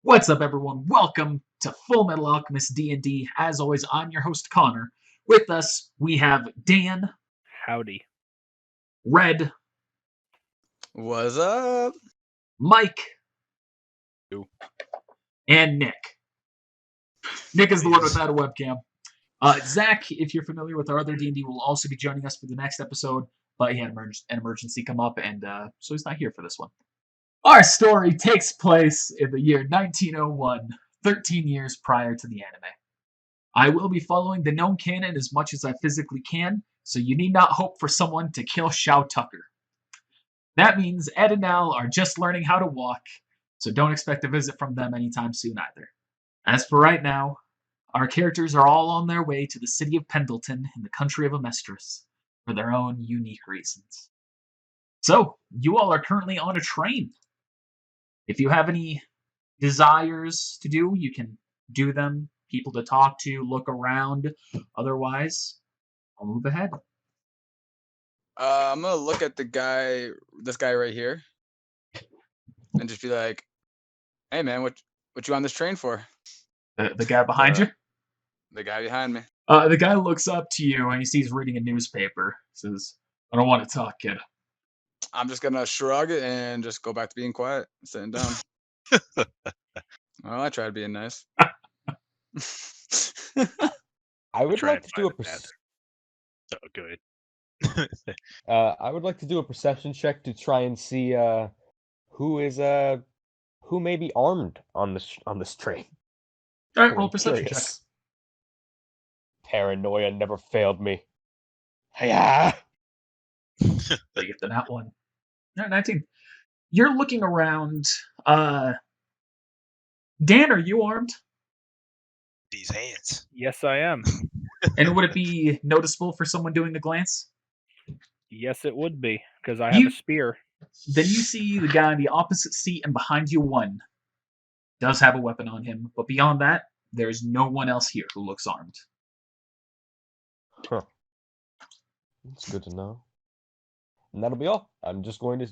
What's up, everyone? Welcome to Full Metal Alchemist D&D. As always, I'm your host, Connor. With us, we have Dan, Howdy. Red, What's up? Mike, Yo. and Nick. Nick is the one without a webcam. Zach, if you're familiar with our other D&D, will also be joining us for the next episode, but he had an emergency come up, and so he's not here for this one. Our story takes place in the year 1901, 13 years prior to the anime. I will be following the known canon as much as I physically can, so you need not hope for someone to kill Shao Tucker. That means Ed and Al are just learning how to walk, so don't expect a visit from them anytime soon either. As for right now, our characters are all on their way to the city of Pendleton in the country of Amestris for their own unique reasons. So, you all are currently on a train. If you have any desires to do, you can do them. People to talk to, look around. Otherwise, I'll move ahead. I'm gonna look at this guy right here, and just be like, "Hey, man, what you on this train for?" The guy behind you? The guy behind me. The guy looks up to you and he sees reading a newspaper. Says, "I don't want to talk, kid." I'm just gonna shrug and just go back to being quiet, sitting down. Well, I tried being nice. I would like to do a good. I would like to do a perception check to try and see who may be armed on this train. All right, roll perception check. Paranoia never failed me. Hiya! So you get the nat one. No, 19. You're looking around. Dan, are you armed? These hands. Yes, I am. And would it be noticeable for someone doing a glance? Yes, it would be, because I have a spear. Then you see the guy in the opposite seat, and behind you, one does have a weapon on him. But beyond that, there's no one else here who looks armed. Huh. That's good to know. And that'll be all. I'm just going to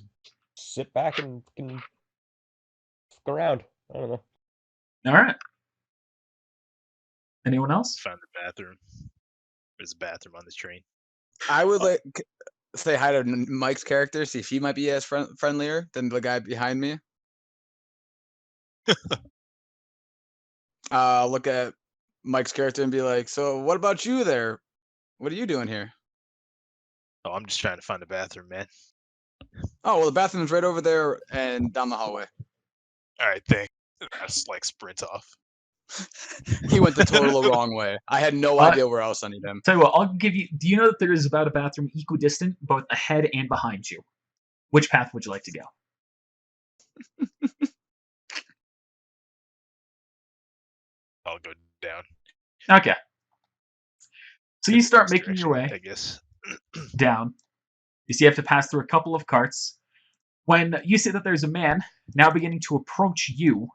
sit back and fuck around. I don't know. All right. Anyone else? Found the bathroom. There's a bathroom on this train. I would like say hi to Mike's character, see if he might be as friendlier than the guy behind me. Look at Mike's character and be like, "So, what about you there? What are you doing here?" Oh, I'm just trying to find the bathroom, man. Oh, well, the bathroom's right over there and down the hallway. All right, thanks. I just sprint off. He went the total wrong way. I had no idea where else I need him. Tell you what, I'll give you. Do you know that there is about a bathroom equidistant, both ahead and behind you? Which path would you like to go? I'll go down. Okay. So you start making your way I guess. down. You see you have to pass through a couple of carts. When you see that there's a man now beginning to approach you,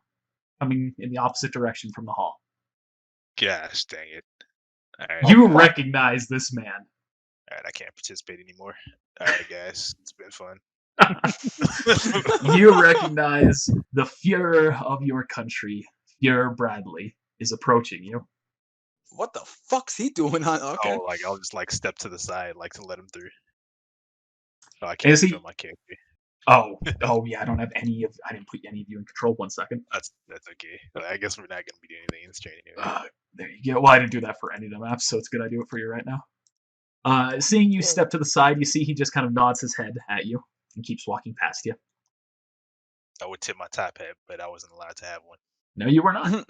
coming in the opposite direction from the hall. Gosh, dang it. All right. You recognize this man. All right, I can't participate anymore. All right, guys. It's been fun. You recognize the Fuhrer of your country, Fuhrer Bradley, is approaching you. What the fuck's he doing? Okay. Oh, I'll just step to the side, to let him through. Oh, I can't feel my character. Oh yeah, I didn't put any of you in control. 1 second. That's okay. I guess we're not going to be doing anything in this train anyway. There you go. Well, I didn't do that for any of the maps, so it's good I do it for you right now. Seeing you step to the side, you see he just kind of nods his head at you and keeps walking past you. I would tip my top hat, but I wasn't allowed to have one. No, you were not.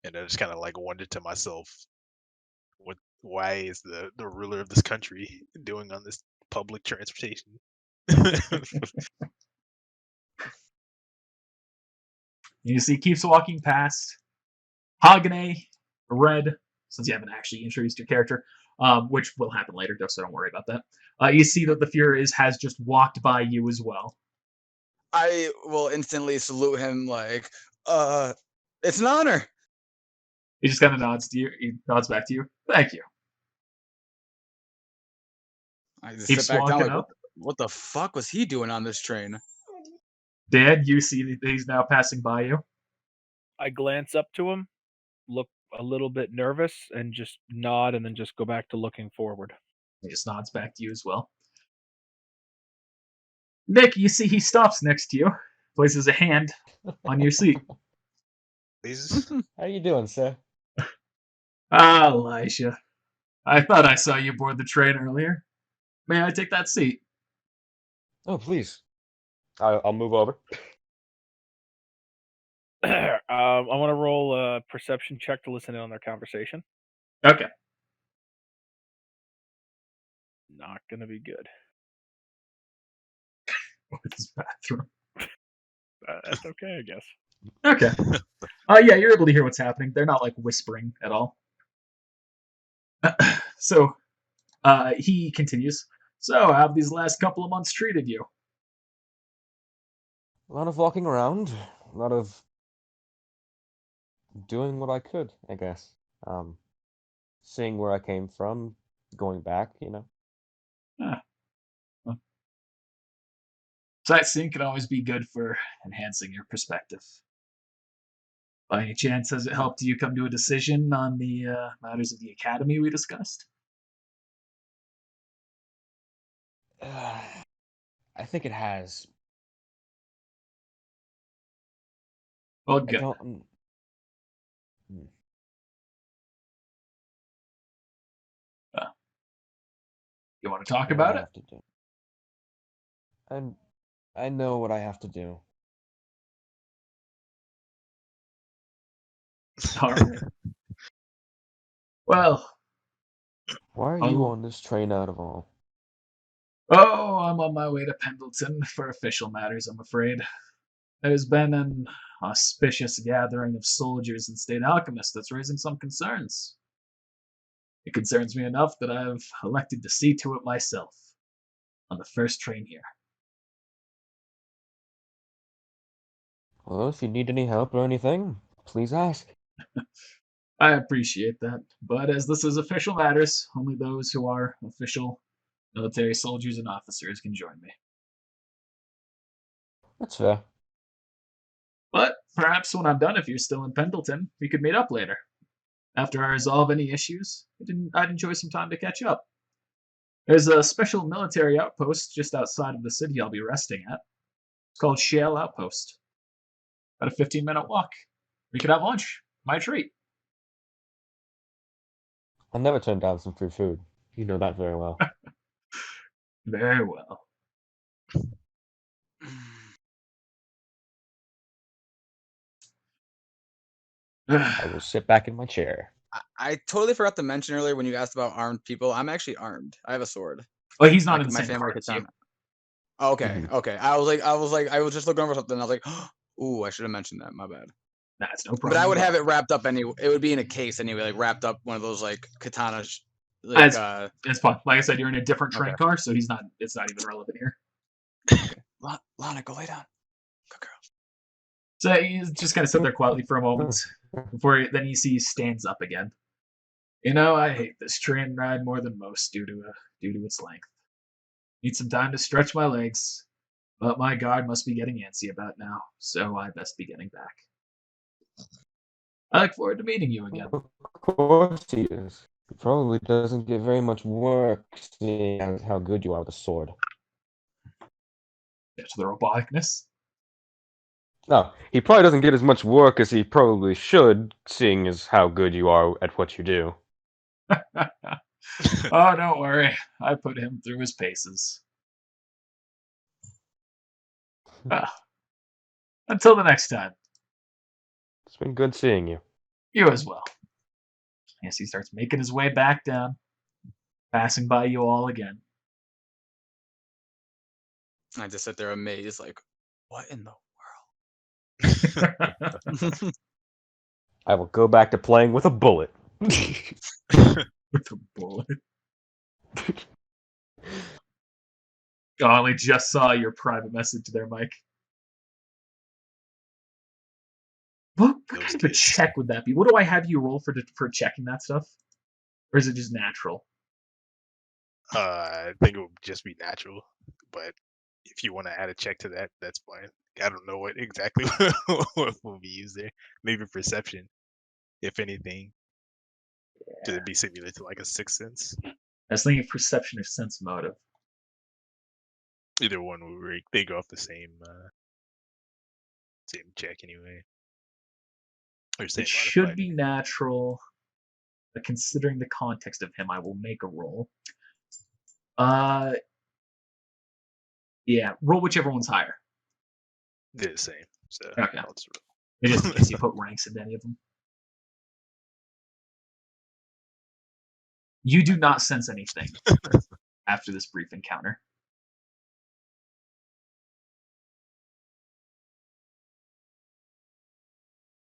And I just kind of wondered to myself, why is the ruler of this country doing on this public transportation? You see he keeps walking past. Hagane, Red, since you haven't actually introduced your character, which will happen later, so don't worry about that. You see that the Fuhrer has just walked by you as well. I will instantly salute him it's an honor. He just kind of nods to you. He nods back to you. Thank you. I just Keep sit back down walking like, up. what the fuck was he doing on this train? Dad, you see that he's now passing by you. I glance up to him, look a little bit nervous, and just nod, and then just go back to looking forward. He just nods back to you as well. Nick, you see he stops next to you, places a hand on your seat. Please. How you doing, sir? Ah, Elijah. I thought I saw you board the train earlier. May I take that seat? Oh, please. I'll move over. I want to roll a perception check to listen in on their conversation. Okay. Not gonna be good. What's his bathroom? That's okay, I guess. Okay. Yeah, you're able to hear what's happening. They're not like whispering at all. So, he continues. So, how have these last couple of months treated you? A lot of walking around, a lot of doing what I could, I guess. Seeing where I came from, going back, you know. Well, sightseeing can always be good for enhancing your perspective. By any chance, has it helped you come to a decision on the matters of the academy we discussed? I think it has. Well, I good. don't. You want to talk What do I about it? have to do? And I know what I have to do. All right. Well, Why are you on this train out of all? oh, I'm on my way to Pendleton for official matters, I'm afraid. There's been an auspicious gathering of soldiers and state alchemists that's raising some concerns. It concerns me enough that I've elected to see to it myself on the first train here. Well, if you need any help or anything, please ask. I appreciate that, but as this is official matters, only those who are official military soldiers and officers can join me. That's fair. But perhaps when I'm done, if you're still in Pendleton, we could meet up later. After I resolve any issues, I'd enjoy some time to catch up. There's a special military outpost just outside of the city I'll be resting at. It's called Shale Outpost. About a 15-minute walk. We could have lunch. My treat. I'll never turn down some free food. You know that very well. Very well. I will sit back in my chair. I totally forgot to mention earlier when you asked about armed people. I'm actually armed. I have a sword. Well, he's not Like, in the my same family car gets as you. on. Oh, okay, Mhm. okay. I was just looking over something. I was like, ooh, I should have mentioned that. My bad. That's no problem. But I would at all. have it wrapped up anyway. It would be in a case anyway, like wrapped up one of those like katana. That's- It's fine. Like I said, you're in a different train Okay. car, so it's not even relevant here. Lana, go lay down. Good girl. So he's just kind of sit there quietly for a moment before then you see he stands up again. You know, I hate this train ride more than most due to its length. Need some time to stretch my legs, but my guard must be getting antsy about now, so I best be getting back. I look forward to meeting you again. Of course he is. He probably doesn't get very much work seeing as how good you are with a sword. Get to the roboticness. No, he probably doesn't get as much work as he probably should, seeing as how good you are at what you do. Oh, don't worry. I put him through his paces. Until the next time. It's been good seeing you. You as well. Yes, he starts making his way back down, passing by you all again. I just sit there amazed, like, what in the world? I will go back to playing with a bullet. With a bullet. Oh, I only just saw your private message there, Mike. What Those kind of a kids. check would that be? What do I have you roll for checking that stuff? Or is it just natural? I think it would just be natural, but if you want to add a check to that, that's fine. I don't know what exactly what will be used there. Maybe perception, if anything. Should it be similar to like a sixth sense? I was thinking perception or sense motive. Either one will they go off the same check anyway. Or same It should modifier. be natural, but considering the context of him, I will make a roll. Yeah, roll whichever one's higher. They're the same. So Okay. I'll just roll. Just in case you put ranks into any of them. You do not sense anything after this brief encounter.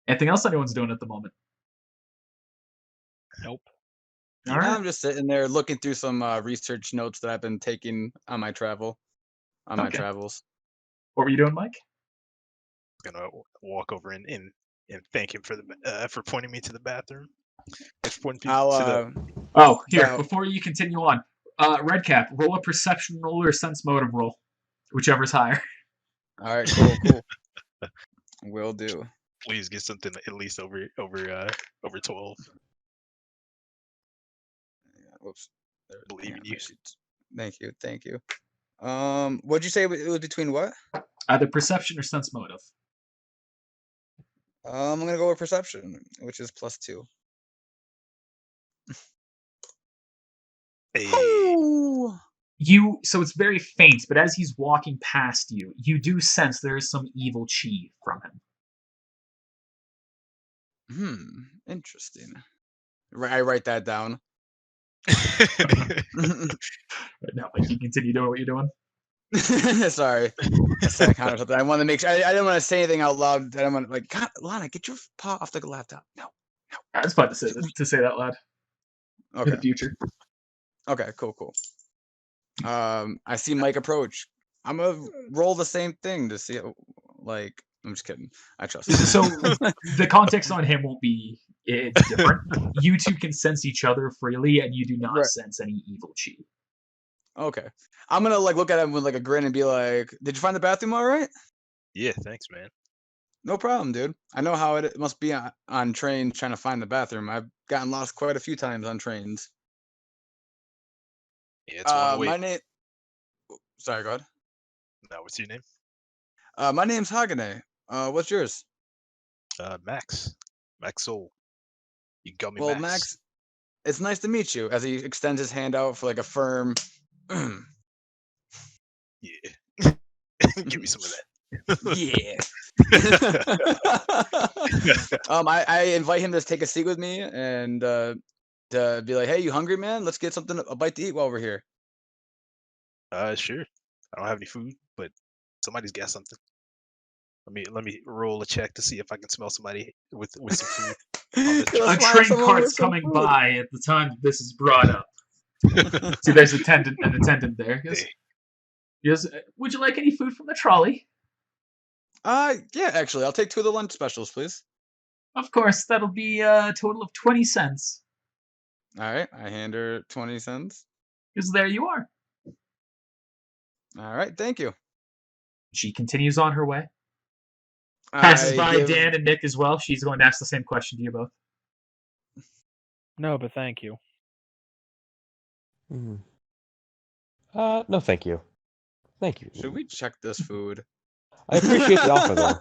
Anything else anyone's doing at the moment? Nope. All right. I'm just sitting there looking through some research notes that I've been taking on my travels. What were you doing, Mike? Gonna walk over and thank him for pointing me to the bathroom. Oh, here, So- before you continue on, Redcap, roll a perception roll or a sense motive roll, whichever's higher. All right, cool. Will do. Please get something at least over 12. Whoops. Believe in you. Thank you. What'd you say it was between what? Either perception or sense motive. I'm gonna go with perception, which is +2. Hey, So it's very faint, but as he's walking past you, you do sense there is some evil chi from him. Interesting. I write that down. No, but you continue doing what you're doing. Sorry. I said kind of something. I want to make sure. I didn't want to say anything out loud. I don't want to like, God, Lana, get your paw off the laptop. No. I was about to say that loud in Okay. the future. Okay. Cool. I see Mike approach. I'm gonna roll the same thing to see. Like, I'm just kidding. I trust him. So the context on him won't be different. You two can sense each other freely, and you do not Right. sense any evil chi. Okay. I'm gonna like look at him with like a grin and be like, "Did you find the bathroom all right?" yeah, thanks, man. No problem, dude. I know how it must be on trains trying to find the bathroom. I've gotten lost quite a few times on trains. Yeah, it's one way. My name. Sorry, go ahead. Now, what's your name? My name's Hagane. What's yours? Max Soul. You can call me Well, Max. Max, it's nice to meet you. As he extends his hand out for like a firm. Yeah. Give me some of that. Yeah. I invite him to take a seat with me and to be like, "Hey, you hungry, man? Let's get a bite to eat while we're here." Sure. I don't have any food, but somebody's got something. Let me roll a check to see if I can smell somebody with some food. Let's A find train someone cart's with some coming food. by at the time that this is brought up. See, there's an attendant there. He goes, Hey. Yes, would you like any food from the trolley? Yeah, actually, I'll take 2 of the lunch specials, please. Of course, that'll be a total of 20 cents. All right, I hand her 20 cents. Because there you are. All right, thank you. She continues on her way. Passes I by give- Dan and Nick as well. She's going to ask the same question to you both. No, but thank you. No, thank you. Thank you. Should we check this food? I appreciate the offer, though.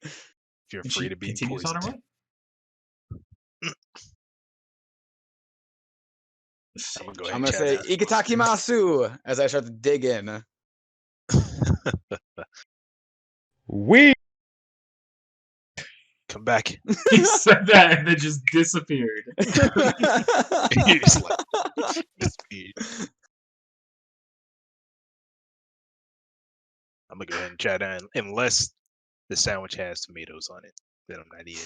If you're And afraid she of being continues on her poisoned. way. I'm gonna go ahead I'm and gonna say chat "Ikitakimasu" as I start to dig in. We. Come back. He said that and then just disappeared. He's like, disappeared. I'm gonna go ahead and chat in unless the sandwich has tomatoes on it. Then I'm not eating.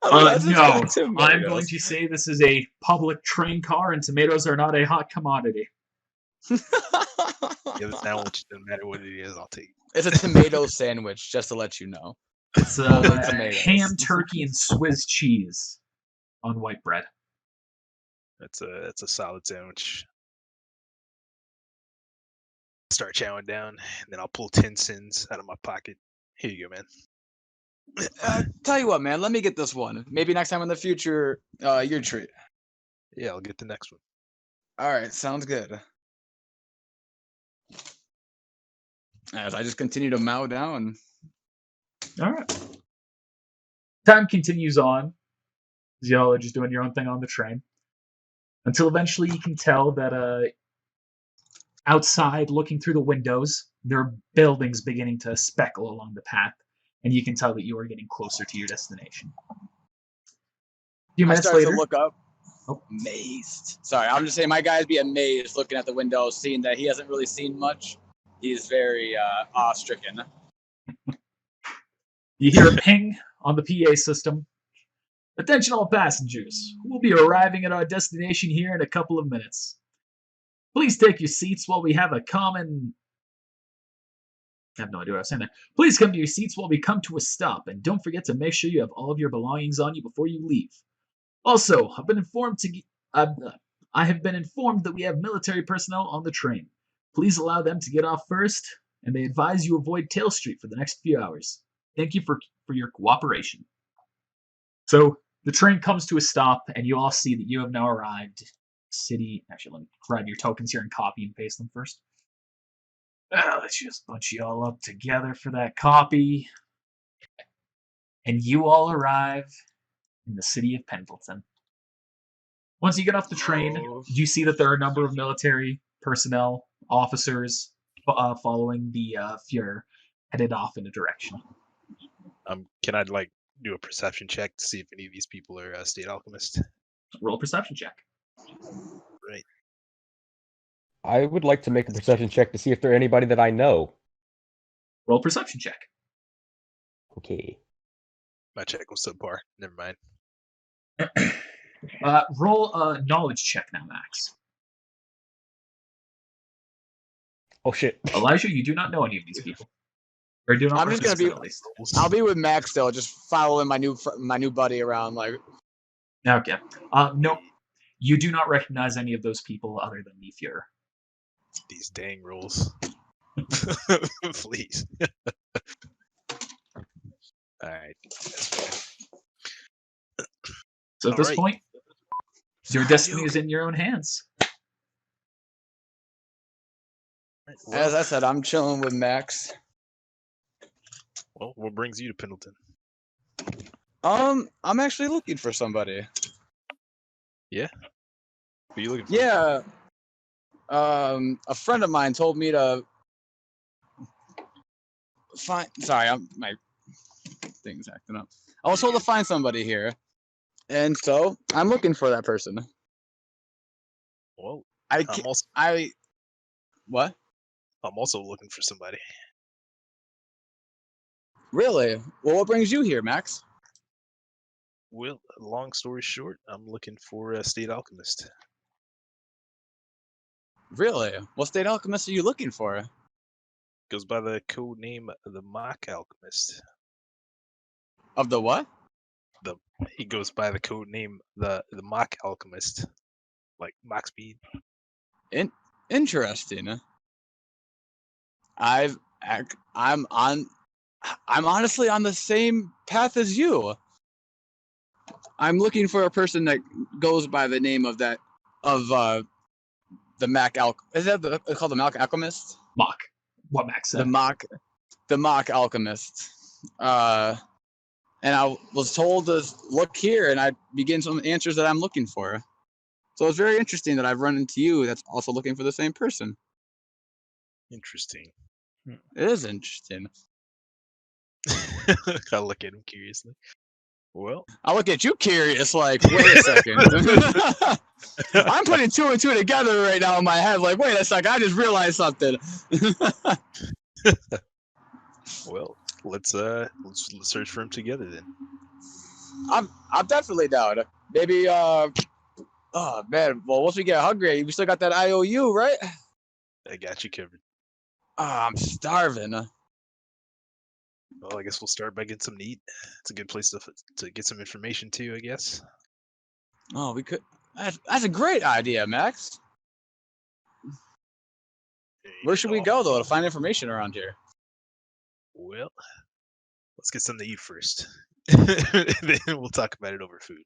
No, I'm going to say this is a public train car and tomatoes are not a hot commodity. Yeah, the sandwich doesn't matter what it is. I'll take. It's a tomato sandwich, just to let you know. It's Only tomatoes. ham, turkey, and Swiss cheese on white bread. That's a solid sandwich. Start chowing down, and then I'll pull 10 cents out of my pocket. Here you go, man. Tell you what, man. Let me get this one. Maybe next time in the future, your treat. Yeah, I'll get the next one. All right, sounds good. As I just continue to mow down. All right. Time continues on. As y'all are just doing your own thing on the train. Until eventually you can tell that outside, looking through the windows, there are buildings beginning to speckle along the path. And you can tell that you are getting closer to your destination. A few I minutes start later. to look up. Oh. Amazed. Sorry, I'm just saying my guy'd be amazed looking at the window, seeing that he hasn't really seen much. He's very awe-stricken. You hear a ping on the PA system. Attention all passengers. We'll be arriving at our destination here in a couple of minutes. Please take your seats while we have a common... I have no idea what I was saying there. Please come to your seats while we come to a stop, and don't forget to make sure you have all of your belongings on you before you leave. Also, I have been informed that we have military personnel on the train. Please allow them to get off first, and they advise you avoid Tail Street for the next few hours. Thank you for your cooperation. So the train comes to a stop, and you all see that you have now arrived. City. Actually, let me grab your tokens here and copy and paste them first. Let's just bunch you all up together for that copy. And you all arrive in the city of Pendleton. Once you get off the train, you see that there are a number of military personnel, officers, following the Fuhrer, headed off in a direction. Can I do a perception check to see if any of these people are state alchemists? Roll a perception check. Right. I would like to make a perception check to see if there's anybody that I know. Roll a perception check. Okay. My check was subpar. Never mind. Roll a knowledge check now, Max. Oh shit. Elijah, you do not know any of these people. Or do not I'm just gonna be. at least. I'll be with Max still, just following my new buddy around. Like, Okay. No, you do not recognize any of those people other than the Fuhrer. These dang rules. Please. Alright. That's fine. So at this point, your destiny is in your own hands. as I said, I'm chilling with Max. Well, what brings you to Pendleton? I'm actually looking for somebody. Yeah? Who are you looking for? Yeah. A friend of mine told me to find. Sorry, my thing's acting up. I was told to find somebody here, and so I'm looking for that person. Well, What? I'm also looking for somebody. Really? Well, what brings you here, Max? Well, long story short, I'm looking for a state alchemist. Really? What state alchemist are you looking for? Goes by the code name the Mock Alchemist. Of the what? He goes by the code name the Mock Alchemist, like mock speed. Interesting. I'm honestly on the same path as you. I'm looking for a person that goes by the name of the Mac Is that called the Mock Alchemist? Mock. What Max said. The Mock Alchemist. And I was told to look here, and I begin some answers that I'm looking for. So it's very interesting that I've run into you that's also looking for the same person. Interesting. It is interesting. I look at him curiously. Well, I look at you curious, like, wait a second. I'm putting two and two together right now in my head, like, wait a second, I just realized something. well, let's search for him together then. I'm definitely down. Maybe oh man, well once we get hungry, we still got that IOU, right? I got you covered. I'm starving. Well, I guess we'll start by getting some to eat. It's a good place to get some information too, I guess. Oh, we could. That's a great idea, Max. Where should we go, though, to find information around here? Well, let's get something to eat first. Then we'll talk about it over food.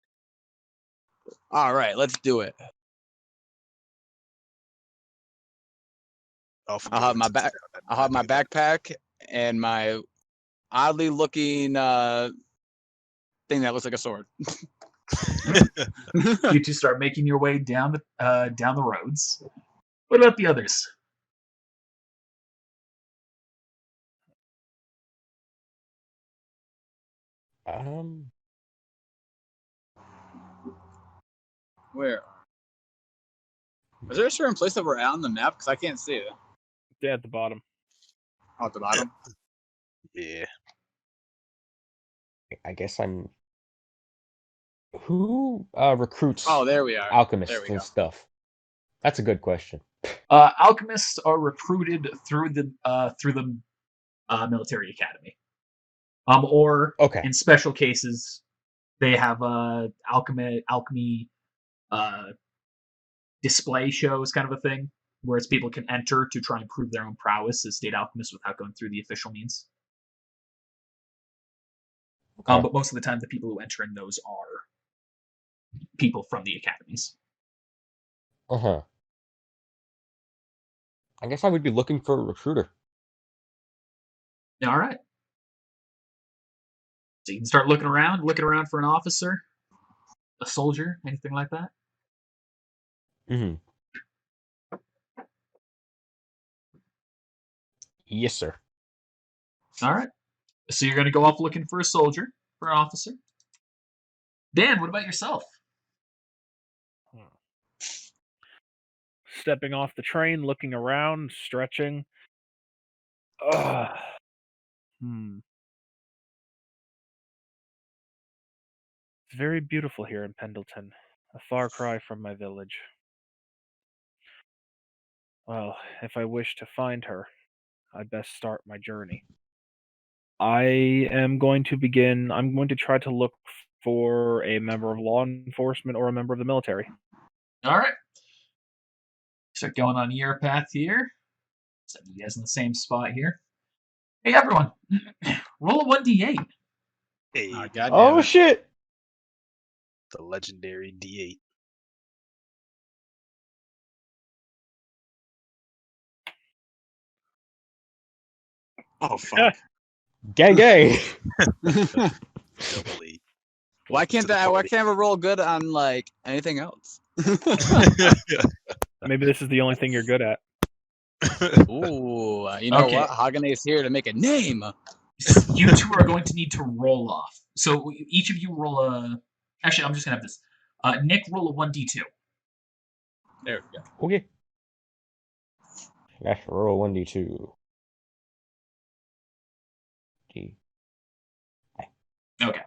All right, let's do it. Off we I'll go have my into the back. town. I'll have my backpack and my oddly looking thing that looks like a sword. You two start making your way down the roads. What about the others? Where? Is there a certain place that we're at on the map? Because I can't see it. Yeah, at the bottom. Oh, at the bottom. Yeah. I guess I'm. Who recruits Oh, there we are. alchemists There we and go. stuff? That's a good question. Alchemists are recruited through the military academy, or Okay. in special cases, they have alchemy display shows, kind of a thing, whereas people can enter to try and prove their own prowess as state alchemists without going through the official means. Okay. But most of the time, the people who enter in those are people from the academies. I guess I would be looking for a recruiter. All right. So you can start looking around for an officer, a soldier, anything like that. Mm-hmm. Yes, sir. All right. So you're going to go off looking for a soldier, for an officer. Dan, what about yourself? Stepping off the train, looking around, stretching. It's very beautiful here in Pendleton, a far cry from my village. Well, if I wish to find her, I'd best start my journey. I'm going to try to look for a member of law enforcement or a member of the military. All right. Start going on your path here. Set you guys in the same spot here. Hey, everyone. Roll a 1d8. Hey, Oh, God damn Oh it. shit! the legendary D8. Oh, fuck. Gang gang! Double 8. Why can't I ever roll good on, like, anything else? Maybe this is the only thing you're good at. Ooh, you know Okay. what? Hagane's here to make a name. You two are going to need to roll off. So each of you roll a... Actually, I'm just going to have this. Nick, roll a 1d2. There we go. Okay. Let's roll 1d2. D. Okay.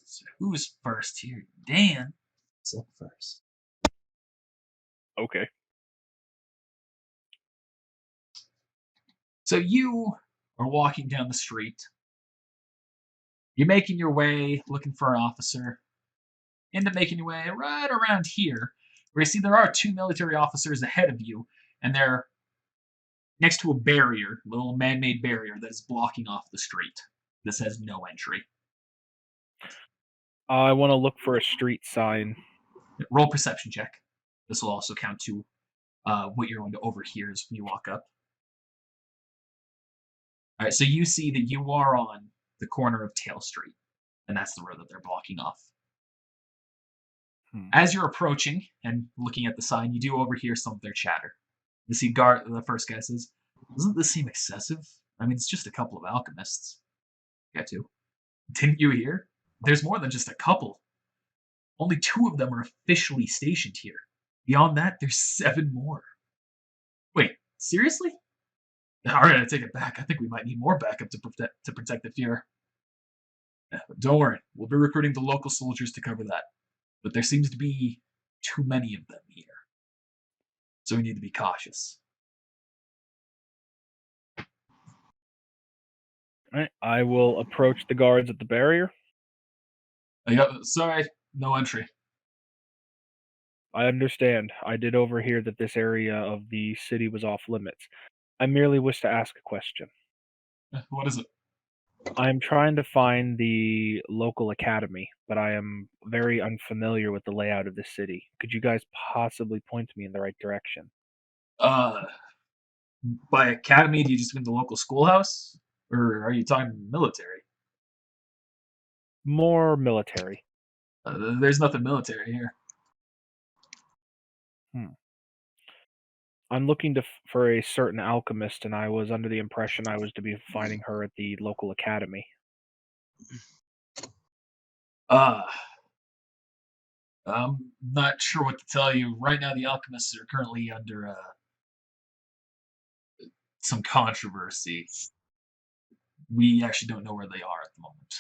So who's first here? Dan is up first. Okay. So you are walking down the street. You're making your way, looking for an officer. End up making your way right around here, where you see there are two military officers ahead of you, and they're next to a barrier, a little man-made barrier that is blocking off the street. This has no entry. I want to look for a street sign. Roll perception check. This will also count to what you're going to overhear as you walk up. All right, so you see that you are on the corner of Tail Street, and that's the road that they're blocking off. As you're approaching and looking at the sign, you do overhear some of their chatter. You see the first guy says, "Doesn't this seem excessive? I mean, it's just a couple of alchemists." Get to. Didn't you hear? There's more than just a couple. Only 2 of them are officially stationed here. Beyond that, there's 7 more. Wait, seriously? All right, I take it back. I think we might need more backup to protect the Fuhrer. Don't worry, we'll be recruiting the local soldiers to cover that. But there seems to be too many of them here. So we need to be cautious. All right, I will approach the guards at the barrier. Sorry, No entry. I understand. I did overhear that this area of the city was off limits. I merely wish to ask a question. What is it? I am trying to find the local academy, but I am very unfamiliar with the layout of the city. Could you guys possibly point me in the right direction? By academy, do you just mean the local schoolhouse? Or are you talking military? More military. There's nothing military here. I'm looking for a certain alchemist, and I was under the impression I was to be finding her at the local academy. I'm not sure what to tell you. Right now, the alchemists are currently under some controversy. We actually don't know where they are at the moment.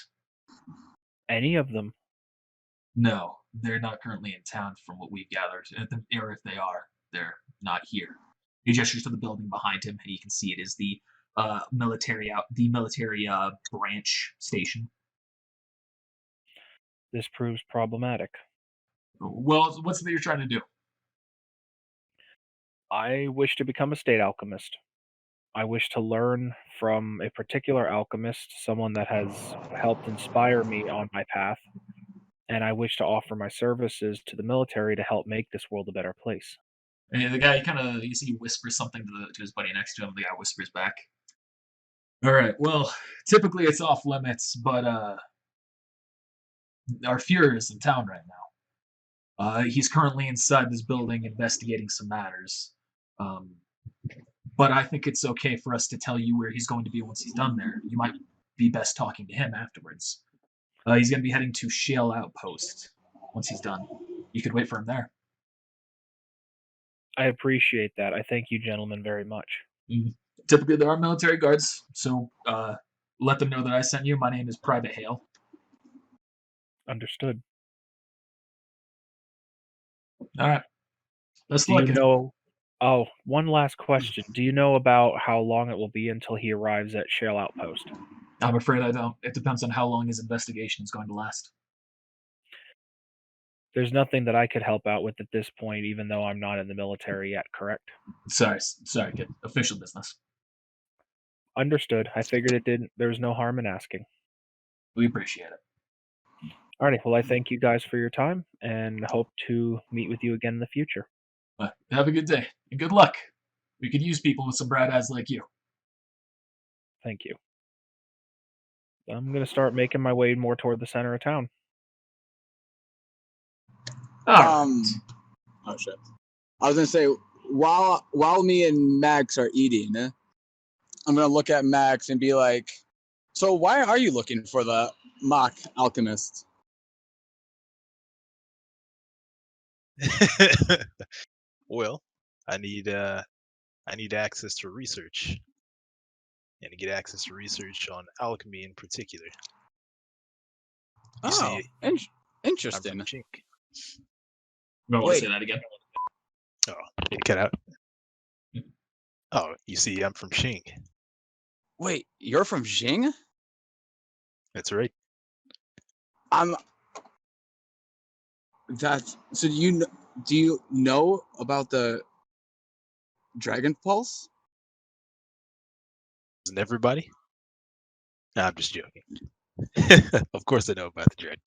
Any of them? No, they're not currently in town from what we've gathered. Or if they are, they're not here. He gestures to the building behind him, and you can see it is the military branch station. This proves problematic. Well, what's it that you're trying to do? I wish to become a state alchemist. I wish to learn from a particular alchemist, someone that has helped inspire me on my path, and I wish to offer my services to the military to help make this world a better place. And the guy you see, whispers something to his buddy next to him. The guy whispers back. All right. Well, typically it's off limits, but our Fuhrer is in town right now. He's currently inside this building investigating some matters. But I think it's okay for us to tell you where he's going to be once he's done there. You might be best talking to him afterwards. He's going to be heading to Shale Outpost once he's done. You could wait for him there. I appreciate that. I thank you, gentlemen, very much. Typically, there are military guards, so let them know that I sent you. My name is Private Hale. Understood. All right. Best Do luck. you know? Oh, one last question. Do you know about how long it will be until he arrives at Shale Outpost? I'm afraid I don't. It depends on how long his investigation is going to last. There's nothing that I could help out with at this point, even though I'm not in the military yet, correct? Sorry, kid. Official business. Understood. I figured it didn't. There was no harm in asking. We appreciate it. Alrighty. Well, I thank you guys for your time and hope to meet with you again in the future. Have a good day and good luck. We could use people with some bright eyes like you. Thank you. I'm going to start making my way more toward the center of town. All right. Oh shit! I was gonna say while me and Max are eating, I'm gonna look at Max and be like, "So why are you looking for the mock alchemist?" Well, I need access to research, and to get access to research on alchemy in particular. You see, I'm Interesting. from Chink. You want to Wait. say that again? Oh, it cut out. Oh, you see, I'm from Shing. Wait, you're from Jing? That's right. So do you know about the Dragon Pulse? Isn't everybody? Nah, I'm just joking. Of course, I know about the dread.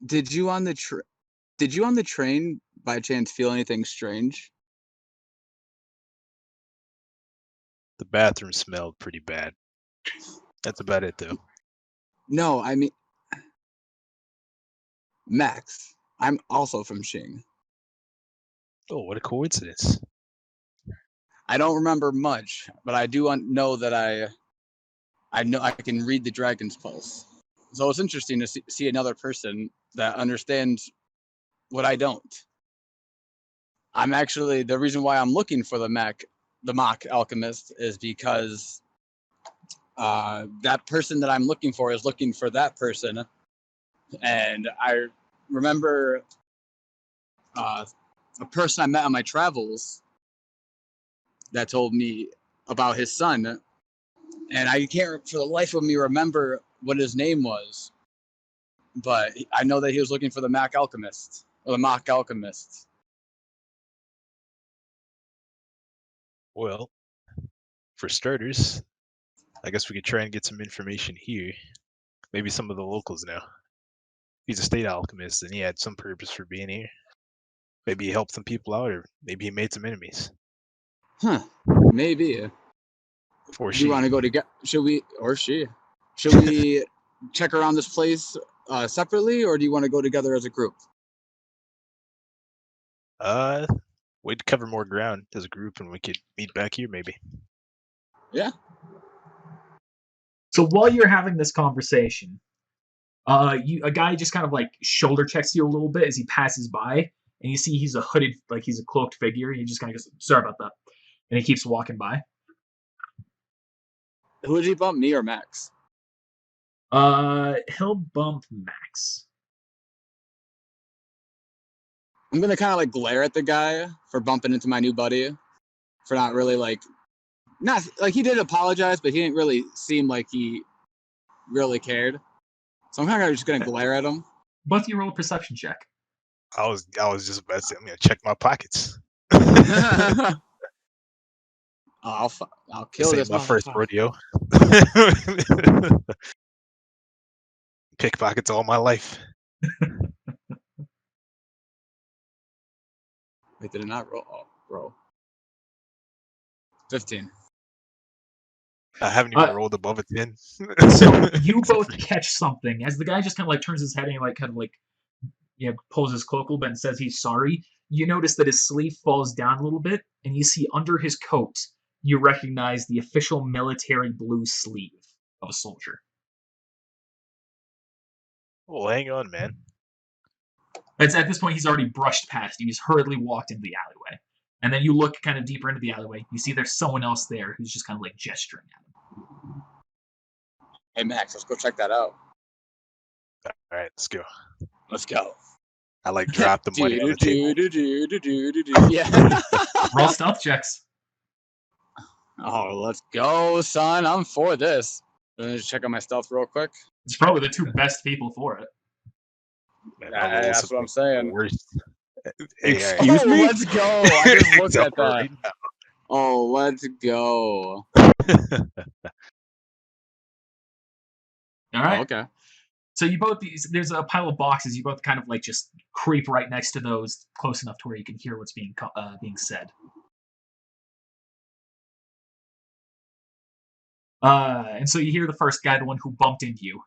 Did you on the train by chance feel anything strange? The bathroom smelled pretty bad. That's about it, though. No, I mean, Max, I'm also from Shing. Oh, what a coincidence. I don't remember much, but I do know that I know I can read the Dragon's Pulse. So it's interesting to see another person that understands what I don't. I'm actually, the reason why I'm looking for the mock alchemist is because that person that I'm looking for is looking for that person. And I remember a person I met on my travels that told me about his son. And I can't for the life of me remember what his name was. but I know that he was looking for the Mac Alchemist or the Mock Alchemist. Well, for starters, I guess we could try and get some information here. Maybe some of the locals know. He's a state alchemist, and he had some purpose for being here. Maybe he helped some people out, or maybe he made some enemies. Huh? Maybe. Or Do she. you want to go together? Should we, or she? Should we check around this place separately, or do you want to go together as a group? We'd cover more ground as a group, and we could meet back here, maybe. Yeah. So while you're having this conversation, a guy just kind of like shoulder checks you a little bit as he passes by, and you see he's a hooded, like he's a cloaked figure. He just kind of goes, "Sorry about that," and he keeps walking by. Who did he bump, me or Max? He'll bump Max. I'm gonna kind of like glare at the guy for bumping into my new buddy, for not really not like he did apologize, but he didn't really seem like he really cared. So I'm kind of just gonna glare at him. Both of you roll a perception check. I was just about to say, I'm gonna check my pockets. I'll kill This this. ain't my first rodeo. Pickpockets all my life. Wait, did it not roll? Oh, bro. 15. I haven't even rolled above a 10. So you both catch something as the guy just kind of like turns his head and like kind of like pulls his cloak a little bit and says he's sorry. You notice that his sleeve falls down a little bit, and you see under his coat you recognize the official military blue sleeve of a soldier. Well, hang on, man. It's at this point he's already brushed past you. He's hurriedly walked into the alleyway. And then you look kind of deeper into the alleyway. You see there's someone else there who's just kind of like gesturing at him. Hey, Max, let's go check that out. All right, let's go. Let's go. I like drop the money on the table. Yeah. Roll stealth checks. Oh, let's go, son. I'm for this. Let me just check on my stealth real quick. It's probably the two best people for it. Man, That's what I'm saying. Hey, Excuse me? Let's go. I just looked at that. Right now. Oh, let's go. All right. Oh, okay. So you both, there's a pile of boxes. You both kind of like just creep right next to those, close enough to where you can hear what's being said. And so you hear the first guy, the one who bumped into you.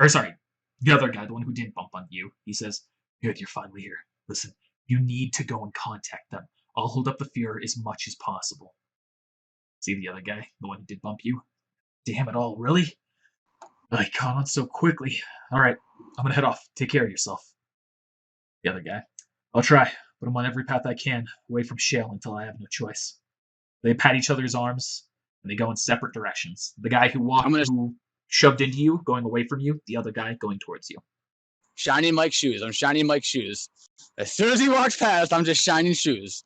Or sorry, the other guy, the one who didn't bump on you. He says, "Good, you're finally here. Listen, you need to go and contact them. I'll hold up the fear as much as possible." See the other guy, the one who did bump you? Damn it all, really? I caught on so quickly. All right, I'm gonna head off. Take care of yourself. The other guy, I'll try, but I'm on every path I can, away from Shale until I have no choice. They pat each other's arms, and they go in separate directions. The guy who shoved into you, going away from you. The other guy going towards you. Shiny Mike shoes. I'm shining Mike shoes. As soon as he walks past, I'm just shining shoes.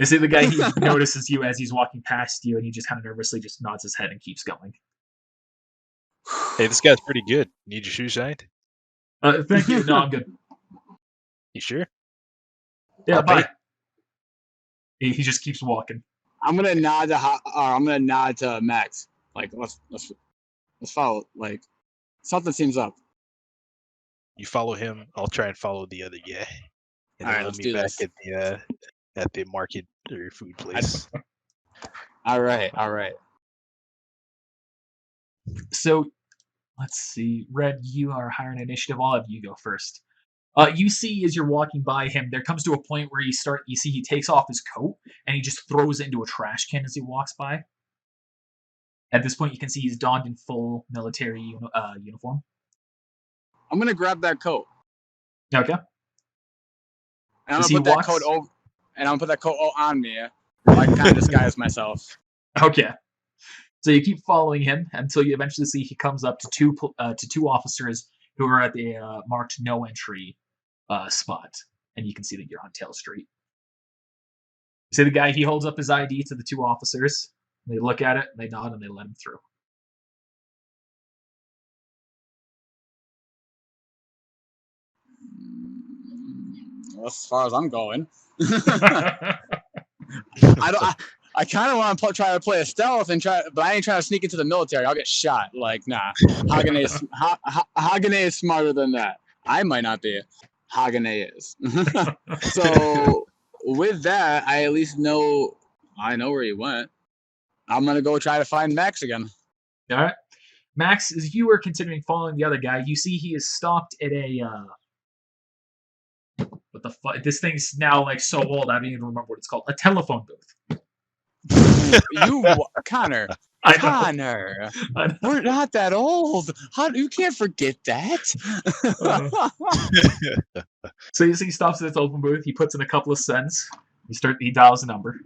You see the guy, he notices you as he's walking past you, and he just kind of nervously just nods his head and keeps going. Hey, this guy's pretty good. Need your shoes shined? Thank you. No, I'm good. You sure? Yeah, I'll bye. He just keeps walking. I'm gonna nod to Max. Like let's follow. Like something seems up. You follow him. I'll try and follow the other guy. And All right, we'll let's meet do back this. at the market or food place. All right. So, let's see. Red, you are higher in initiative. I'll have you go first. You see, as you're walking by him, there comes to a point where you see he takes off his coat and he just throws it into a trash can as he walks by. At this point, you can see he's donned in full military uniform. I'm gonna grab that coat. Okay. And I'm gonna put that coat over. And I'm gonna put that coat on me. I kind of disguise myself. Okay. So you keep following him until you eventually see he comes up to two officers who are at the marked no entry spot, and you can see that you're on Tail Street. You see the guy, he holds up his ID to the two officers. They look at it, they nod, and they let him through. That's as far as I'm going. I kind of want to try to play a stealth but I ain't trying to sneak into the military. I'll get shot. Like, nah. Hagane is smarter than that. I might not be. Hagane is. So with that, I at least know where he went. I'm gonna go try to find Max again. All right, Max, as you were continuing following the other guy, you see he is stopped at a what the fuck? This thing's now like so old I don't even remember what it's called. A telephone booth. Connor. I know. We're not that old. You can't forget that. So you see, he stops at this open booth. He puts in a couple of cents. He dials a number.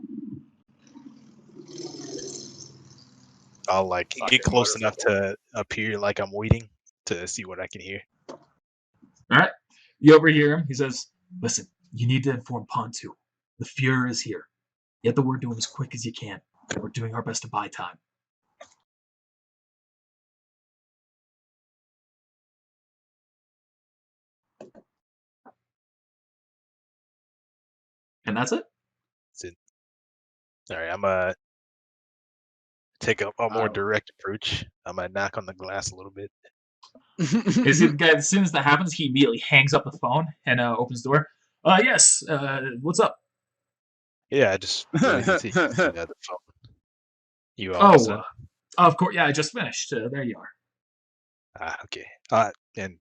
I'll like get close enough to appear like I'm waiting to see what I can hear. All right, you overhear him. He says, "Listen, you need to inform Pontu. The Fuhrer is here. Get the word to him as quick as you can. We're doing our best to buy time." And that's it. That's it. All right, I'm gonna take a more direct approach. I'm gonna knock on the glass a little bit. You see the guy, as soon as that happens, he immediately hangs up the phone and opens the door. Yes. What's up? Yeah, I just really need to the phone. You all set? Of course. Yeah, I just finished. There you are. Okay. And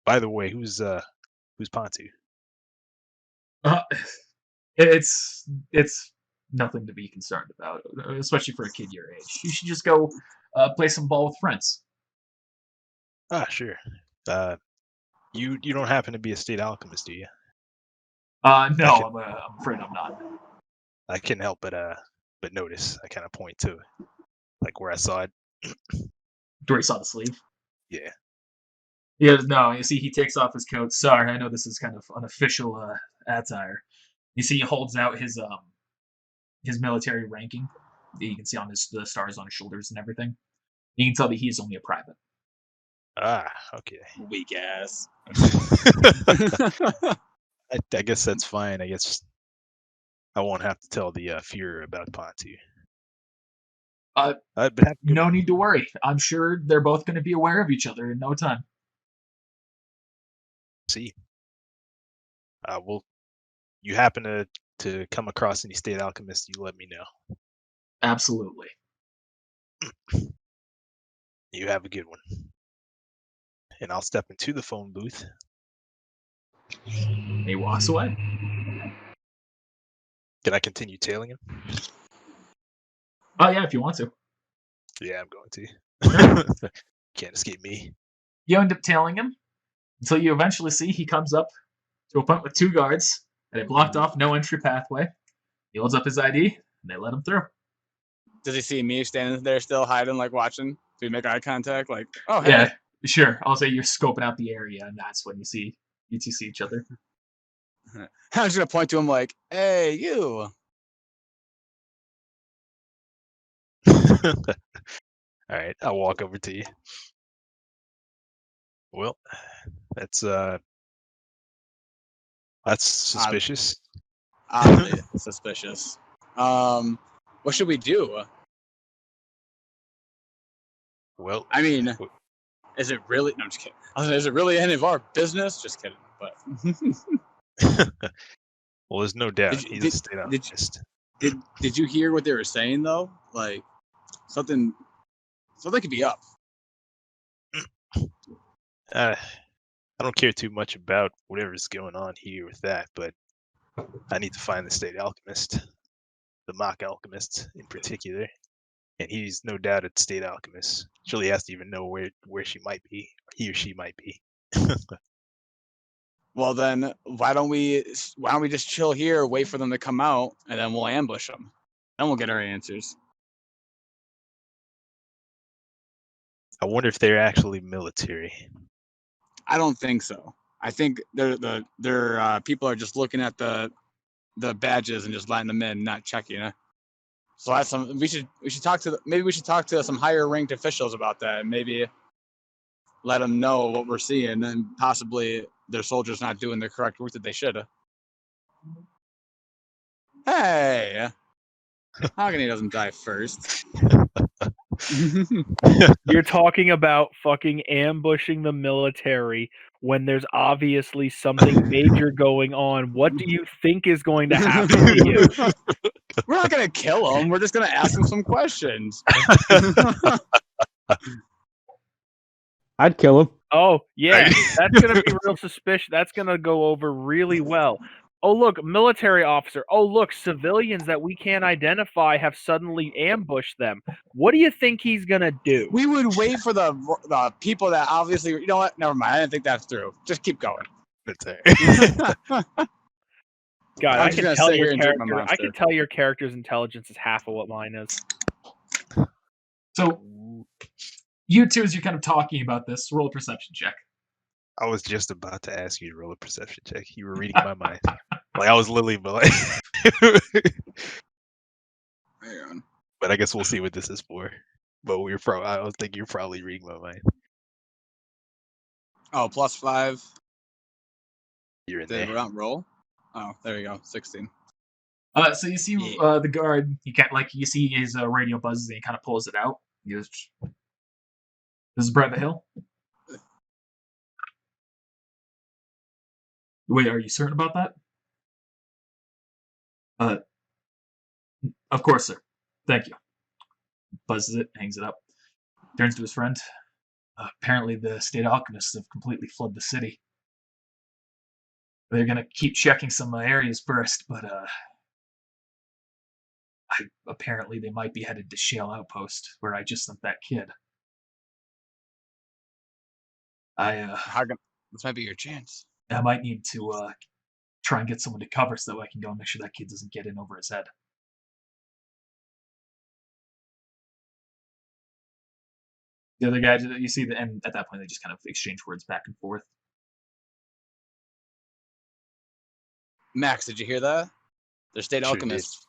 by the way, who's Pontu? It's nothing to be concerned about, especially for a kid your age. You should just go play some ball with friends. Sure. You don't happen to be a state alchemist, do you? No, I'm afraid I'm not. I can't help but notice. I kind of point to like where I saw it. Where you saw the sleeve? Yeah. Yeah, no, you see he takes off his coat. Sorry, I know this is kind of unofficial attire. You see he holds out his military ranking that you can see on the stars on his shoulders and everything. You can tell that he is only a private. Okay. Weak ass. I guess that's fine. I guess I won't have to tell the Fuhrer about Pontu. No need to worry. I'm sure they're both going to be aware of each other in no time. See. Well, you happen to come across any state alchemists, you let me know. Absolutely. You have a good one. And I'll step into the phone booth. He walks away. Can I continue tailing him? Oh, yeah, if you want to. Yeah, I'm going to. Can't escape me. You end up tailing him until you eventually see he comes up to a point with two guards and a blocked off no entry pathway. He holds up his ID and they let him through. Does he see me standing there still hiding, like watching? Do we make eye contact? Like, oh, hey. Yeah, sure. I'll say you're scoping out the area, and that's when you two see each other. I'm just gonna point to him like, hey, you. All right, I'll walk over to you. Well, that's suspicious. Oddly suspicious. What should we do? Well, I mean, is it really? No, I'm just kidding. Is it really any of our business? Just kidding. But well, there's no doubt he's a state alchemist. Did you hear what they were saying though? Like something could be up. I don't care too much about whatever's going on here with that, but I need to find the state alchemist, the mock alchemist in particular, and he's no doubt a state alchemist. Surely has to even know where she might be, he or she might be. Well, then why don't we just chill here, wait for them to come out, and then we'll ambush them. Then we'll get our answers. I wonder if they're actually military. I don't think so. I think their people are just looking at the badges and just letting them in, not checking it. So that's we should talk to some higher ranked officials about that, and maybe let them know what we're seeing, and possibly their soldiers not doing the correct work that they should. Hey, Mahogany doesn't die first. You're talking about fucking ambushing the military when there's obviously something major going on. What do you think is going to happen to you? We're not gonna kill him. We're just gonna ask him some questions. I'd kill him. Oh, yeah, that's going to be real suspicious. That's going to go over really well. Oh, look, military officer. Oh, look, civilians that we can't identify have suddenly ambushed them. What do you think he's going to do? We would wait for the people that obviously. You know what? Never mind. I didn't think that through. Just keep going. God, I'm I just can gonna tell sit your here and drink my character. I can monster. tell your character's intelligence is half of what mine is. So, you two, as you're kind of talking about this, roll a perception check. I was just about to ask you to roll a perception check. You were reading my mind. Like I was literally, but I guess we'll see what this is for. But I was thinking you're probably reading my mind. Oh, +5. You're in Did there. we roll? Oh, there you go. 16. So you see the guard. You see his radio buzzes, and he kind of pulls it out. He goes, "This is Private Hill." Wait, are you certain about that? Of course, sir. Thank you. Buzzes it, hangs it up. Turns to his friend. Apparently, the state alchemists have completely flooded the city. They're gonna keep checking some areas first, but apparently they might be headed to Shale Outpost, where I just sent that kid. This might be your chance. I might need to try and get someone to cover so that I can go and make sure that kid doesn't get in over his head. The other guy, you see, and at that point they just kind of exchange words back and forth. Max, did you hear that? They're state Sure alchemists.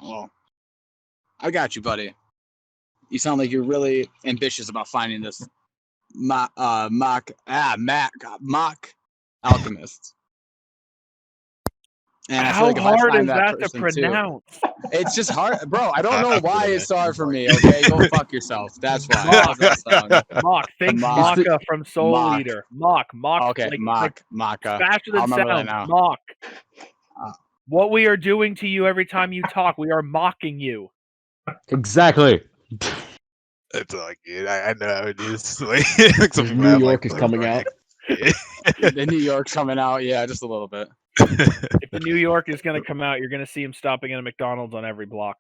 Well, I got you, buddy. You sound like you're really ambitious about finding this mock alchemist. And I feel How like if I hard find is that to person pronounce? it's just hard, bro. I don't I know feel why that. it's hard for me. Okay, go fuck yourself. That's why. How's that sound? Mock. Think Mock. Maka from Soul Mock. Eater. Mock. Okay, like Maka. faster I'll than remember that sound. now. Mock. What we are doing to you every time you talk, we are mocking you. Exactly. It's like I know how it is. Like, some people New have, York like, is coming out. The New York's coming out. Yeah, just a little bit. If the New York is going to come out, you're going to see him stopping at a McDonald's on every block.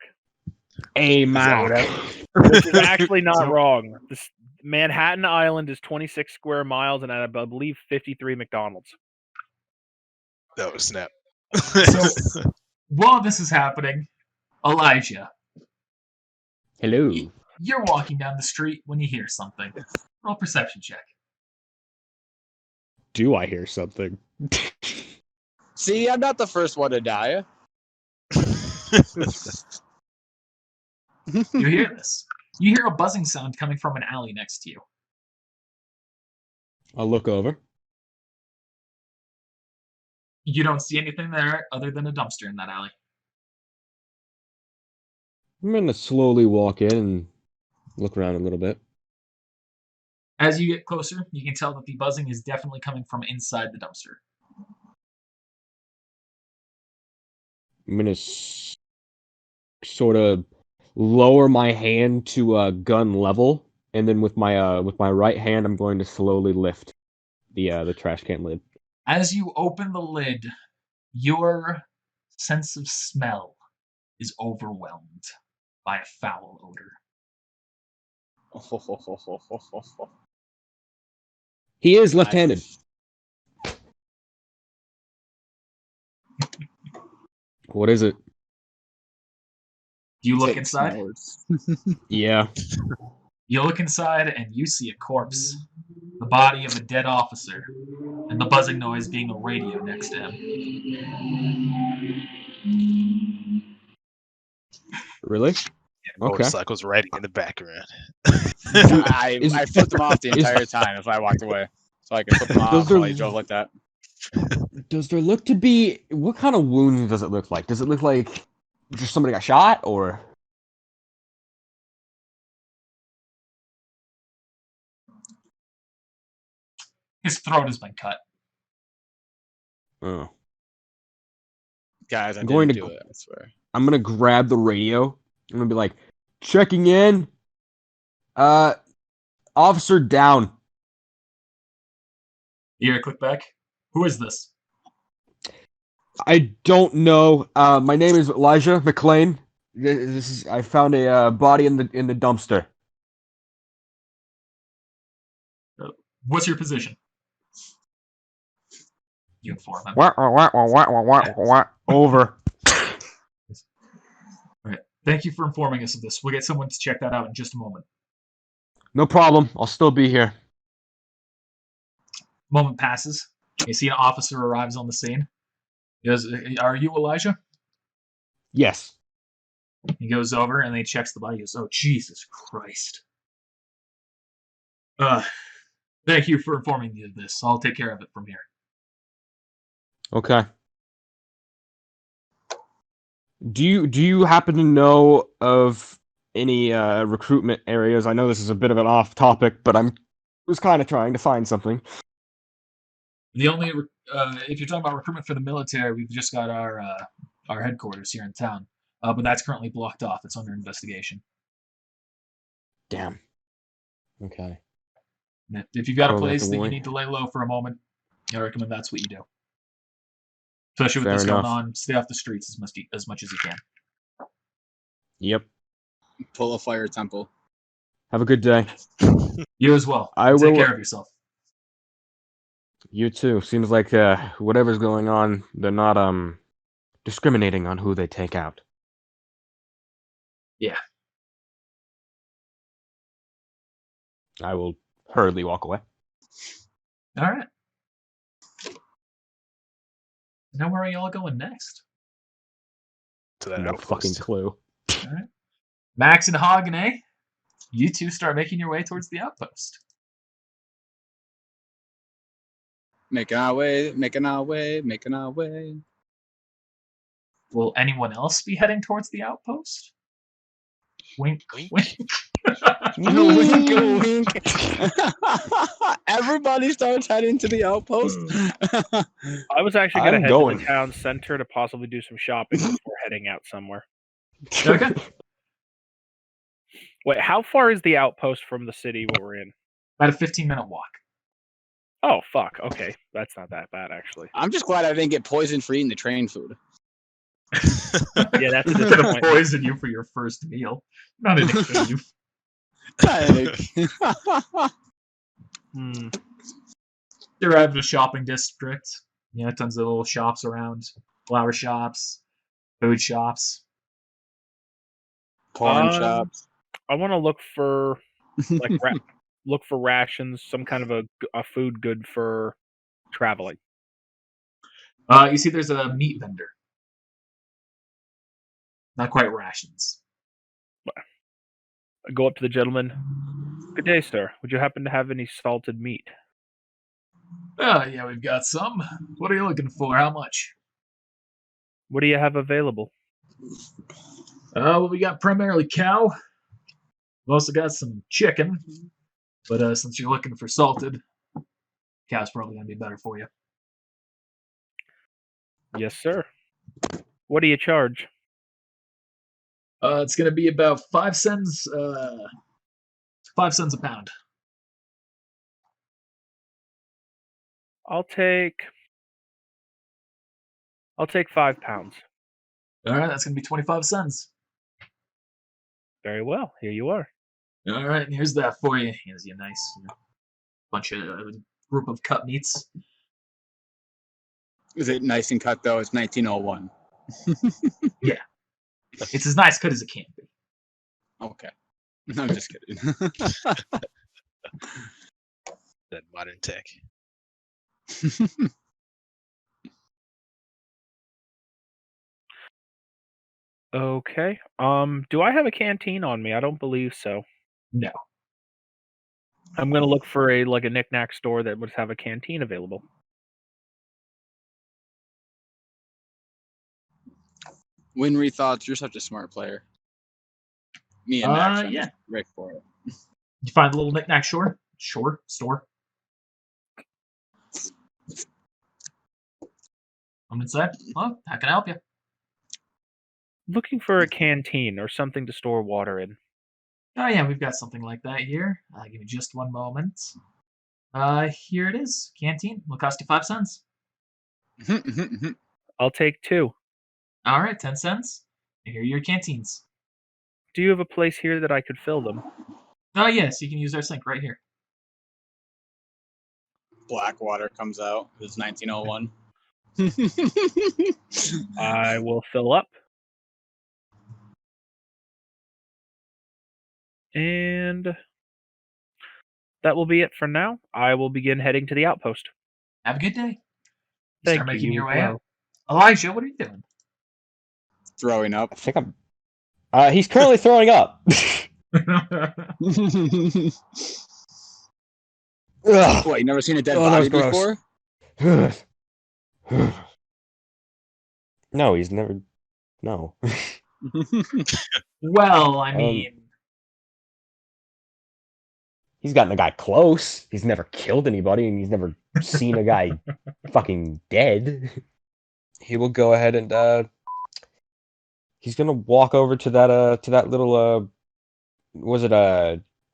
A Is that what Mac. happened? Which is actually not wrong. This Manhattan Island is 26 square miles and I believe 53 McDonald's. Oh, snap. So, while this is happening, Elijah, Hello. you're walking down the street when you hear something. Roll a perception check. Do I hear something? See, I'm not the first one to die. You hear this. You hear a buzzing sound coming from an alley next to you. I'll look over. You don't see anything there other than a dumpster in that alley. I'm gonna slowly walk in and look around a little bit. As you get closer, you can tell that the buzzing is definitely coming from inside the dumpster. I'm gonna sort of lower my hand to gun level, and then with my right hand, I'm going to slowly lift the trash can lid. As you open the lid, your sense of smell is overwhelmed by a foul odor. He is left-handed. What is it? Do you look inside? Yeah. You look inside and you see a corpse, the body of a dead officer, and the buzzing noise being a radio next to him. Really? Okay. Motorcycles riding in the background. I flipped him off the is- entire time if I walked away, so I could flip him off there- while he drove like that. Does there look to be what kind of wounds does it look like? Does it look like just somebody got shot or? His throat has been cut. Oh. Guys, I I'm going didn't to- do it. I swear. I'm gonna grab the radio. I'm gonna be like, checking in. Officer down. You hear a click back? Who is this? I don't know. My name is Elijah Mcclain. I found a body in the dumpster. What's your position? You inform him. Over. Alright. Thank you for informing us of this. We'll get someone to check that out in just a moment. No problem. I'll still be here. Moment passes. You see an officer arrives on the scene. He goes, "Are you Elijah?" Yes. He goes over and he checks the body. He goes, "Oh, Jesus Christ. Thank you for informing me of this. I'll take care of it from here." Okay. Do you happen to know of any recruitment areas? I know this is a bit of an off topic, but was kind of trying to find something. The only, if you're talking about recruitment for the military, we've just got our headquarters here in town, but that's currently blocked off. It's under investigation. Damn. Okay. And if you've got a Probably have place to that you warn- need to lay low for a moment, I recommend that's what you do. Especially with Fair this enough. going on, stay off the streets as much as you can. Yep. Pull a fire temple. Have a good day. You as well. I Take will- care of yourself. You too. Seems like whatever's going on, they're not discriminating on who they take out. Yeah. I will hurriedly walk away. All right. Now where are y'all going next? To that No fucking outpost. clue. All right. Max and Hagen, eh? You two start making your way towards the outpost. Making our way, making our way, making our way. Will anyone else be heading towards the outpost? Wink, Wink. wink. Wink, wink. Everybody starts heading to the outpost. I was actually going to I'm head going. to the town center to possibly do some shopping before heading out somewhere. Okay. Wait, how far is the outpost from the city where we're in? About a 15-minute walk. Oh, fuck. Okay. That's not that bad, actually. I'm just glad I didn't get poisoned for eating the train food. Yeah, that's a It's gonna disappointment. poison you for your first meal. Not an issue. Hmm. You arrive at a shopping district. You know, tons of little shops around. Flower shops, food shops. Corn Um, shops. I want to look for like look for rations, some kind of a food good for traveling. You see there's a meat vendor. Not quite rations. I go up to the gentleman. Good day, sir. Would you happen to have any salted meat? Yeah, we've got some. What are you looking for? How much? What do you have available? Well, we got primarily cow. We've also got some chicken. But since you're looking for salted, cow's probably going to be better for you. Yes, sir. What do you charge? It's going to be about 5 cents. 5 cents a pound. I'll take 5 pounds. All right, that's going to be 25 cents. Very well. Here you are. All right, and here's that for you. Here's you a nice bunch of group of cut meats. Is it nice and cut though? It's 1901. It's as nice cut as it can be. Okay. I'm just kidding. That modern tech. Okay. Do I have a canteen on me? I don't believe so. No. I'm gonna look for a knick-knack store that would have a canteen available. Winry thoughts, you're such a smart player. Me and Max, I'm yeah. just Rick for it. You find a little knick-knack store. I'm inside. Well, how can I help you? Looking for a canteen or something to store water in. Oh yeah, we've got something like that here. Give me just one moment. Here it is. Canteen. Will cost you 5 cents. I'll take 2. All right, 10 cents. And here are your canteens. Do you have a place here that I could fill them? Oh yes, you can use our sink right here. Blackwater comes out. It's 1901. I will fill up. And that will be it for now. I will begin heading to the outpost. Have a good day. Thank Start you. making You your as way well. out. Elijah, what are you doing? Throwing up. I think I'm. He's currently throwing up. Ugh. What, you never seen a dead Oh, that body was gross. before? No, he's never. No. Well, I mean, He's gotten a guy close. He's never killed anybody, and he's never seen a guy fucking dead. He will go ahead and he's gonna walk over to that little was it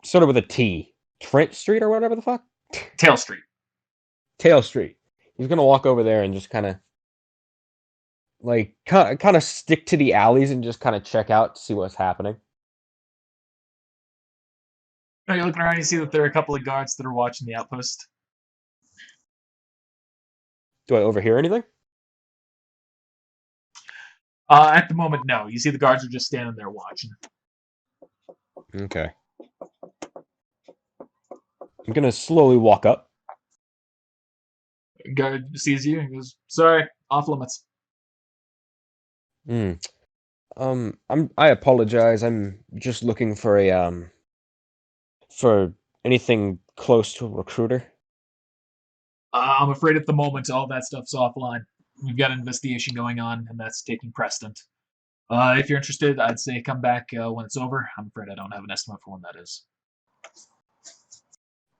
sort of with a T, Trent Street or whatever the fuck? Tail Street. Tail Street. He's gonna walk over there and just kind of stick to the alleys and just kind of check out to see what's happening. Oh, you're looking around, you see that there are a couple of guards that are watching the outpost. Do I overhear anything? At the moment, no. You see the guards are just standing there watching. Okay. I'm gonna slowly walk up. Guard sees you and goes, "Sorry, off limits." I apologize. I'm just looking for for anything close to a recruiter. I'm afraid at the moment all that stuff's offline. We've got an investigation going on, and that's taking precedent. If you're interested, I'd say come back when it's over. I'm afraid I don't have an estimate for when that is.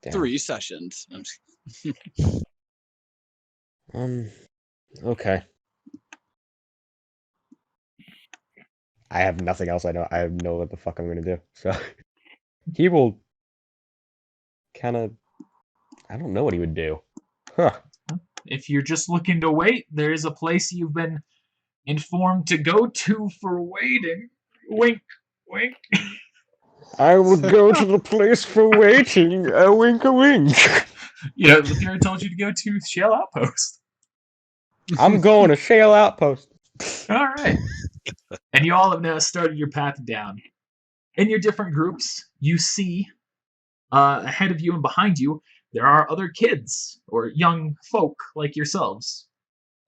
Damn. 3 sessions. Okay. I have nothing else. I know what the fuck I'm gonna do. So he will kind of. I don't know what he would do. Huh. If you're just looking to wait, there is a place you've been informed to go to for waiting. Wink, wink. I will go to the place for waiting. A wink, a wink. You know, the theory told you to go to Shale Outpost. I'm going to Shale Outpost. All right. And you all have now started your path down. In your different groups, you see ahead of you and behind you, there are other kids or young folk like yourselves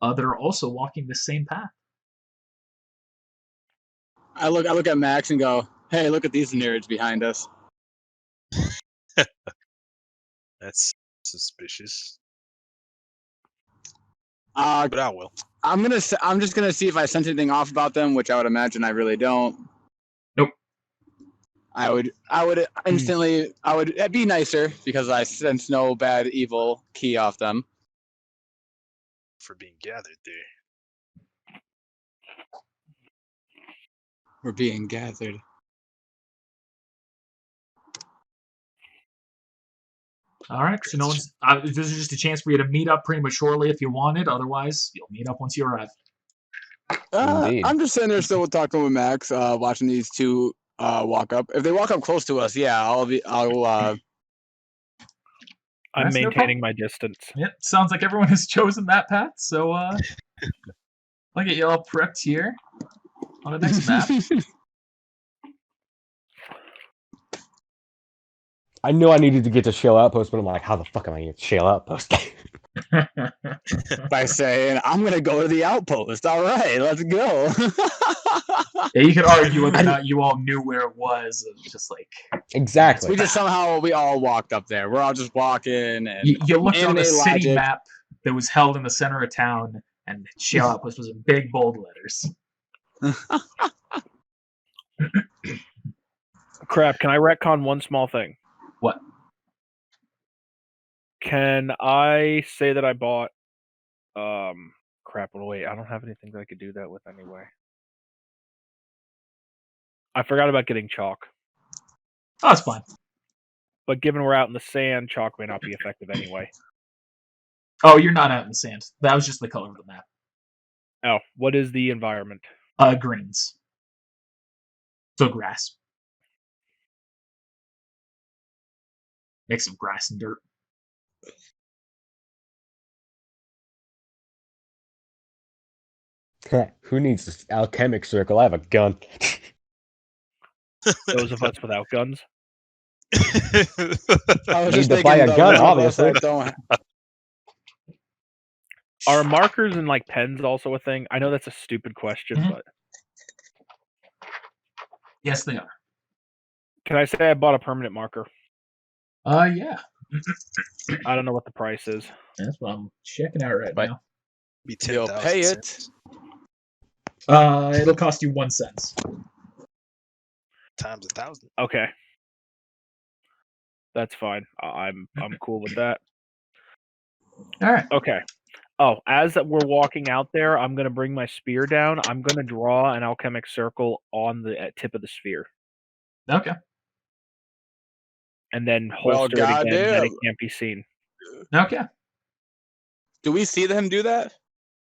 that are also walking the same path. I look at Max and go, "Hey, look at these nerds behind us." That's suspicious. But I will. I'm just gonna see if I sent anything off about them, which I would imagine I really don't. Nope. I would instantly. I would be nicer because I sense no bad evil key off them. For being gathered there. We're being gathered. All right. So no one's. This is just a chance for you to meet up prematurely if you wanted. Otherwise, you'll meet up once you arrive. Indeed. I'm just sitting there still talking with Max, watching these two walk up. If they walk up close to us, yeah, I'm That's no maintaining my distance. Yep. Sounds like everyone has chosen that path. So I'll get you all prepped here on the next map. I knew I needed to get to Shale Outpost, but I'm like, how the fuck am I going to Shale Outpost? by saying, "I'm gonna go to the outpost." All right, let's go. Yeah, you could argue whether or not you all knew where it was. It was just like Exactly. We just somehow we all walked up there. We're all just walking and you looked on the anime city logic. map that was held in the center of town, and Shale Outpost was in big bold letters. Crap, can I retcon one small thing? What? Can I say that I bought crap, well wait, I don't have anything that I could do that with anyway. I forgot about getting chalk. Oh, that's fine. But given we're out in the sand, chalk may not be effective anyway. Oh, you're not out in the sand. That was just the color of the map. Oh, what is the environment? Greens. So grass. Mix of grass and dirt. Who needs this alchemic circle? I have a gun. Those of us without guns. I was Need just to thinking buy a the gun, one of us obviously. that don't Are markers and like pens also a thing? I know that's a stupid question, Mhm. but Yes, they are. can I say I bought a permanent marker? Yeah. I don't know what the price is. That's what I'm checking out right But- now. Be You'll 10,000 pay it. cents It'll cost you 1 cent. times 1,000. Okay. That's fine. I'm cool with that. All right. Okay. Oh, as we're walking out there, I'm gonna bring my spear down. I'm gonna draw an alchemic circle on the tip of the sphere, Okay. and then Well, holster it again that goddamn. it can't be seen. Okay. Do we see him do that?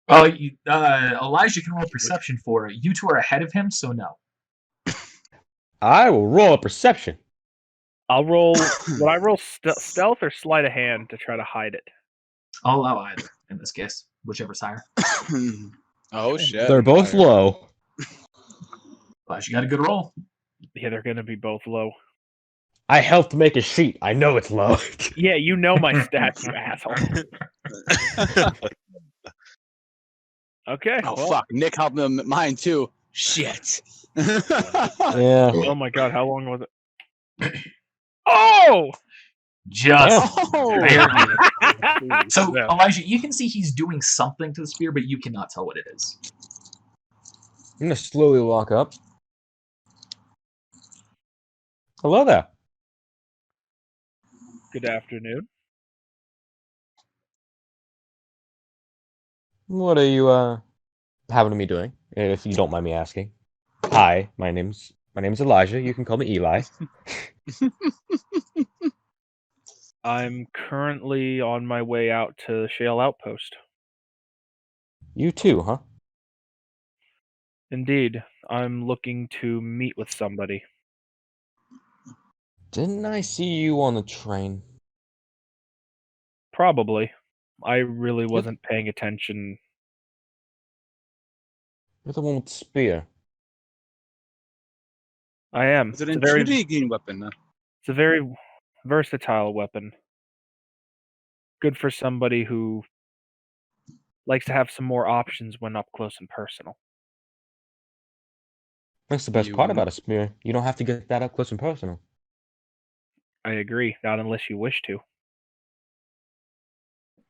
Oh, Elijah can roll perception for it. You two are ahead of him, so no. I will roll a perception. I'll roll. Would I roll stealth or sleight of hand to try to hide it? I'll allow either in this case, whichever's higher. Oh shit! They're both Fire. low. Elijah got a good roll. Yeah, they're gonna be both low. I helped make a sheet. I know it's low. Yeah, you know my stats, you asshole. Okay. Oh well, fuck! Nick helped him mine too. Shit. Yeah. Oh my god, how long was it? Oh! Just Oh. barely. So, Yeah. Elijah, you can see he's doing something to the spear, but you cannot tell what it is. I'm gonna slowly walk up. Hello there. Good afternoon. What are you having to me doing? If you don't mind me asking. Hi, my name's Elijah. You can call me Eli. I'm currently on my way out to Shale Outpost. You too, huh? Indeed, I'm looking to meet with somebody. Didn't I see you on the train? Probably. I really wasn't paying attention. You're the one with the spear. I am. It's an It's a very, intriguing weapon. it's a very versatile weapon. Good for somebody who likes to have some more options when up close and personal. That's the best You part wanna- about a spear. You don't have to get that up close and personal. I agree, not unless you wish to.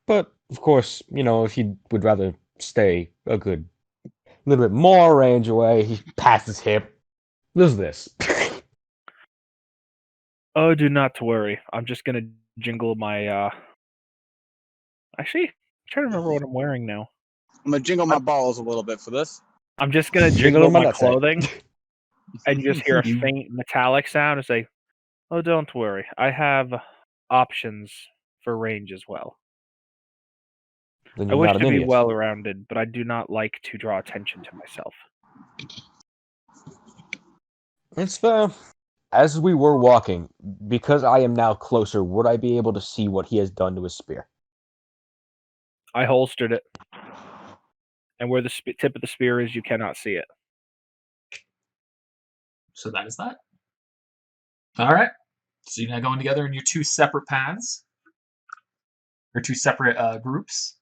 But of course, if you would rather stay a good little bit more range away, he pats his hip. There's this. Oh, do not to worry. I'm just gonna jingle my Actually, I'm trying to remember what I'm wearing now. I'm gonna jingle my balls a little bit for this. I'm just gonna Jingle jingle my my nutsack. clothing and you just hear a You- faint metallic sound and say, "Oh, don't worry. I have options for range as well. Then I you're wish not to an be idiot. well-rounded, but I do not like to draw attention to myself." It's fair. As we were walking, because I am now closer, would I be able to see what he has done to his spear? I holstered it, and where the tip of the spear is, you cannot see it. So that is that. All right. So you're now going together in your two separate paths, or two separate groups,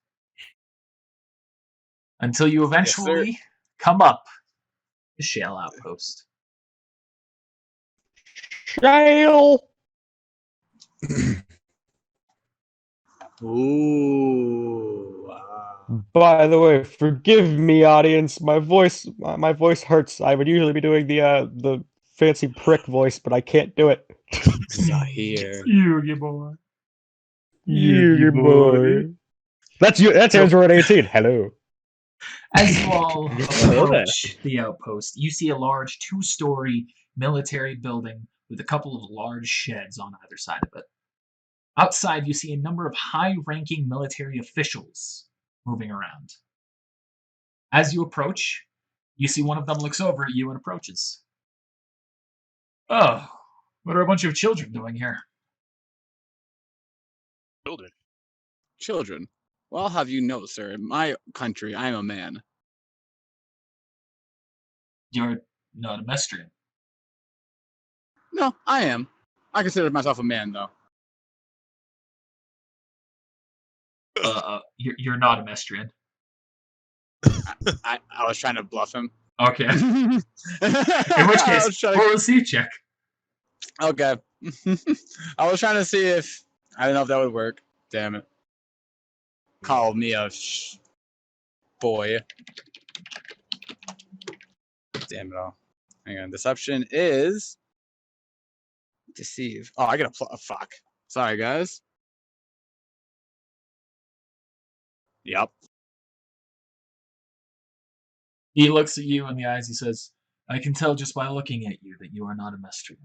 until you eventually come up the Shale Outpost. Shale. Ooh. By the way, forgive me, audience. My voice hurts. I would usually be doing the fancy prick voice, but I can't do it. Zahir. Yugi boy. You boy. That's you. That's So- Android 18. Hello. As you all Hello there. approach the outpost, you see a large 2-story military building with a couple of large sheds on either side of it. Outside, you see a number of high-ranking military officials moving around. As you approach, you see one of them looks over at you and approaches. Oh, what are a bunch of children doing here? Children. Children. Well, I'll have you know, sir, in my country, I'm a man. You're not a Mestrian. No, I am. I consider myself a man, though. You're not a Mestrian. I was trying to bluff him. Okay. In which case, roll a C check. Okay. I was trying to see if I don't know if that would work. Damn it. Call me a boy. Damn it all. Hang on. Deception is deceive. Oh, I got a fuck. Sorry, guys. Yep. He looks at you in the eyes. He says, I can tell just by looking at you that you are not a Mestrian.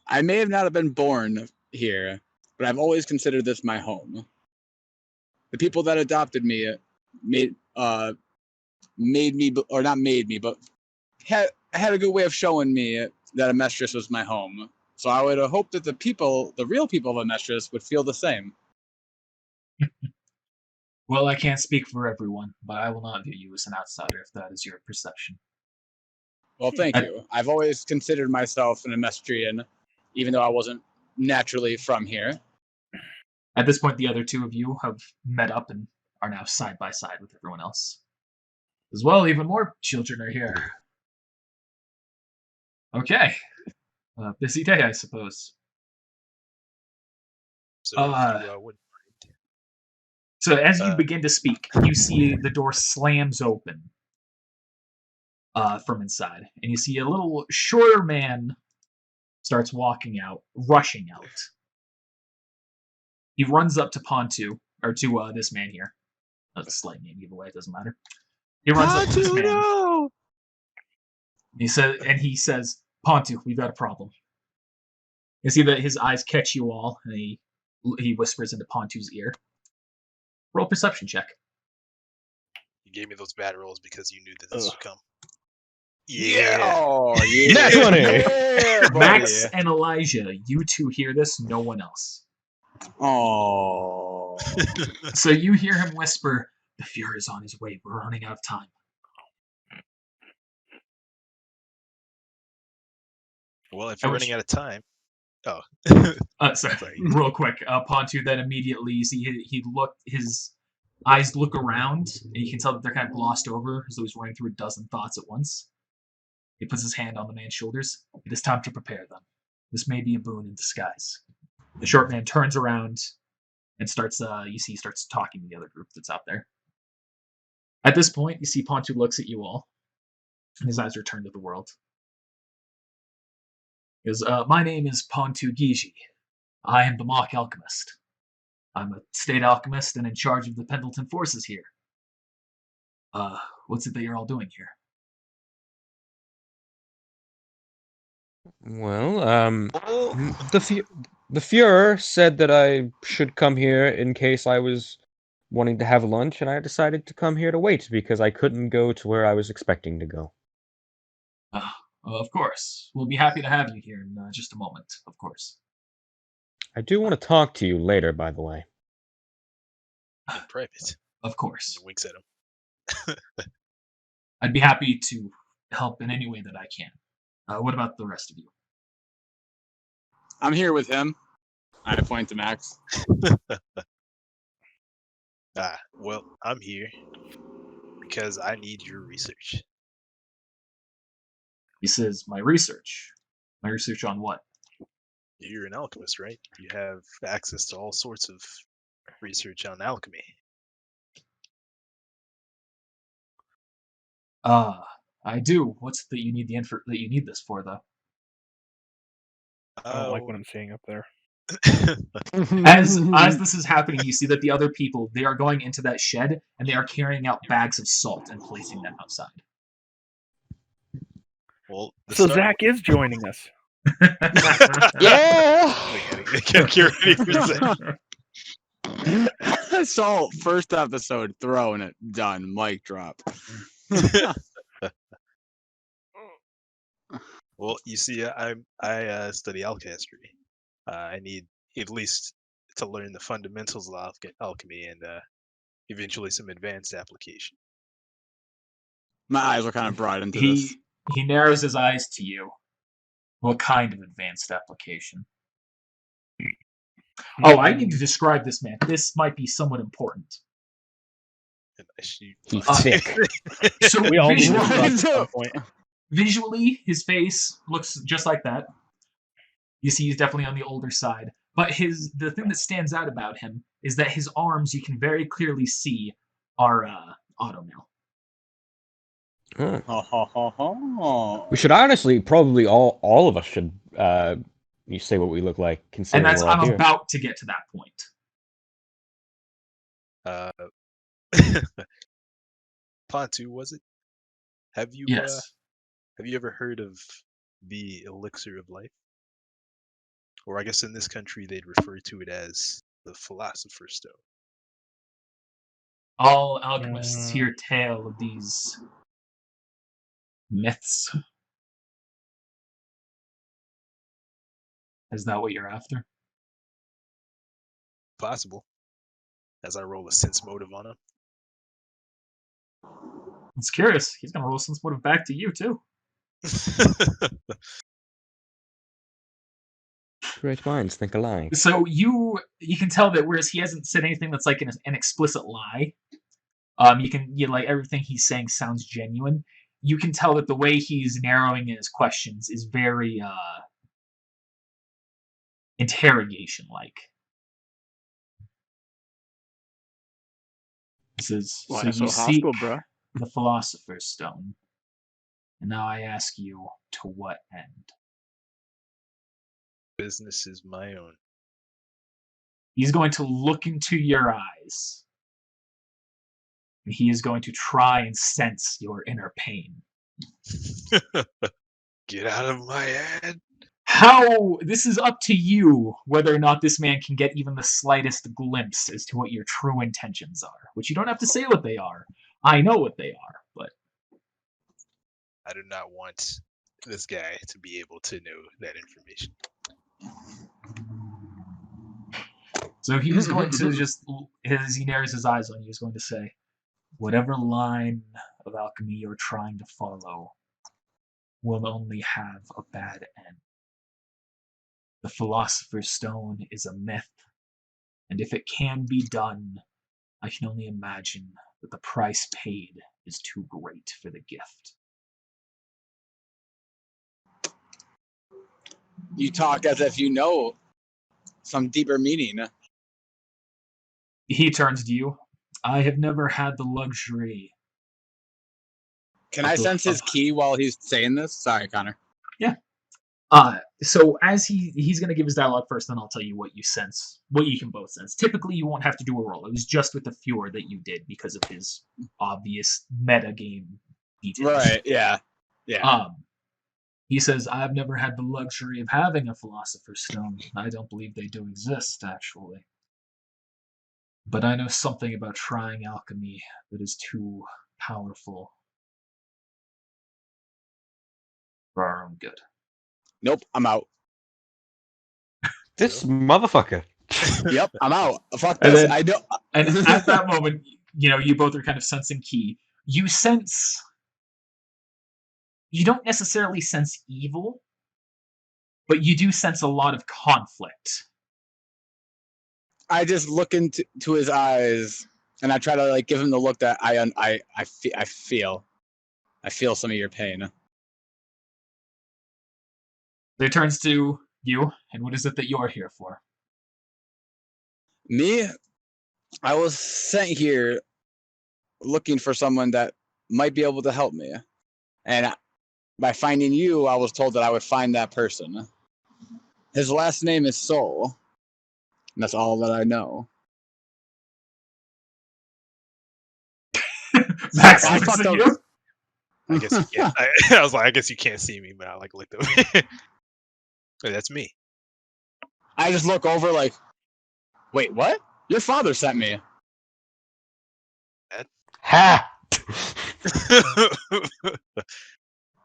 I may have not have been born here, but I've always considered this my home. The people that adopted me made me, or not made me, but had a good way of showing me that Amestris was my home. So I would hope that the real people of Amestris, would feel the same. Well, I can't speak for everyone, but I will not view you as an outsider if that is your perception. Well, thank you. I've always considered myself an Amestrian, even though I wasn't naturally from here. At this point, the other two of you have met up and are now side by side with everyone else. As well, even more children are here. Okay. Busy day, I suppose. So if you wouldn't mind. So as you begin to speak, you see the door slams open from inside, and you see a little shorter man starts walking out, rushing out. He runs up to Pontu, or to this man here. That's a slight name giveaway, it doesn't matter. He runs up to this man. No! He says, Pontu, we've got a problem. You see that his eyes catch you all, and he whispers into Pontu's ear. Roll perception check. You gave me those bad rolls because you knew that this would come. Yeah! Yeah. Oh, yeah. That's funny. Yeah, Max buddy. and Elijah, you two hear this, no one else. Oh. So you hear him whisper, the Fuhrer is on his way, we're running out of time. Well, if you're running out of time. Oh. Sorry. Real quick. Pontu then immediately, you see his eyes look around, and you can tell that they're kind of glossed over, as though he's running through a dozen thoughts at once. He puts his hand on the man's shoulders. It is time to prepare them. This may be a boon in disguise. The short man turns around and starts talking to the other group that's out there. At this point, you see Pontu looks at you all, and his eyes return to the world. He goes, my name is Pontu Giji. I am the Mock Alchemist. I'm a state alchemist and in charge of the Pendleton forces here. What's it that you're all doing here? Well, the Fuhrer said that I should come here in case I was wanting to have lunch, and I decided to come here to wait because I couldn't go to where I was expecting to go. Of course. We'll be happy to have you here in just a moment, of course. I do want to talk to you later, by the way. In private. Of course. He winks at him. I'd be happy to help in any way that I can. What about the rest of you? I'm here with him. I point to Max. Well, I'm here because I need your research. He says, my research. My research on what? You're an alchemist, right? You have access to all sorts of research on alchemy. I do. What's that you need that you need this for, though? I don't like what I'm seeing up there. As this is happening, you see that the other people, they are going into that shed and they are carrying out bags of salt and placing them outside. Well, So Zach is joining us. Yeah. Get ready for Zach. So first episode, throwing it, done, mic drop. Well, you see, I study alchemy. I need at least to learn the fundamentals of alchemy and eventually some advanced application. My eyes were kind of broad into this. He narrows his eyes to you. What kind of advanced application? Oh, I need to describe this man. This might be somewhat important. And I shoot. He's sick. So We all need to visually, at some point. visually, his face looks just like that. You see he's definitely on the older side. But the thing that stands out about him is that his arms, you can very clearly see, are automail. Huh. We should honestly, probably all of us should you say what we look like, And considering that's we're all I'm here. about to get to that point. Pontu, was it? Have you Yes. have you ever heard of the Elixir of Life? Or I guess in this country they'd refer to it as the Philosopher's Stone. All alchemists hear tale of these myths. Is that what you're after? Possible. As I roll a sense motive on him. It's curious. He's gonna roll sense motive back to you too. Great minds think alike. So you can tell that whereas he hasn't said anything that's like an explicit lie, you like everything he's saying sounds genuine. You can tell that the way he's narrowing in his questions is very interrogation like. This is Why so so you seek hostile, bro? the Philosopher's Stone, and now I ask you, to what end? Business is my own. He's going to look into your eyes, and he is going to try and sense your inner pain. Get out of my head. How? This is up to you whether or not this man can get even the slightest glimpse as to what your true intentions are, which you don't have to say what they are. I know what they are, but I do not want this guy to be able to know that information. so he was going to just, as he narrows his eyes on you, he's going to say, whatever line of alchemy you're trying to follow will only have a bad end. The Philosopher's Stone is a myth, and if it can be done, I can only imagine that the price paid is too great for the gift. You talk as if you know some deeper meaning. He turns to you. I have never had the luxury. Can I sense his key while he's saying this? Sorry, Connor. So as he's going to give his dialogue first, then I'll tell you what you sense, what you can both sense. Typically, you won't have to do a roll. It was just with the Fjord that you did because of his obvious meta game details. Right, yeah. He says, I've never had the luxury of having a Philosopher's Stone. I don't believe they do exist, actually. But I know something about trying alchemy that is too powerful for our own good. Nope, I'm out. This motherfucker. Yep, I'm out. Fuck And this. then- I know. And at that moment, you both are kind of sensing key. You sense... You don't necessarily sense evil, but you do sense a lot of conflict. I just look into his eyes and I try to like give him the look that I feel. I feel some of your pain. It turns to you, and what is it that you're here for? Me, I was sent here looking for someone that might be able to help me. And by finding you, I was told that I would find that person. His last name is Soul. And that's all that I know. Max I looks fucked at up. you. I guess you can't. I was like, I guess you can't see me, but I like looked over. Hey, that's me. I just look over like, wait, what? Your father sent me. Ha!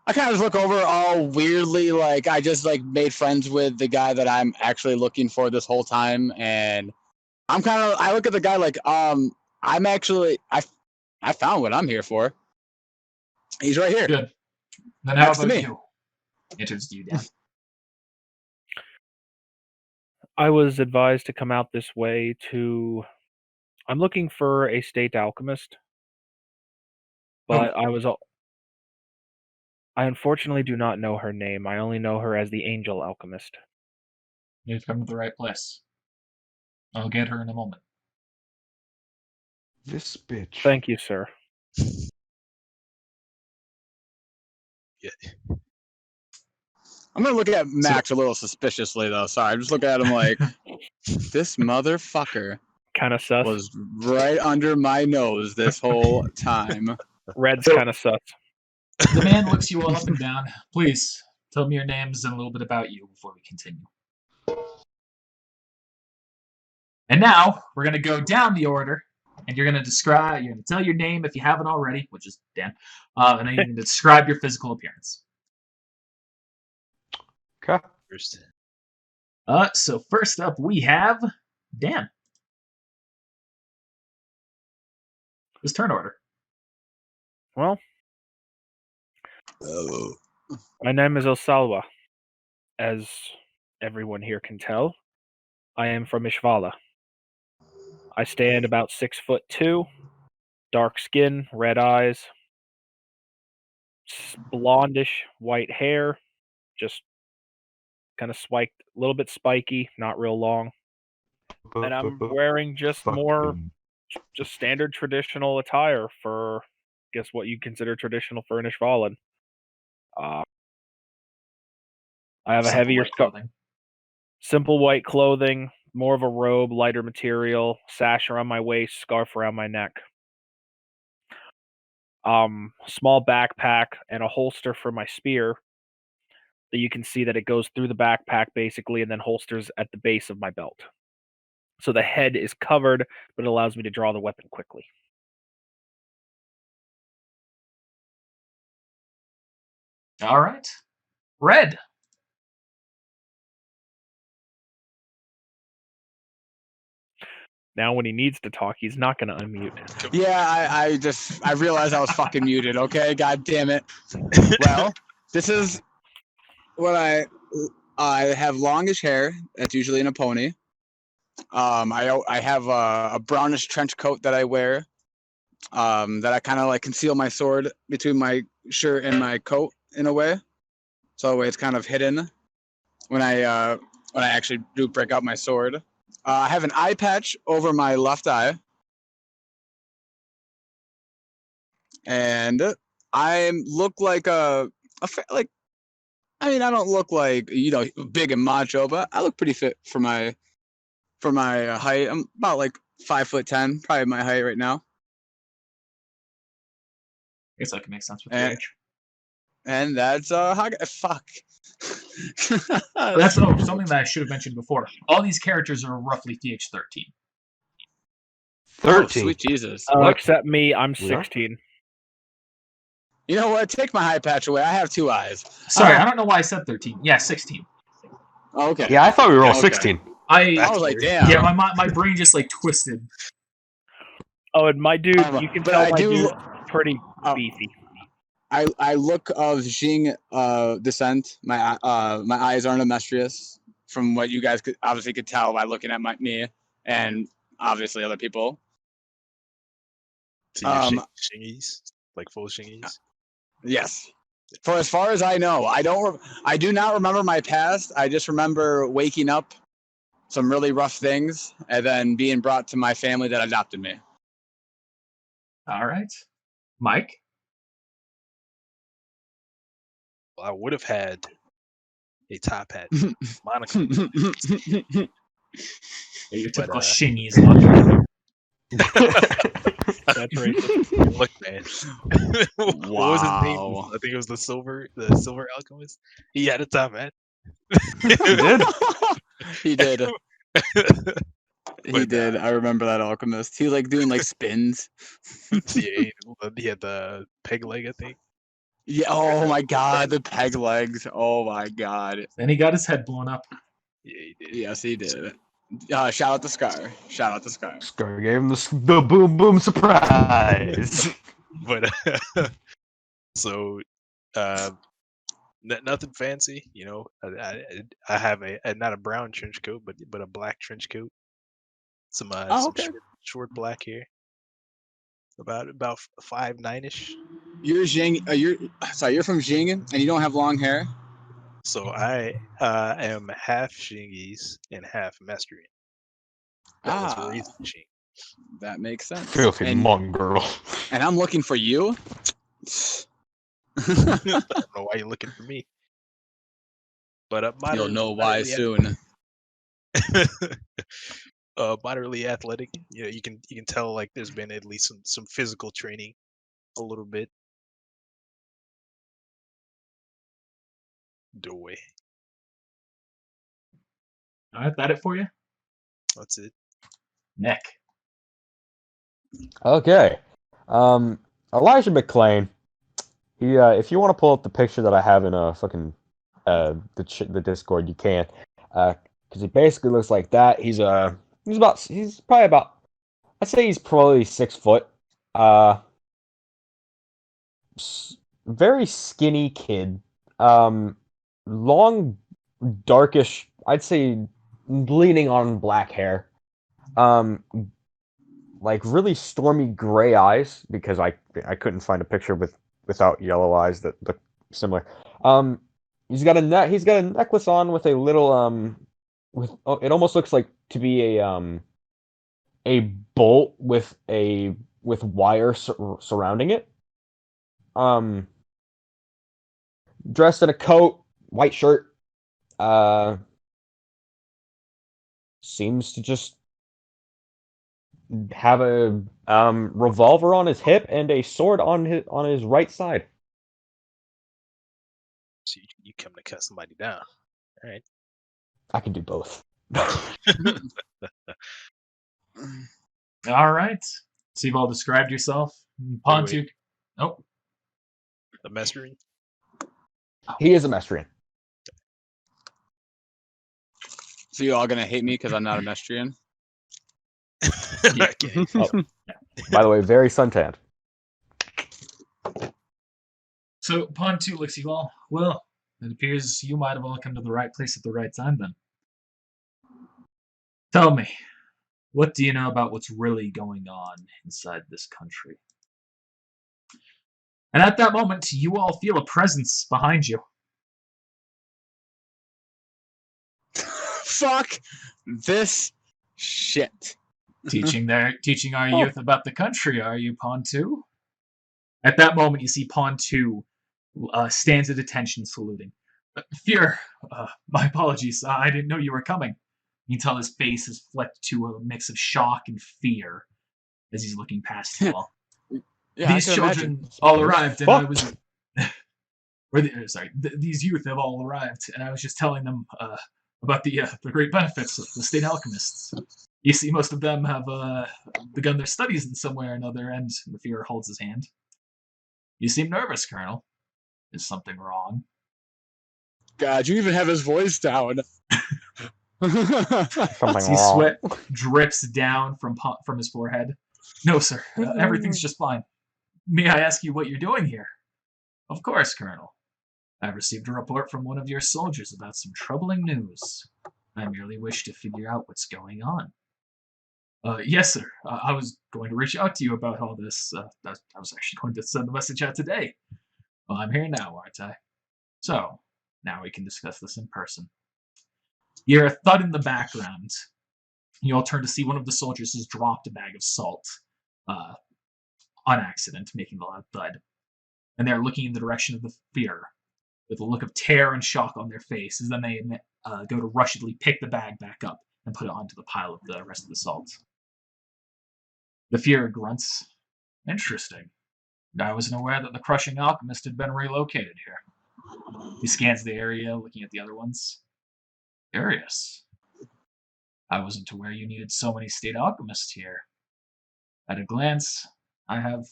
I kind of just look over all weirdly, like I just like made friends with the guy that I'm actually looking for this whole time, and I look at the guy like, I'm actually I found what I'm here for. He's right here. Good. Then how Next to about me. you? It turns to you, Dan. I was advised to come out this way to. I'm looking for a state alchemist, but I unfortunately do not know her name. I only know her as the Angel Alchemist. You've come to the right place. I'll get her in a moment. This bitch. Thank you, sir. Yeah. I'm gonna look at Max a little suspiciously though. Sorry, I'm just looking at him like this motherfucker Kind of sus. was right under my nose this whole time. Red's So- kind of sus. The man looks you all up and down. Please, tell me your names and a little bit about you before we continue. And now, we're going to go down the order, and you're going to tell your name if you haven't already, which is Dan, and then you're going to describe your physical appearance. Okay. First. So first up, we have Dan. His turn order. Well, Oh. my name is Osalwa. As everyone here can tell, I am from Ishvala. I stand about 6'2", dark skin, red eyes, blondish white hair, just kind of spiked, a little bit spiky, not real long. And I'm wearing just standard traditional attire for, guess what you consider traditional for an Ishvalan. I have a Simple heavier white clothing. simple white clothing, more of a robe, lighter material, sash around my waist, scarf around my neck. Small backpack and a holster for my spear. That you can see that it goes through the backpack basically and then holsters at the base of my belt. So the head is covered, but it allows me to draw the weapon quickly. All right. Red. Now when he needs to talk, he's not going to unmute. Yeah, I realized I was fucking muted. Okay, god damn it. Well, this is what I have longish hair. That's usually in a pony. I have a brownish trench coat that I wear. That I kind of like conceal my sword between my shirt and my coat in a way, so it's kind of hidden when I actually do break out my sword. I have an eye patch over my left eye, and I look like I don't look like big and macho, but I look pretty fit for my height. I'm about like 5'10", probably my height right now. I guess that can make sense with your age. And that's fuck. That's something that I should have mentioned before. All these characters are roughly TH13. 13. Oh, Sweet Jesus. Except me, I'm We are? 16. You know what? Take my eye patch away. I have 2 eyes. Sorry, I don't know why I said 13. Yeah, 16. Okay. Yeah, I thought we were all Okay. 16. I That's was like, weird. damn. Yeah, my brain just like twisted. Oh, and my dude, you can but tell I my do dude's look- pretty beefy. I look of Jing descent. My eyes aren't emestrious, from what you guys could tell by looking at me and obviously other people. So you're shingies? Like full shingies? Yes. For as far as I know, I do not remember my past. I just remember waking up some really rough things and then being brought to my family that adopted me. All right. Mike? Well, I would have had a top hat, monocle. Your But, typical shingies look. That's racist. Look, man. What was his name? Wow. I think it was the silver alchemist. He had a top hat. He did. He did. He But, did. I remember that alchemist. He was like doing like spins. Yeah, he had the peg leg, I think. Yeah. Oh my god, the peg legs. Oh my god. Then he got his head blown up. Yeah, he did. Yes, he did. Shout out to Scar. Shout out to Scar. Scar gave him the boom boom surprise. But so nothing fancy, you know. I have a not a brown trench coat, but a black trench coat. Some okay. short black hair. About 5'9"ish. You're you're from Jing and you don't have long hair? So I am half Shingese and half Mastrian. That was raised in Shing. That makes sense. Filthy And, mongrel. and I'm looking for you. I don't know why you're looking for me. But You'll know why soon. Moderately athletic. You know, you can tell like there's been at least some physical training, a little bit. Doorway. All right, that it for you? That's it. Nick. Okay. Elijah Mcclain. He, if you want to pull up the picture that I have in fucking the Discord, you can. Because he basically looks like that. He's probably about. I'd say he's probably 6 foot. Very skinny kid. Long, darkish. I'd say leaning on black hair. Like really stormy gray eyes, because I couldn't find a picture without yellow eyes that look similar. He's got a necklace on with a little it almost looks like to be a bolt with wire surrounding it. Dressed in a coat, white shirt. Seems to just have a revolver on his hip and a sword on his right side. So you come to cut somebody down. All right. I can do both. All right. So you've all described yourself. Pontu. Oh. The Mastrian. He is a Mestrian. So you all gonna hate me because I'm not a Mestrian? Okay. Oh. By the way, very suntanned. So Pontu looks at you all. Well, it appears you might have all come to the right place at the right time then. Tell me, what do you know about what's really going on inside this country? And at that moment, you all feel a presence behind you. Fuck this shit. Teaching our youth about the country, are you, Pontu? At that moment, you see Pontu stands at attention, saluting. Fear, my apologies. I didn't know you were coming. You can tell his face is flipped to a mix of shock and fear as he's looking past you all. Yeah, These children all arrived, and I was. These youth have all arrived, and I was just telling them about the great benefits of the state alchemists. You see, most of them have begun their studies in some way or another, and the fear holds his hand. You seem nervous, Colonel. Is something wrong? God, you even have his voice down. Something See, wrong. sweat drips down from his forehead. No, sir. Everything's just fine. May I ask you what you're doing here? Of course, Colonel. I've received a report from one of your soldiers about some troubling news. I merely wish to figure out what's going on. Yes, sir. I was going to reach out to you about all this. I was actually going to send the message out today. Well, I'm here now, aren't I? So, now we can discuss this in person. You hear a thud in the background. You all turn to see one of the soldiers has dropped a bag of salt on accident, making a loud thud. And they're looking in the direction of the fear with a look of terror and shock on their faces. Then they go to rushedly pick the bag back up and put it onto the pile of the rest of the salt. The fear grunts. Interesting. I wasn't aware that the crushing alchemist had been relocated here. He scans the area, looking at the other ones. Curious. I wasn't aware you needed so many state alchemists here. At a glance, I have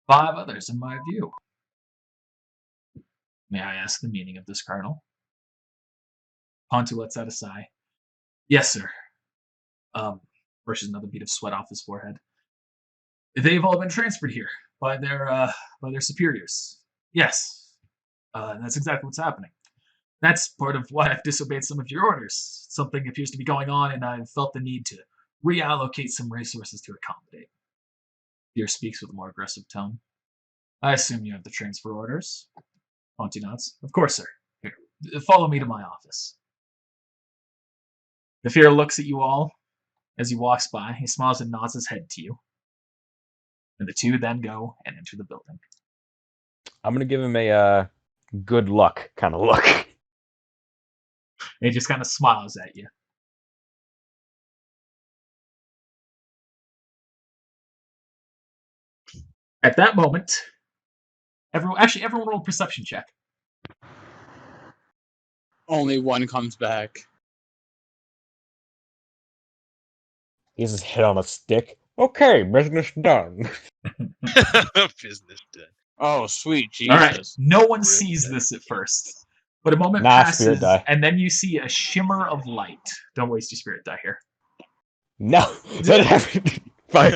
5 others in my view. May I ask the meaning of this, Colonel? Pontu lets out a sigh. Yes, sir. Brushes another bead of sweat off his forehead. They've all been transferred here by their superiors. Yes, that's exactly what's happening. That's part of why I've disobeyed some of your orders. Something appears to be going on, and I've felt the need to reallocate some resources to accommodate. Fear speaks with a more aggressive tone. I assume you have the transfer orders. Ponty nods. Of course, sir. Here, follow me to my office. The Fear looks at you all as he walks by. He smiles and nods his head to you. And the two then go and enter the building. I'm gonna give him a good luck kind of look. And he just kind of smiles at you. At that moment, everyone roll a perception check. Only one comes back. He has his head on a stick. Okay, business done. Business done. Oh, sweet Jesus. All right. No one Real sees dead. this at first. But a moment Nah, passes, spirit die. and then you see a shimmer of light. Don't waste your spirit die here. No, that happened. Fine.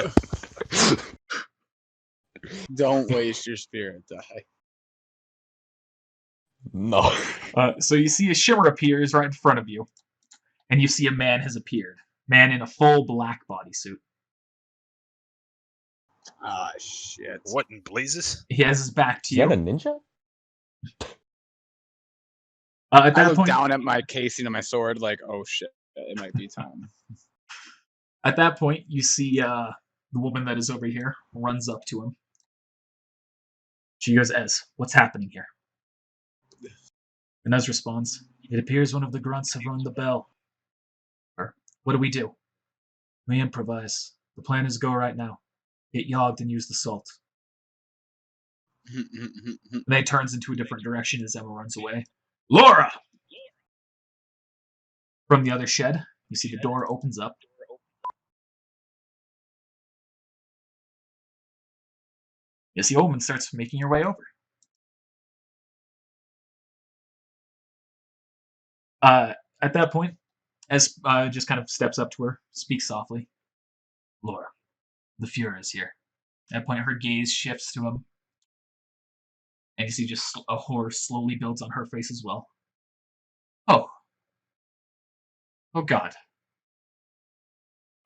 Don't waste your spirit die. No. So you see a shimmer appears right in front of you, and you see a man has appeared. Man in a full black bodysuit. Ah, shit. What in blazes? He has his back to Is you. that a ninja? At I that look point, down at my casing of my sword like, oh shit, it might be time. At that point, you see the woman that is over here runs up to him. She goes, Ez, what's happening here? And Ez responds, it appears one of the grunts have rung the bell. Or, what do? We improvise. The plan is go right now. Get yogged and use the salt. And then he turns into a different direction as Emma runs away. Laura! From the other shed, you see the door opens up. You see Omen starts making your way over. At that point, Ez just kind of steps up to her, speaks softly. Laura, the Fuhrer is here. At that point, her gaze shifts to him. And you see just a horror slowly builds on her face as well. Oh. Oh, God.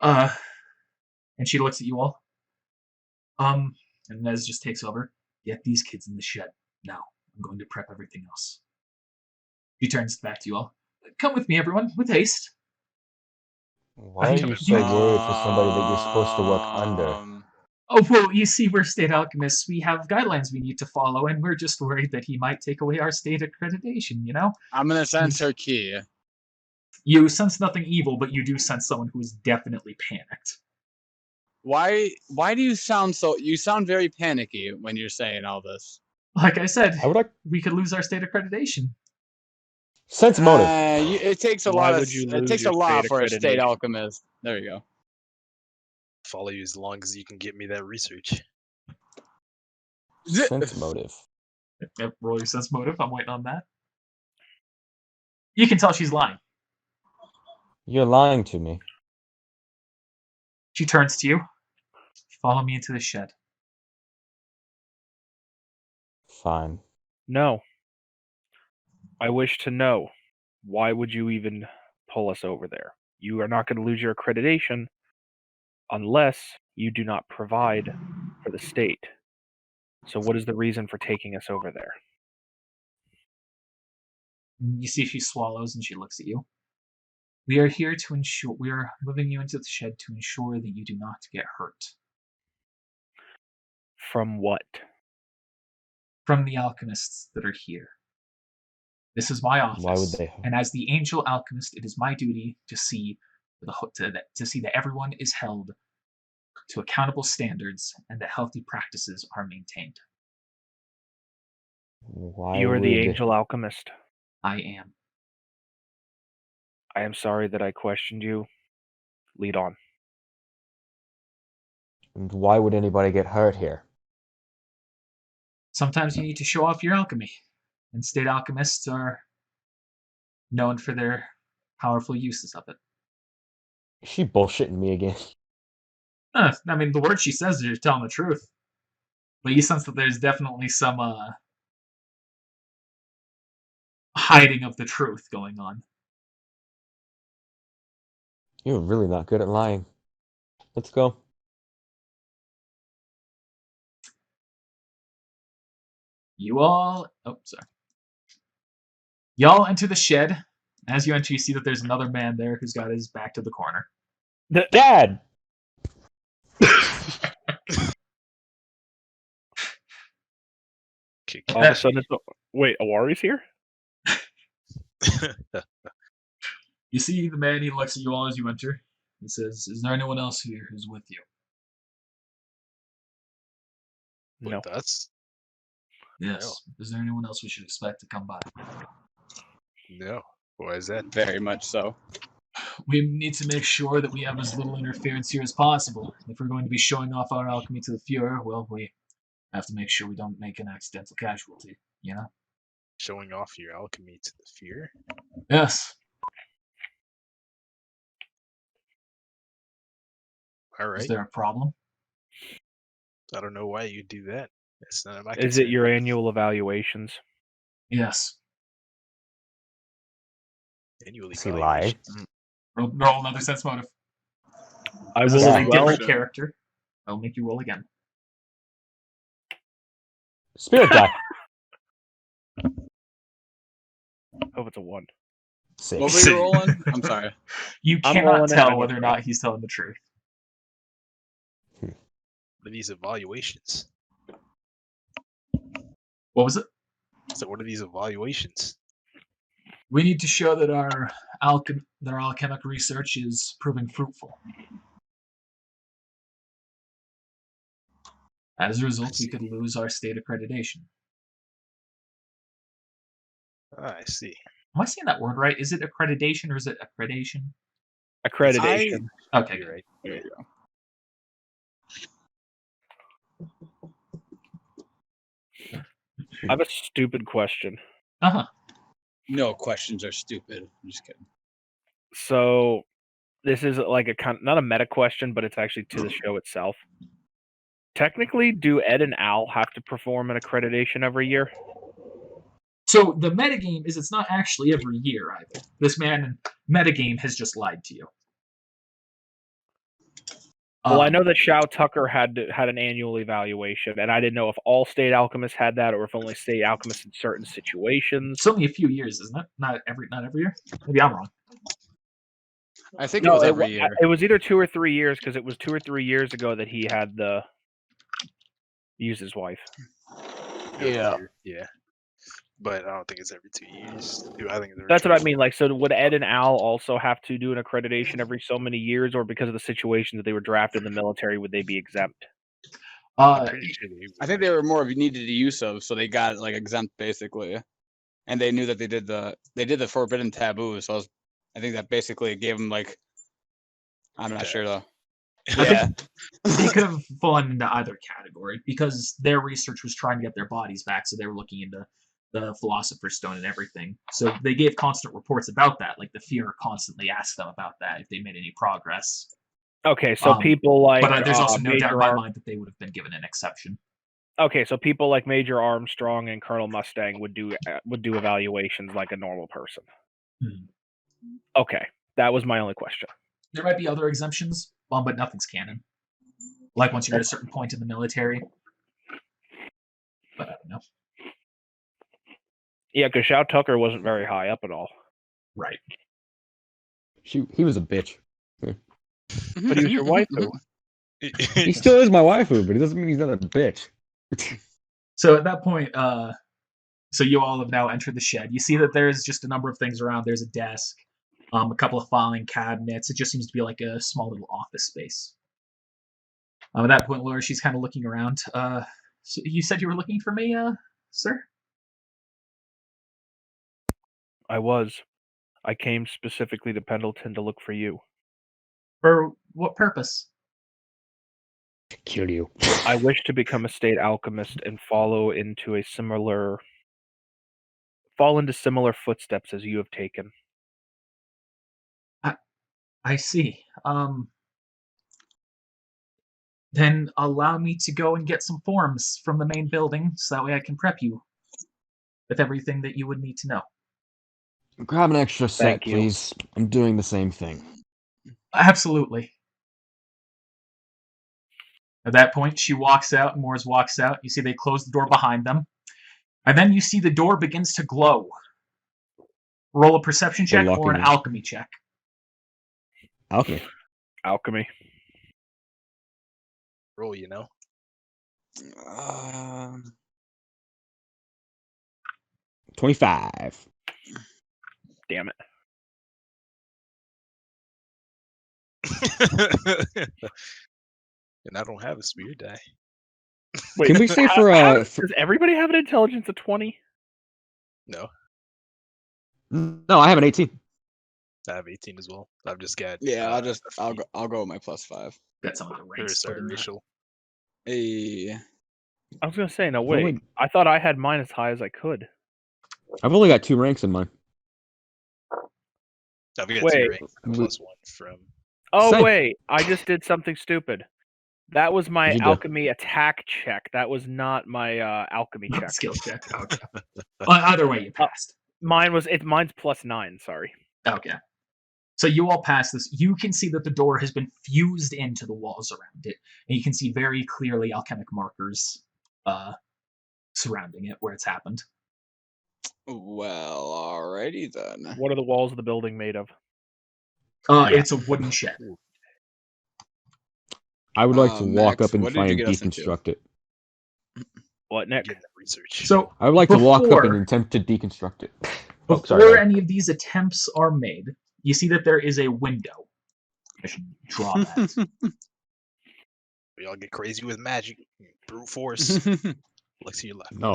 And she looks at you all. And Nez just takes over. Get these kids in the shed. Now, I'm going to prep everything else. She turns back to you all. Come with me, everyone, with haste. Why are you so worried for somebody that you're supposed to work under? Oh, well, you see, we're state alchemists. We have guidelines we need to follow, and we're just worried that he might take away our state accreditation, you know? I'm gonna sense her key. You sense nothing evil, but you do sense someone who is definitely panicked. Why do you sound very panicky when you're saying all this? Like I said, I would like we could lose our state accreditation. sense motive. It takes a Why lot would you it lose takes a your lot state for a state accreditation? alchemist. There you go. Follow you as long as you can get me that research. Sense motive. Yep, roll your sense motive. I'm waiting on that. You can tell she's lying. You're lying to me. She turns to you. Follow me into the shed. Fine. No. I wish to know, why would you even pull us over there? You are not going to lose your accreditation unless you do not provide for the state. So what is the reason for taking us over there? You see she swallows and she looks at you. We are here to ensure, we are moving you into the shed to ensure that you do not get hurt. From what? From the alchemists that are here. This is my office. Why would they? And as the angel alchemist, it is my duty to see that everyone is held to accountable standards and that healthy practices are maintained. Why You are the would- angel alchemist. I am. I am sorry that I questioned you. Lead on. And why would anybody get hurt here? Sometimes you need to show off your alchemy, and state alchemists are known for their powerful uses of it. Is she bullshitting me again? I mean, the words she says are telling the truth. But you sense that there's definitely some hiding of the truth going on. You're really not good at lying. Let's go. Y'all enter the shed. As you enter, you see that there's another man there who's got his back to the corner. Dad! All of a sudden, wait, Awari's here? You see the man, he looks at you all as you enter. He says, "Is there anyone else here who's with you?" No. With us? Yes. No. Is there anyone else we should expect to come by? No. Why is that? Very much so. We need to make sure that we have as little interference here as possible. If we're going to be showing off our alchemy to the Fuhrer, well, we have to make sure we don't make an accidental casualty, you know? Showing off your alchemy to the fear? Yes. All Is right. there a problem? I don't know why you do that. It's none of my Is concern. it your annual evaluations? Yes. Annual Is he lying? evaluations? Roll another sense motive. I This will is a as well. different character. I'll make you roll again. Spirit die. Hope it's a 1. Six. What were you rolling? I'm sorry. You I'm cannot rolling it tell on whether or your not he's telling the truth. What are these evaluations? What was it? So what are these evaluations? We need to show that our alchemic research is proving fruitful. As a result, we could lose our state accreditation. Ah, I see. Am I saying that word right? Is it accreditation or is it accreditation? Accreditation. Okay, You're good. right. There you go. I have a stupid question. Uh-huh. No questions are stupid. I'm just kidding. So, this is like a not a meta question, but it's actually to the show itself. Technically, do Ed and Al have to perform an accreditation every year? So the metagame is it's not actually every year either. This man in metagame has just lied to you. Well, I know that Shao Tucker had an annual evaluation, and I didn't know if all state alchemists had that or if only state alchemists in certain situations. It's only a few years, isn't it? Not every year. Maybe I'm wrong. I think it was every year. It was either 2 or 3 years because it was 2 or 3 years ago that he had used his wife. Yeah. Yeah. But I don't think it's every 2 years. I think it's every That's 2 what I years. mean. Like, so would Ed and Al also have to do an accreditation every so many years, or because of the situation that they were drafted in the military, would they be exempt? I'm pretty sure they I think they were more of needed use of, so they got like exempt basically, and they knew that they did the forbidden taboo. So I think that basically gave them like, I'm not sure though. Yeah, They could have fallen into either category because their research was trying to get their bodies back, so they were looking into the Philosopher's Stone and everything. So they gave constant reports about that. Like the Fuhrer constantly asked them about that if they made any progress. Okay, so people like, but there's also no doubt in my Major mind that they would have been given an exception. Okay, so people like Major Armstrong and Colonel Mustang would do evaluations like a normal person. Okay, that was my only question. There might be other exemptions, but nothing's canon. Like once you're at a certain point in the military, But I don't know. Yeah, because Shao Tucker wasn't very high up at all. Right. He was a bitch. But he was your waifu. He still is my waifu, but it doesn't mean he's not a bitch. So at that point, so you all have now entered the shed. You see that there's just a number of things around. There's a desk, a couple of filing cabinets. It just seems to be like a small little office space. At that point, Laura, she's kind of looking around. So you said you were looking for me, sir? I was. I came specifically to Pendleton to look for you. For what purpose? Kill you. I wish to become a state alchemist and fall into similar footsteps as you have taken. I see. Then allow me to go and get some forms from the main building, so that way I can prep you with everything that you would need to know. Grab an extra set, Thank you. please. I'm doing the same thing. Absolutely. At that point, she walks out, Moors walks out. You see they close the door behind them. And then you see the door begins to glow. Roll a perception check or an alchemy check. Alchemy. Alchemy. Roll, you know. 25. Damn it. And I don't have a spirit die. Wait, Can we say for does everybody have an intelligence of 20? No, No, I have an 18. I have 18 as well. I've just got. Yeah, I'll go with my +5. Got some of the ranks. Sorry, Rachel. Hey. I was gonna say, no, I've wait. only- I thought I had mine as high as I could. I've only got 2 ranks in mine. I've got Wait. 2 ranks and +1 from. Oh, Same. wait. I just did something stupid. That was my What'd you do? alchemy attack check. That was not my alchemy Not check. skill check. Okay. Either way, you passed. Mine's +9, sorry. Okay. So you all pass this. You can see that the door has been fused into the walls around it, and you can see very clearly alchemic markers surrounding it where it's happened. Well, alrighty then. What are the walls of the building made of? It's a wooden shed. I would like to walk Max, up and what did try you and get us into? deconstruct it. What, Nick? Getting that research. So I would like to walk up Before- and attempt to deconstruct it. before any of these attempts are made, you see that there is a window. I should draw that. We all get crazy with magic, brute force. Elixir of Life. No.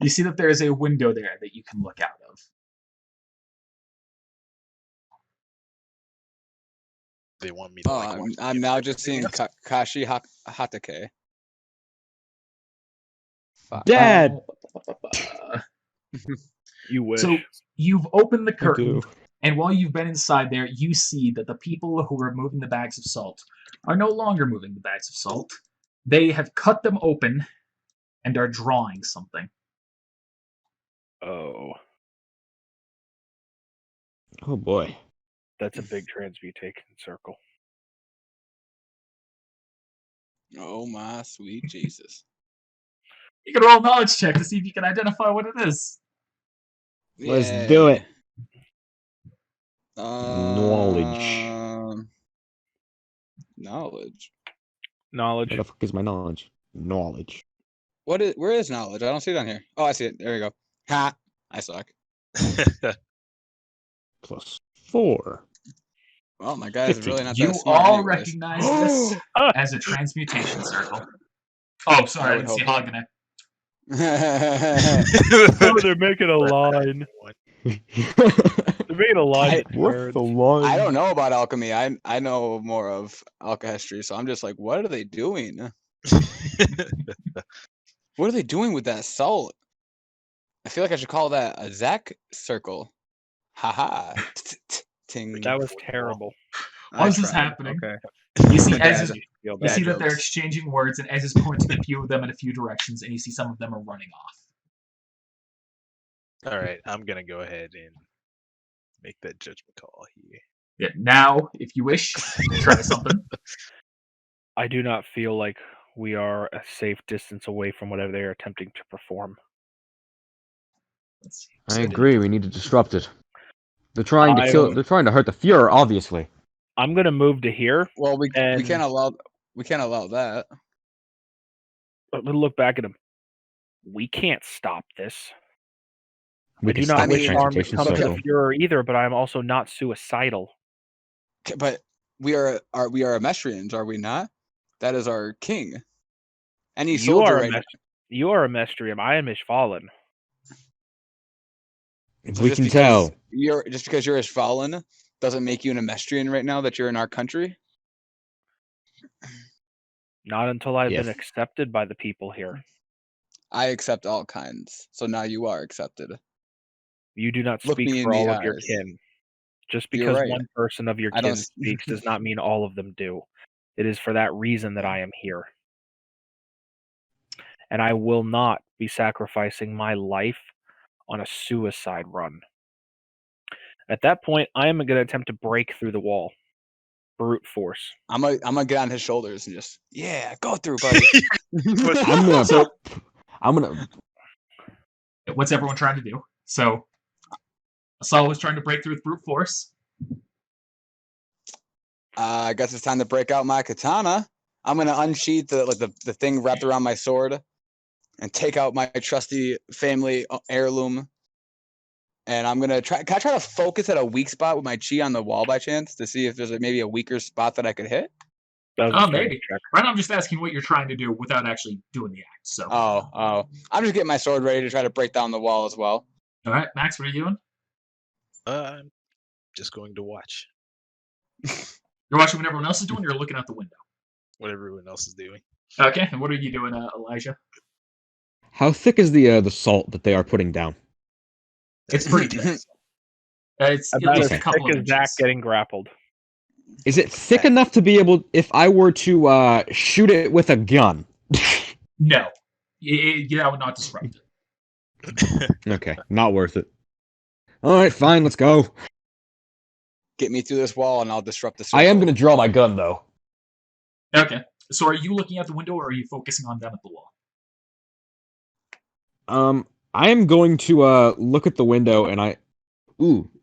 You see that there is a window there that you can look out of. They want me to. I'm now just seeing Kashi Hatake. Fuck. Dad! You wish. So you've opened the I curtain, do. and while you've been inside there, you see that the people who were moving the bags of salt are no longer moving the bags of salt. They have cut them open and are drawing something. Oh, Oh boy. that's a big transmutation circle. Oh my sweet Jesus. You can roll a knowledge check to see if you can identify what it is. Let's do it. Knowledge. Knowledge. Knowledge. Where the fuck is my knowledge? Knowledge. Where is knowledge? I don't see it on here. Oh, I see it. There we go. Ha! I suck. +4. Well, my guy is 50. really not You that smart. all anyways. recognize this as a transmutation circle. Oh, sorry, I didn't see Hogane. Oh, they're making a line. They're making a line. What the line? I don't know about alchemy. I know more of alchemy, so I'm just like, what are they doing? What are they doing with that salt? I feel like I should call that a Zach circle. Haha. Ting. That was terrible. Why is this happening? Okay. You see, Okay. Ez is, Feel you bad. see that they're jokes. exchanging words, and Ez is pointing a few of them in a few directions, and you see some of them are running off. All right, I'm gonna go ahead and make that judgment call here. Yeah, now, if you wish, try something. I do not feel like we are a safe distance away from whatever they are attempting to perform. Let's see. I So agree. We need to disrupt it. They're trying to kill. I'm- They're trying to hurt the Fuhrer, obviously. I'm gonna move to here. Well, we And- can't allow that. But look back at him. We can't stop this. We I can do stop not the wish harm to Transmutation come to Circle. the Fuhrer either, but I'm also not suicidal. But we are Emestrians, are we not? That is our king. Any You soldier are right now. You are a Mestrium. I am Ishvalan. So We just can because tell. you're Ishvalan doesn't make you an Emestrian right now that you're in our country. Not until I've Yes. been accepted by the people here. I accept all kinds. So now you are accepted. You do not Look speak me in for the all of your eyes. kin. Just You're because right. one person of your I kin don't- speaks does not mean all of them do. It is for that reason that I am here. And I will not be sacrificing my life on a suicide run. At that point, I am going to attempt to break through the wall. Brute force. I'm gonna get on his shoulders and just go through, buddy. I'm gonna. So- I'm gonna. what's everyone trying to do? So Asala was trying to break through with brute force. I guess it's time to break out my katana. I'm gonna unsheath the thing wrapped around my sword, and take out my trusty family heirloom. And I'm gonna try. Can I try to focus at a weak spot with my chi on the wall by chance to see if there's maybe a weaker spot that I could hit? That was a Oh, strength maybe. check. Right now, I'm just asking what you're trying to do without actually doing the act. So, Oh, I'm just getting my sword ready to try to break down the wall as well. all right, Max, what are you doing? I'm just going to watch You're watching what everyone else is doing. You're looking out the window. what everyone else is doing. Okay, and what are you doing, Elijah? How thick is the salt that they are putting down? It's pretty thick. It's at About least as a couple thick of as Zach inches. getting grappled. Is it thick enough to be able? If I were to shoot it with a gun? No, that would not disrupt it. Okay, not worth it. All right, fine, let's go. Get me through this wall, and I'll disrupt the circle. I am gonna draw my gun though. Okay, so are you looking out the window, or are you focusing on them at the wall? I am going to look at the window, and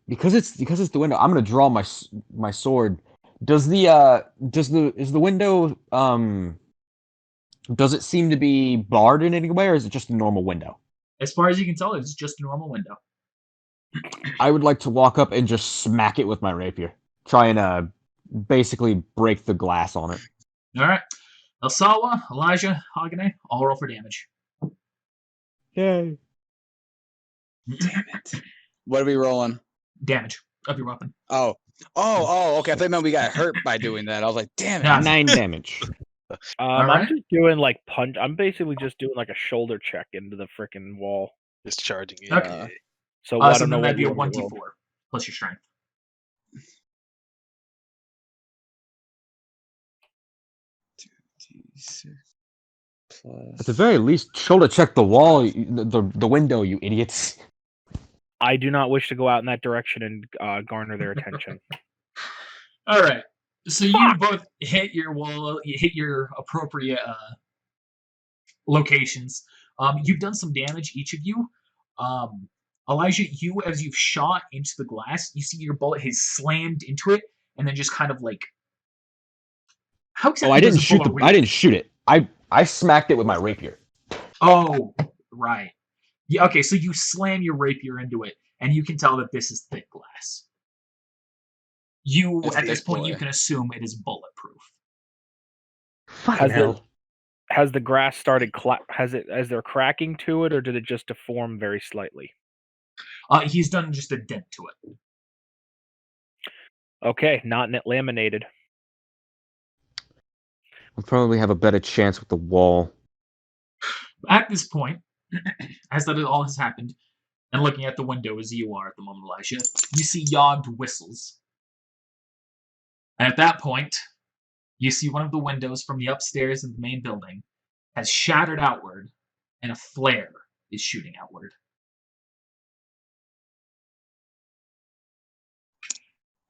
because it's the window. I'm gonna draw my sword. Is the window does it seem to be barred in any way, or is it just a normal window? As far as you can tell, it's just a normal window. I would like to walk up and just smack it with my rapier. Try and basically break the glass on it. All right, Elsawa, Elijah, Hagane, all roll for damage. Yay. Damn it. What are we rolling? Damage of your weapon. Oh, okay. I thought maybe we got hurt by doing that. I was like, damn it. Nah. 9 damage. All I'm right. just doing like punch. I'm basically just doing like a shoulder check into the freaking wall. Just charging it. Okay. So I So don't know then that'd what be a you want me to 1d4 roll. plus your strength. 2d6 At the plus. very least, shoulder check the wall, the window, you idiots. I do not wish to go out in that direction and garner their attention. All right. So you both hit your wall. You hit your appropriate locations. You've done some damage, each of you. Elijah, you as you've shot into the glass, you see your bullet has slammed into it, and then just kind of like. How exactly? Oh, I didn't does a shoot bullet the. reach? I didn't shoot it. I smacked it with my rapier. Oh, right. Yeah. Okay. So you slam your rapier into it, and you can tell that this is thick glass. You It's at this thick, point boy. you can assume it is bulletproof. Fucking hell. Has the grass started? Has there cracking to it, or did it just deform very slightly? He's done just a dent to it. Okay, not laminated. I'll probably have a better chance with the wall. At this point, as that all has happened, and looking at the window as you are at the moment, Elijah, you see Yogged whistles. And at that point, you see one of the windows from the upstairs of the main building has shattered outward, and a flare is shooting outward.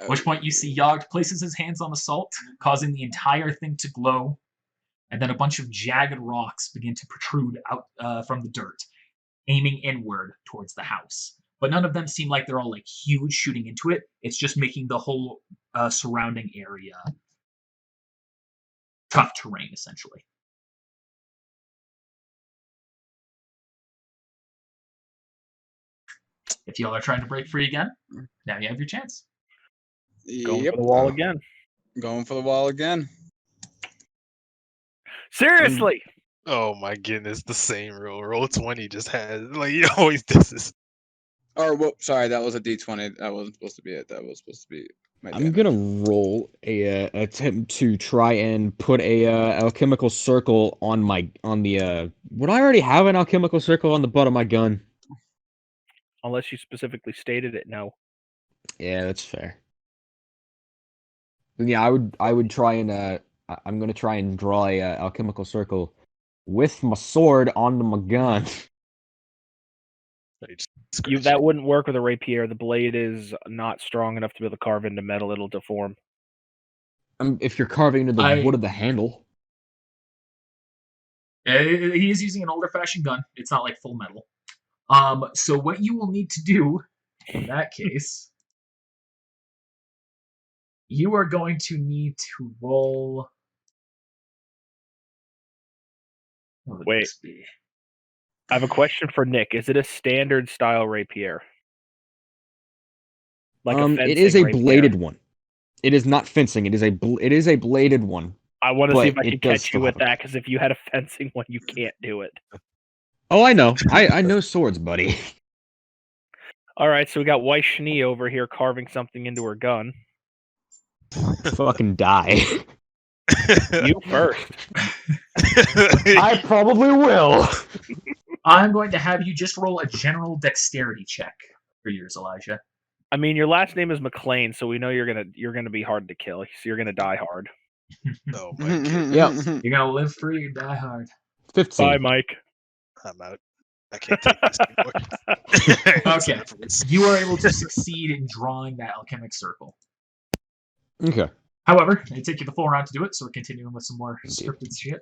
At which point you see Yogged places his hands on the salt, causing the entire thing to glow. and then a bunch of jagged rocks begin to protrude out from the dirt, aiming inward towards the house. But none of them seem like they're all like huge shooting into it. It's just making the whole surrounding area tough terrain, essentially. If y'all are trying to break free again, now you have your chance. Going Yep. for the wall again. Going for the wall again. Seriously. Oh my goodness, the same roll. Roll 20 just has like he always does this. Or whoop, sorry, that was a D20. That wasn't supposed to be it. That was supposed to be my I'm damage. gonna roll a attempt to try and put a alchemical circle on the. Would I already have an alchemical circle on the butt of my gun? Unless you specifically stated it, no. Yeah, that's fair. Then yeah, I would try and I'm gonna try and draw a alchemical circle with my sword onto my gun. Like, just You scratch that it. wouldn't work with a rapier. The blade is not strong enough to be able to carve into metal. It'll deform. If you're carving into the wood of the handle. He is using an older fashioned gun. It's not like full metal. So what you will need to do in that case, you are going to need to roll. What would Wait. this be? I have a question for Nick. Is it a standard style rapier? Like a fencing It is a rapier? bladed one. It is not fencing. It is a bladed one. I want to see if but I it can does catch you still with have a- that, because if you had a fencing one, you can't do it. Oh, I know. I know swords, buddy. All right, so we got Weiss Schnee over here carving something into her gun. Fucking die. You first. I probably will. I'm going to have you just roll a general dexterity check for yours, Elijah. I mean, your last name is Mcclain, so we know you're gonna be hard to kill. So you're gonna die hard. Oh my goodness, Yep. You're gonna live free or die hard. 15. Bye, Mike. I'm out. I can't take this anymore. Okay. You are able to succeed in drawing that alchemic circle. Okay. However, it take you the full round to do it, so we're continuing with some more scripted shit.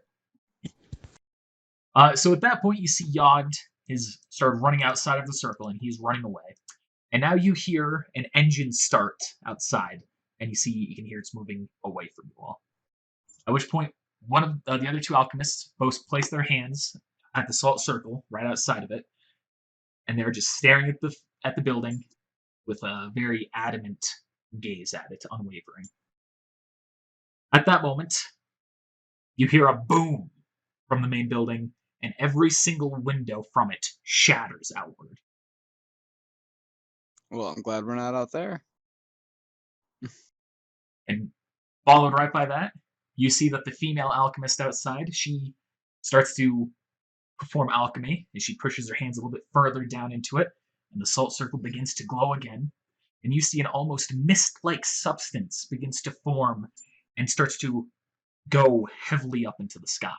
So at that point, you see Yogd has started running outside of the circle, and he's running away. And now you hear an engine start outside, and you can hear it's moving away from you all. At which point, one of the other two alchemists both place their hands at the salt circle right outside of it, and they're just staring at the building with a very adamant gaze at it, unwavering. At that moment, you hear a boom from the main building, and every single window from it shatters outward. Well, I'm glad we're not out there. And followed right by that, you see that the female alchemist outside, she starts to perform alchemy, and she pushes her hands a little bit further down into it, and the salt circle begins to glow again, and you see an almost mist-like substance begins to form and starts to go heavily up into the sky.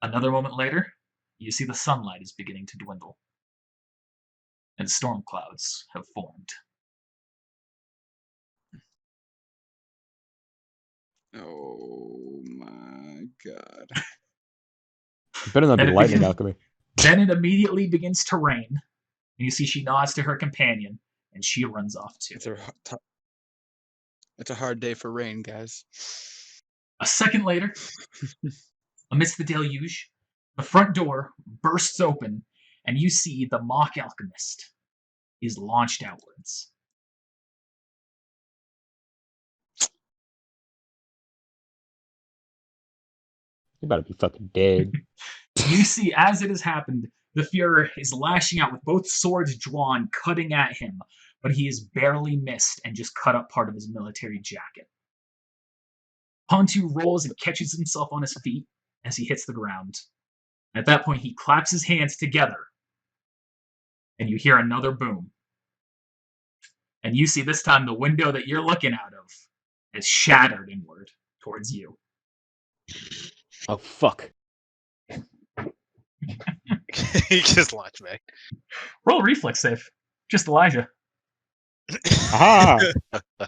Another moment later, you see the sunlight is beginning to dwindle, and storm clouds have formed. Oh my god. Better not be And it lightning begins- alchemy. Then it immediately begins to rain, and you see she nods to her companion, and she runs off too. It's a hard day for rain, guys. A second later, amidst the deluge, the front door bursts open, and you see the mock alchemist is launched outwards. You better be fucking dead. You see, as it has happened, the Fuhrer is lashing out with both swords drawn, cutting at him, but he is barely missed and just cut up part of his military jacket. Pontu rolls and catches himself on his feet as he hits the ground. At that point, he claps his hands together, and you hear another boom. And you see this time the window that you're looking out of is shattered inward towards you. Oh, fuck. He just launched back. Roll a reflex save. Just Elijah. Aha!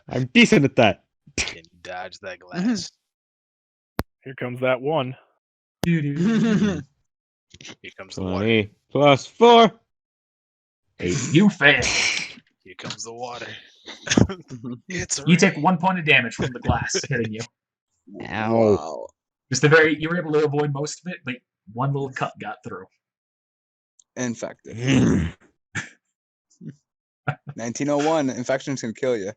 I'm decent at that. Can dodge that glass. Here comes that one. Here comes the water. 20 plus 4. 8. You fail. Here comes the water. It's You take rain. 1 point of damage from the glass hitting you. Ow. Wow. You were able to avoid most of it, but one little cut got through. Infected. 1901. Infections can kill you.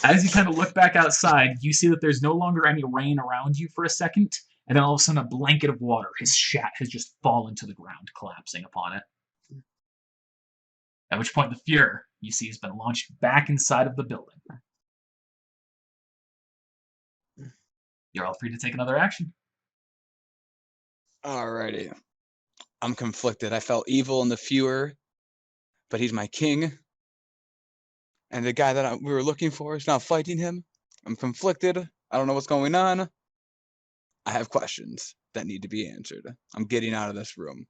As you kind of look back outside, you see that there's no longer any rain around you for a second, and then all of a sudden a blanket of water, his shat, has just fallen to the ground, collapsing upon it. At which point the Fuhrer, you see, has been launched back inside of the building. You're all free to take another action. Alrighty. I'm conflicted. I felt evil in the Fuhrer, but he's my king. And the guy that we were looking for is now fighting him. I'm conflicted. I don't know what's going on. I have questions that need to be answered. I'm getting out of this room.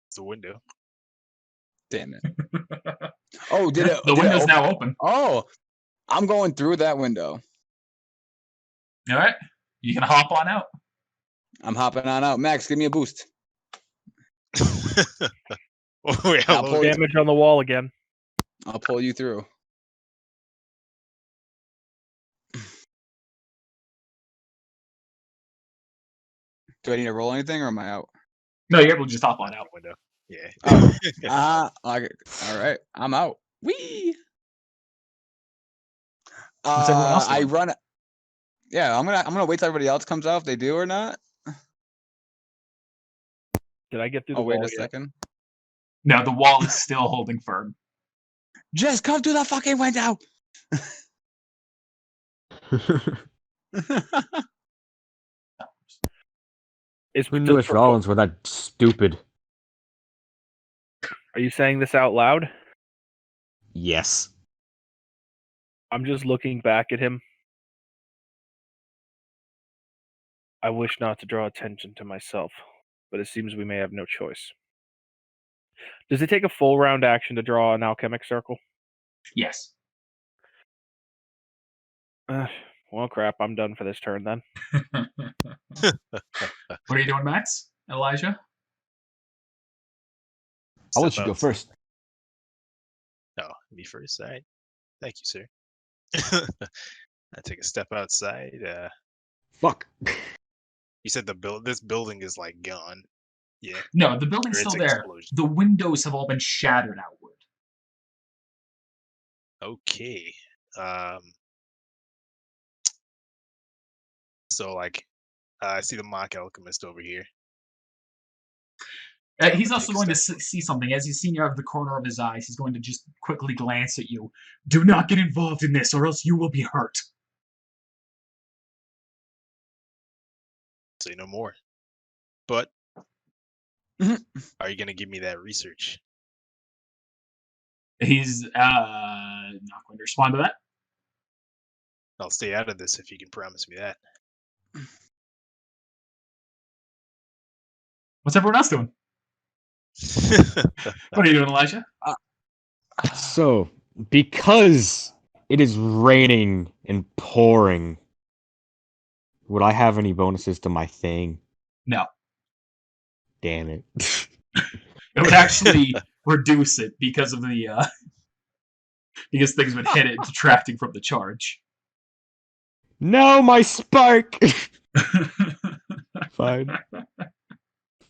It's a window. Damn it. Oh, did it? The did it window's open? now open. Oh, I'm going through that window. All right. You can hop on out. I'm hopping on out. Max, give me a boost. Wait, how I'll low pull is it? Damage on the wall again. I'll pull you through. Do I need to roll anything or am I out? No, you're able to just hop on out. Window. Yeah. Oh. All right. I'm out. Whee! What's everyone else I doing? run. Yeah, I'm gonna wait till everybody else comes out if they do or not. Did I get through the Oh, wait wall a yet? second. No, the wall is still holding firm. Just come through the fucking window. Is Who knew us Rollins were that stupid? Are you saying this out loud? Yes. I'm just looking back at him. I wish not to draw attention to myself, but it seems we may have no choice. Does it take a full round action to draw an alchemic circle? Yes. Well, crap. I'm done for this turn then. What are you doing, Max? Elijah? I'll let Step you go outside. first. Oh, me first. All right. Thank you, sir. I take a step outside. Fuck. You said this building is like gone. Yeah. No, the building's Or it's still there. explosion. The windows have all been shattered outward. Okay. So like, I see the mock alchemist over here. He's I'll also take a going to step see something. As he's seen you out of the corner of his eyes, he's going to just quickly glance at you. Do not get involved in this, or else you will be hurt. Say no more. But are you gonna give me that research? He's not going to respond to that. I'll stay out of this if you can promise me that. What's everyone else doing? What are you doing, Elijah? So, because it is raining and pouring, would I have any bonuses to my thing? No. Damn it. It would actually reduce it because of the because things would hit it, detracting from the charge. No, my spark! Fine.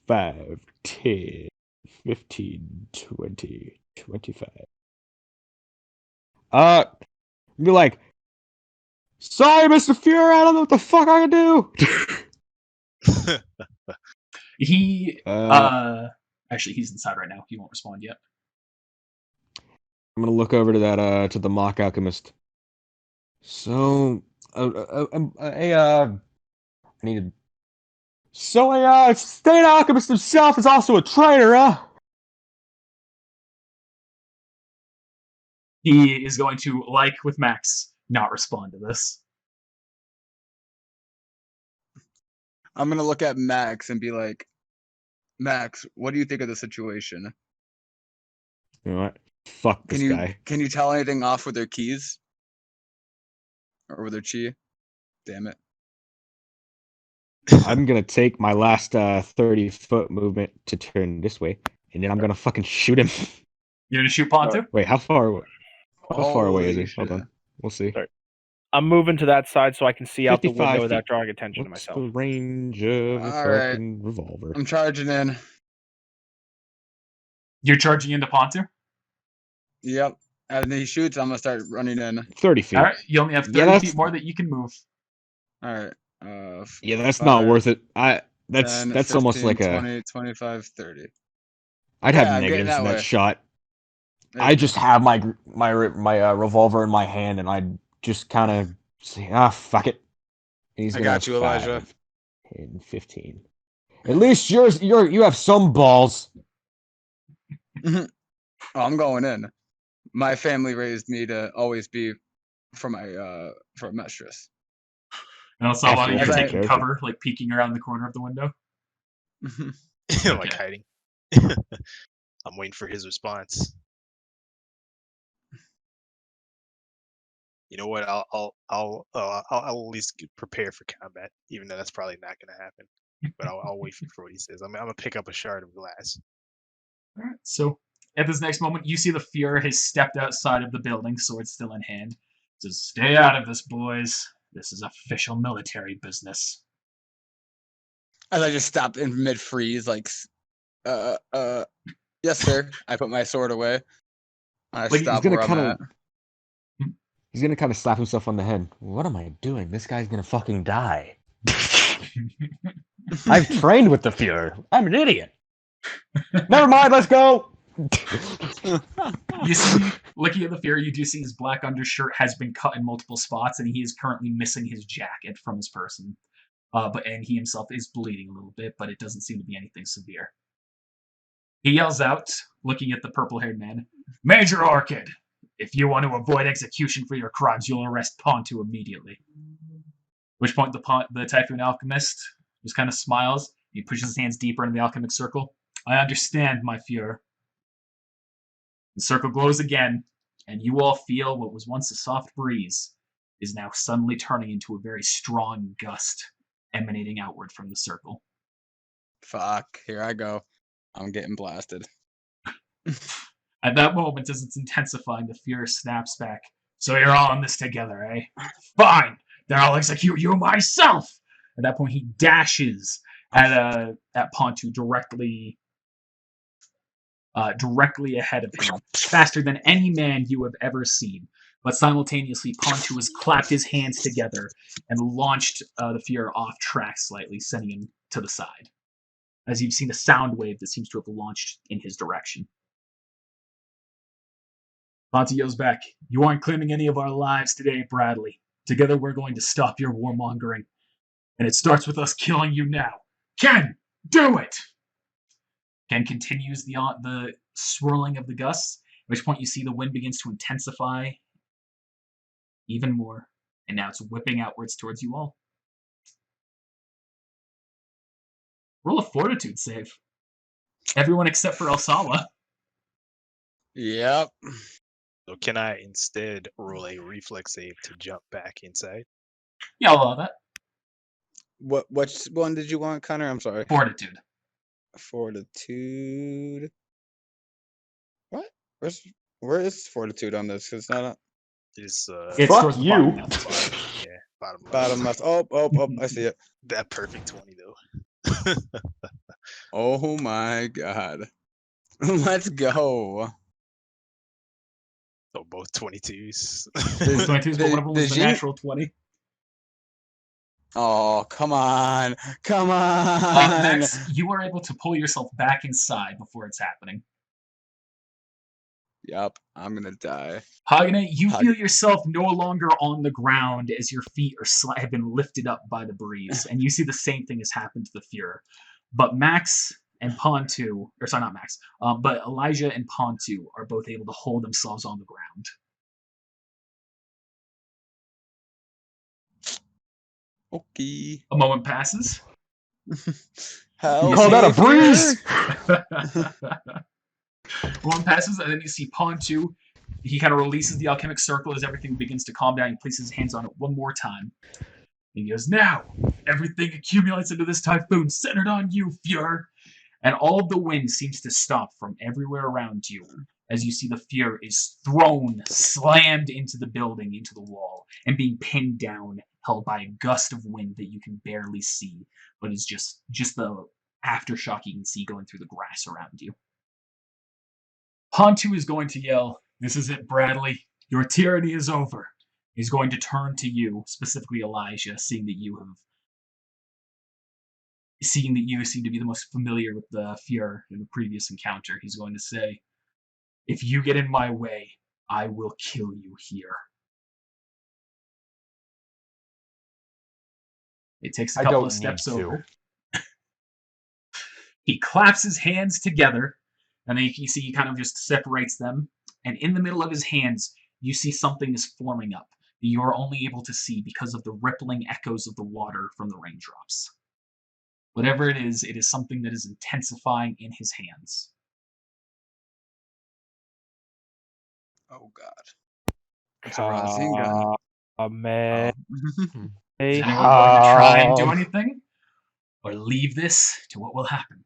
5, 10, 15, 20, 25. Be like, sorry, Mr. Fuhrer, I don't know what the fuck I can do. He actually he's inside right now. He won't respond yet. I'm gonna look over to that to the mock alchemist. So, I needed. So a state alchemist himself is also a traitor, huh? He is going to, like with Max, not respond to this. I'm gonna look at Max and be like, Max, what do you think of the situation? You know what? Fuck this guy. Can you tell anything off with their keys? or with their chi. Damn it. I'm gonna take my last 30-foot movement to turn this way, and then I'm gonna fucking shoot him. You're gonna shoot Pontu? Wait, how far away is he? Holy Hold on, shit. we'll see. Sorry. I'm moving to that side so I can see out the 55 window without feet. drawing attention to What's myself. the range of a All right. fucking revolver? I'm charging in. You're charging into Pontu? Yep. And he shoots, I'm gonna start running in. 30 feet. All right, you only have 30 Yeah, feet more that you can move. All right. Yeah, that's not 5, worth it. 10, That's almost 15, like a. 20, 25, 30. I'd Yeah, have I'm getting negatives in that that way. shot. There I you go. just have my revolver in my hand, and I'd just kind of say, fuck it. And he's I gonna got you, Elijah. 5, 10, 15. At least you have some balls. Oh, I'm going in. My family raised me to always be for a mistress. And I'll saw After you're all, taking character. cover, like peeking around the corner of the window. Like Okay. hiding. I'm waiting for his response. You know what? I'll at least prepare for combat, even though that's probably not gonna happen. But I'll wait for what he says. I'm gonna pick up a shard of glass. All right. So at this next moment, you see the Fuhrer has stepped outside of the building, sword still in hand. Says, "Stay out of this, boys. This is official military business." As I just stopped in mid freeze, like, yes, sir. I put my sword away. I Like, he's stop gonna where I'm kinda- at. He's gonna kind of slap himself on the head. What am I doing? This guy's gonna fucking die. I've trained with the Fuhrer. I'm an idiot. Never mind. Let's go. You see, looking at the Fuhrer, you do see his black undershirt has been cut in multiple spots, and he is currently missing his jacket from his person. And he himself is bleeding a little bit, but it doesn't seem to be anything severe. He yells out, looking at the purple-haired man, "Major Orchid, if you want to avoid execution for your crimes, you'll arrest Pontu immediately." At which point the Typhoon Alchemist just kind of smiles. He pushes his hands deeper into the alchemic circle. "I understand, my Fuhrer." The circle glows again, and you all feel what was once a soft breeze is now suddenly turning into a very strong gust emanating outward from the circle. Fuck. Here I go. I'm getting blasted. At that moment, as it's intensifying, the Fuhrer snaps back. "So you're all in this together, eh? Fine! Then I'll execute you myself!" At that point, he dashes at Pontu directly ahead of him, faster than any man you have ever seen. But simultaneously, Pontu has clapped his hands together and launched the Fuhrer off track slightly, sending him to the side. As you've seen a sound wave that seems to have launched in his direction. Pontu yells back, "You aren't claiming any of our lives today, Bradley. Together we're going to stop your warmongering. And it starts with us killing you now. Ken, do it!" Ken continues the swirling of the gusts, at which point you see the wind begins to intensify even more, and now it's whipping outwards towards you all. Roll a fortitude save. Everyone except for Alsawa. Yep. So can I instead roll a reflex save to jump back inside? Yeah, I'll allow that. Which one did you want, Connor? I'm sorry. Fortitude. Fortitude. What? Where is fortitude on this? 'Cause it's not It's It's Fuck towards the you. bottom left. yeah, bottom left. bottom left. Oh, I see it. That perfect 20 though. Oh my god. Let's go. So both 22s. There's 22s, but one of them was the Did you- natural 20. Oh, come on. Come on. Max, you are able to pull yourself back inside before it's happening. Yep, I'm gonna die. Hagane, you feel yourself no longer on the ground as your feet have been lifted up by the breeze, and you see the same thing has happened to the Fuhrer. But Max and Pontu, or sorry, not Max, but Elijah and Pontu are both able to hold themselves on the ground. Okay. A moment passes. Hell, Call that a breeze. One passes, and then you see Pontu He kind of releases the alchemic circle as everything begins to calm down. He places his hands on it one more time. He goes, now, everything accumulates into this typhoon centered on you, Fuhrer. And all of the wind seems to stop from everywhere around you as you see the Fuhrer is thrown, slammed into the building, into the wall, and being pinned down, held by a gust of wind that you can barely see, but is just the aftershock you can see going through the grass around you. Pontu is going to yell, "This is it, Bradley. Your tyranny is over." He's going to turn to you, specifically Elijah, seeing that you seem to be the most familiar with the Fuhrer in the previous encounter. He's going to say, "If you get in my way, I will kill you here." It takes a couple of steps over. He claps his hands together, and then you see he kind of just separates them. And in the middle of his hands, you see something is forming up that you are only able to see because of the rippling echoes of the water from the raindrops. Whatever it is something that is intensifying in his hands. Oh God. It's a Razinga. Man. Is anyone going to try and do anything? Or leave this to what will happen?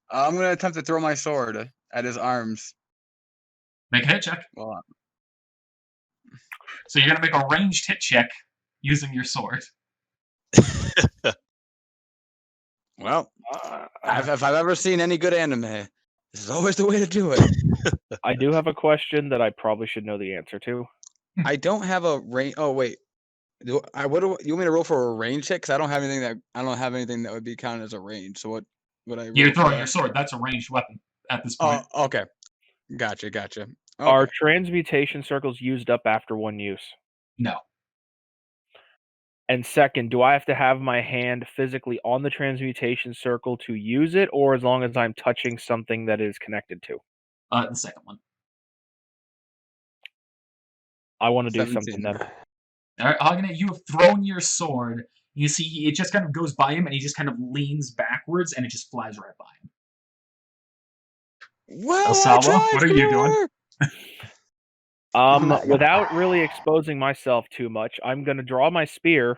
I'm going to attempt to throw my sword at his arms. Make a hit check. Well, So you're going to make a ranged hit check using your sword. well, if I've ever seen any good anime, this is always the way to do it. I do have a question that I probably should know the answer to. I don't have a range. Oh wait, you want me to roll for a range check? Because I don't have anything that would be counted as a range. So what would I? You're throwing your sword. That's a ranged weapon at this point. Oh, okay. Gotcha. Okay. Are transmutation circles used up after one use? No. And second, do I have to have my hand physically on the transmutation circle to use it, or as long as I'm touching something that is connected to? The second one. I want to do 17. something then. All right, Hagenate, you have thrown your sword. You see, it just kind of goes by him, and he just kind of leans backwards, and it just flies right by him. Well, Osawa, what are you doing? Without really exposing myself too much, I'm going to draw my spear,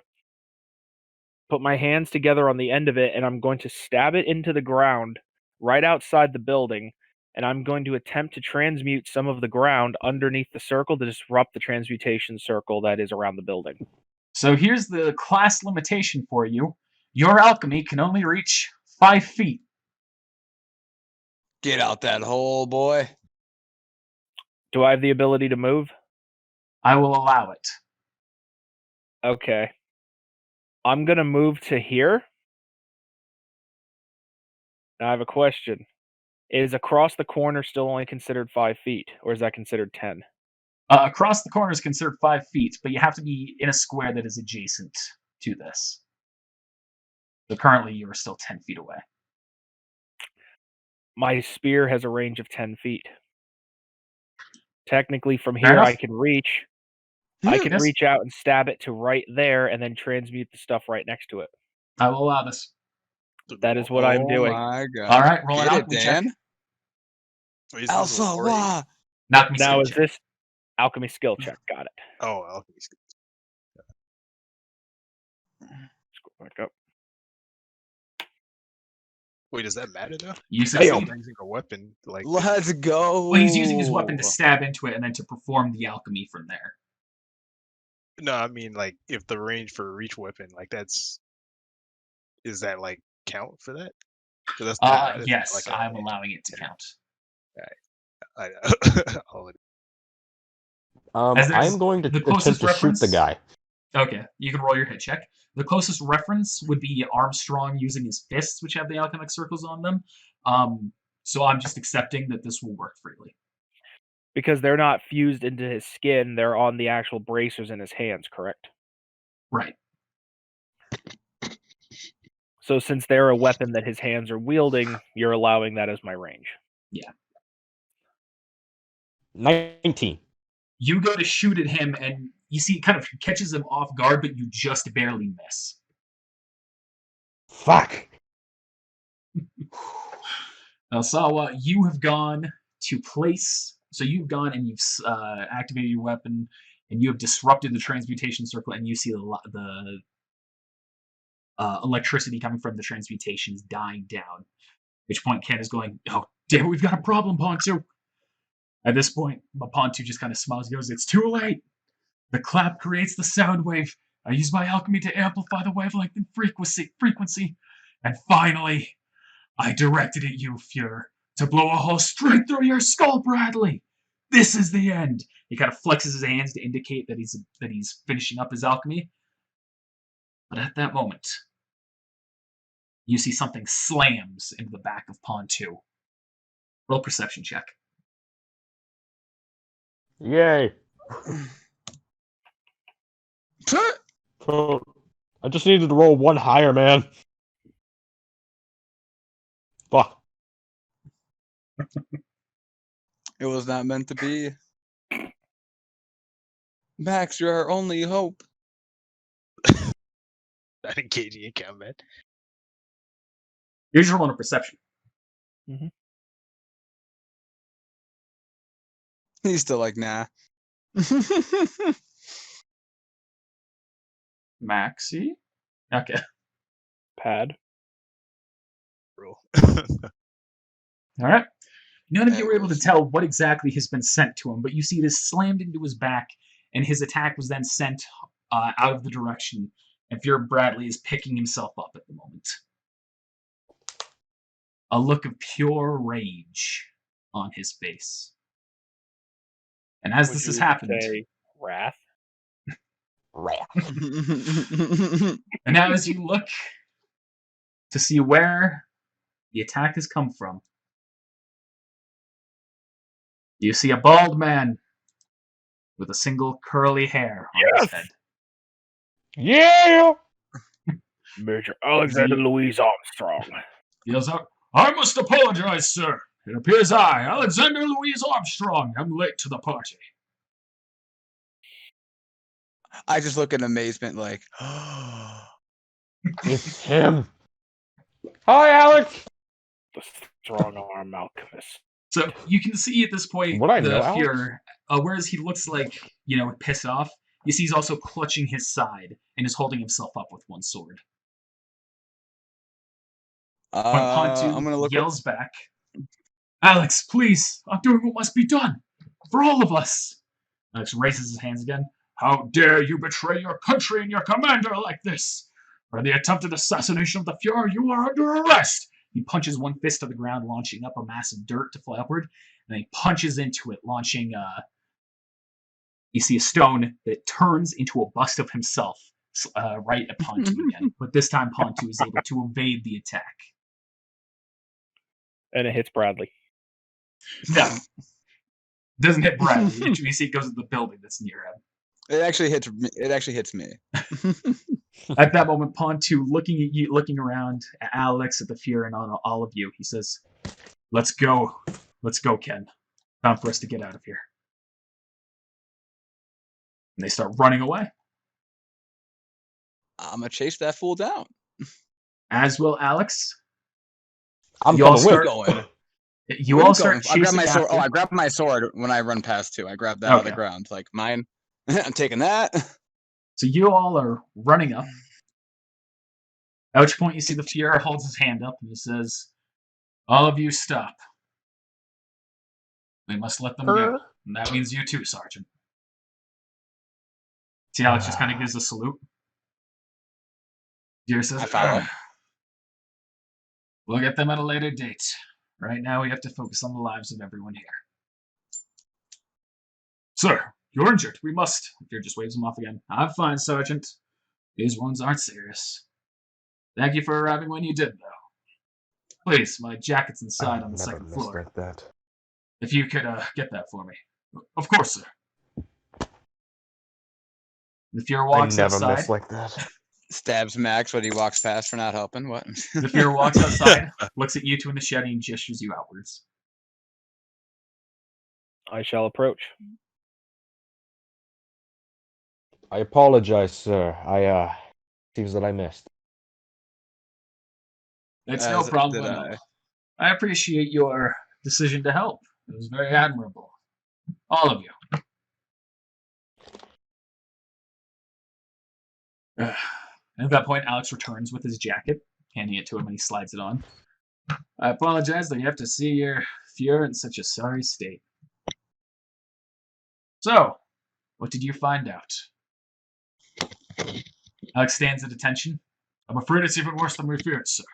put my hands together on the end of it, and I'm going to stab it into the ground right outside the building, and I'm going to attempt to transmute some of the ground underneath the circle to disrupt the transmutation circle that is around the building. So here's the class limitation for you. Your alchemy can only reach 5 feet. Get out that hole, boy. Do I have the ability to move? I will allow it. Okay. I'm going to move to here. Now I have a question. Is across the corner still only considered 5 feet, or is that considered 10? Across the corner is considered 5 feet, but you have to be in a square that is adjacent to this. So currently you are still 10 feet away. My spear has a range of 10 feet. Technically, from Fair here, enough. I can reach. I can reach out and stab it to right there, and then transmute the stuff right next to it. I will allow this. That is what I'm doing. Oh my God. All right, roll Get an it, alchemy check. Dan. Alpha, Alpha. Alchemy Now skill is check. this alchemy skill check? Got it. Oh, alchemy skill. Scroll back up. Wait, does that matter though? You He's succeed. using a weapon like. Let's go. Well, he's using his weapon to stab into it and then to perform the alchemy from there. No, I mean like if the range for a reach weapon, like is that like count for that? So that's not Yes, like I'm allowing it to count. I know. As there's I'm going to the attempt closest to shoot the reference- guy. Okay, you can roll your hit check. The closest reference would be Armstrong using his fists, which have the alchemic circles on them. So I'm just accepting that this will work freely. Because they're not fused into his skin, they're on the actual bracers in his hands, correct? Right. So since they're a weapon that his hands are wielding, you're allowing that as my range. Yeah. 19. You go to shoot at him, and you see it kind of catches him off guard, but you just barely miss. Fuck. Now, Sawa, you have gone to place So you've gone and you've activated your weapon, and you have disrupted the transmutation circle, and you see the electricity coming from the transmutations dying down. At which point Ken is going, "Oh, damn, we've got a problem, Pontu." At this point, Pontu just kind of smiles and goes, "It's too late. The clap creates the sound wave. I use my alchemy to amplify the wavelength and frequency. And finally, I directed at you, Fuhrer, to blow a hole straight through your skull, Bradley. This is the end." He kind of flexes his hands to indicate that he's finishing up his alchemy. But at that moment, you see something slams into the back of Pontu. Roll perception check. Yay! I just needed to roll one higher, man. Fuck. It was not meant to be. Max, you're our only hope. Not engaging in combat. You're just rolling a perception. He's still like, nah. Maxi? Okay. Pad. Roll. All right. None of you were able to tell what exactly has been sent to him, but you see this slammed into his back, and his attack was then sent out of the direction. And Fuhrer Bradley is picking himself up at the moment. A look of pure rage on his face. And as this has happened, wrath. and now as you look to see where the attack has come from, you see a bald man with a single curly hair on his head. Yeah! Major Alexander Louise Armstrong. Yells out, "I must apologize, sir. It appears I, Alexander Louise Armstrong, am late to the party." I just look in amazement like, It's him. Hi, Alex! The strong arm alchemist. So you can see at this point Would I the know Alex? Fuhrer, whereas he looks like, pissed off, you see he's also clutching his side and is holding himself up with one sword. When Pontu I'm gonna look yells back, "Alex, please, I'm doing what must be done. For all of us." Alex raises his hands again. "How dare you betray your country and your commander like this? For the attempted assassination of the Fuhrer, you are under arrest." He punches one fist to the ground, launching up a mass of dirt to fly upward, and then he punches into it, launching, you see a stone that turns into a bust of himself right at Pontu again. But this time Pontu is able to evade the attack. And it hits Bradley. No. Doesn't hit Bradley. You see it goes to the building that's near him. It actually hits me. It actually hits me. At that moment, Pontu, looking at you, looking around at Alex, at the Fuhrer, and on all of you, he says, "Let's go. Let's go, Ken. Time for us to get out of here." And they start running away. I'm gonna chase that fool down. As will Alex. I'm You all coming with. Going. You all start chasing I grab my sword. after. Oh, I grab my sword when I run past too. I grab that out of the ground. Like mine. I'm taking that. So you all are running up. At which point you see the Fuhrer holds his hand up and he says, "All of you stop. We must let them go. And that means you too, Sergeant." See, Alex just kind of gives a salute. Fuhrer says, I follow. "We'll get them at a later date. Right now we have to focus on the lives of everyone here." "Sir, you're injured. We must." Fuhrer just waves him off again. "I'm fine, Sergeant. These wounds aren't serious. Thank you for arriving when you did, though. Please, my jacket's inside on the second floor. Like that. If you could get that for me." "Of course, sir." The Fuhrer walks I never outside. miss like that. Stabs Max when he walks past for not helping. What? The Fuhrer walks outside, looks at you two in the shed, and gestures you outwards. I shall approach. I apologize, sir. Seems that I missed. It's no problem did at all. I appreciate your decision to help. It was very admirable. All of you. And at that point, Alex returns with his jacket, handing it to him, and he slides it on. I apologize that you have to see your Fuhrer in such a sorry state. So, what did you find out? Alex stands at attention. I'm afraid it's even worse than we feared, sir.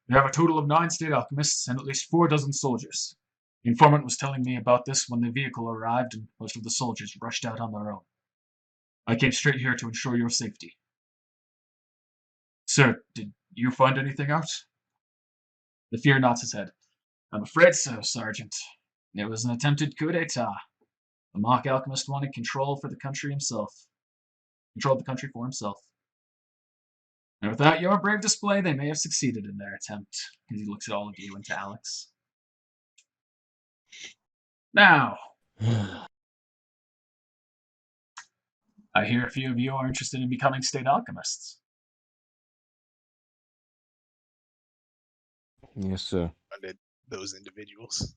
We have a total of 9 state alchemists and at least 4 dozen soldiers. The informant was telling me about this when the vehicle arrived and most of the soldiers rushed out on their own. I came straight here to ensure your safety. Sir, did you find anything out? The Fuhrer nods his head. I'm afraid so, Sergeant. It was an attempted coup d'etat. The mock alchemist wanted control for the country himself. Controlled the country for himself. And without your brave display, they may have succeeded in their attempt. And he looks at all of you and to Alex. Now, I hear a few of you are interested in becoming state alchemists. Yes, sir. Funded those individuals.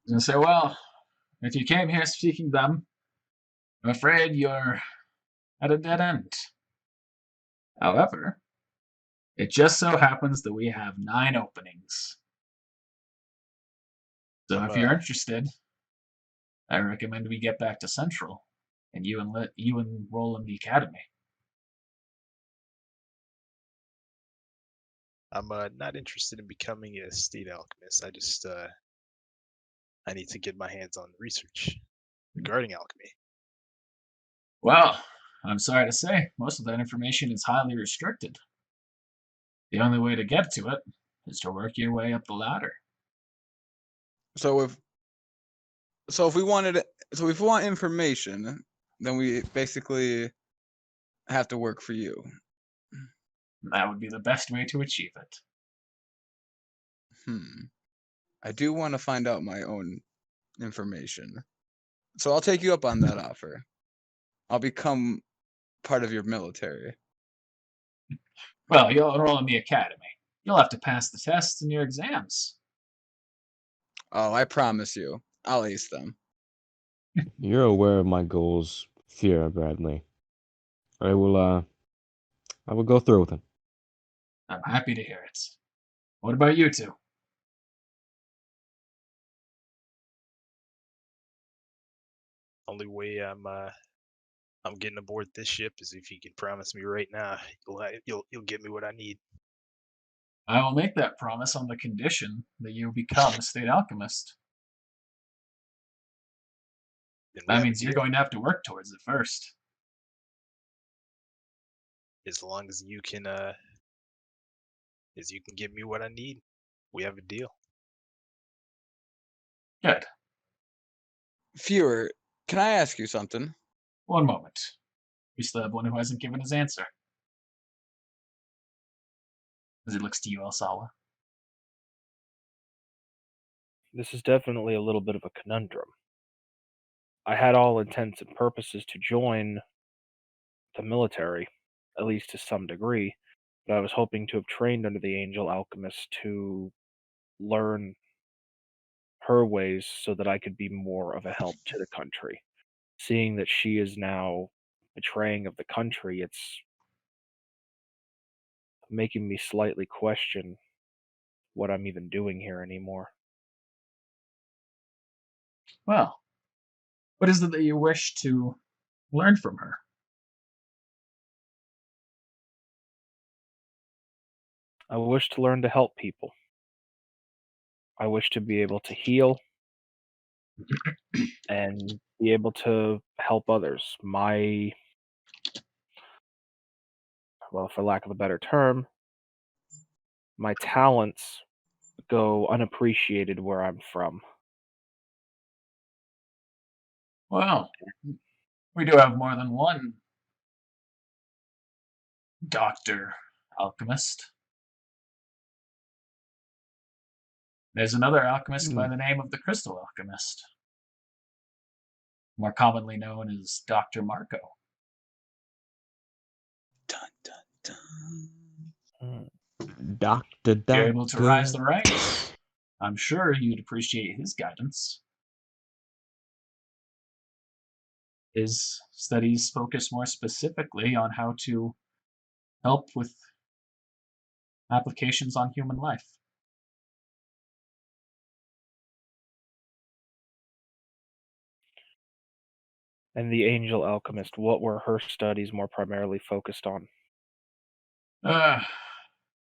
And say, well, if you came here seeking them, I'm afraid you're at a dead end. However, it just so happens that we have 9 openings. So if you're interested, I recommend we get back to Central, and you enroll in the academy. I'm not interested in becoming a state alchemist. I just I need to get my hands on research regarding alchemy. Well, I'm sorry to say, most of that information is highly restricted. The only way to get to it is to work your way up the ladder. So if we want information, then we basically have to work for you. That would be the best way to achieve it. I do want to find out my own information. So I'll take you up on that offer. I'll become part of your military. Well, you'll enroll in the academy. You'll have to pass the tests and your exams. Oh, I promise you, I'll ace them. You're aware of my goals, Fuhrer Bradley. I will go through with them. I'm happy to hear it. What about you two? Only way I'm getting aboard this ship is if you can promise me right now you'll get me what I need. I will make that promise on the condition that you become a state alchemist. Then we That have a means you're deal. going to have to work towards it first. As long as you can get me what I need, we have a deal. Good. Fuhrer, can I ask you something? One moment. We still have one who hasn't given his answer. As he looks to you, Alsawa. This is definitely a little bit of a conundrum. I had all intents and purposes to join the military, at least to some degree, but I was hoping to have trained under the Angel Alchemist to learn her ways so that I could be more of a help to the country. Seeing that she is now betraying of the country, it's making me slightly question what I'm even doing here anymore. Well, what is it that you wish to learn from her? I wish to learn to help people. I wish to be able to heal and be able to help others. Well, for lack of a better term, my talents go unappreciated where I'm from. Well, we do have more than one Dr. Alchemist. There's another alchemist by the name of the Crystal Alchemist, more commonly known as Dr. Marco. Dun, dun, dun. Doctor, You're able to rise the ranks. I'm sure you'd appreciate his guidance. His studies focus more specifically on how to help with applications on human life. And the Angel Alchemist, what were her studies more primarily focused on?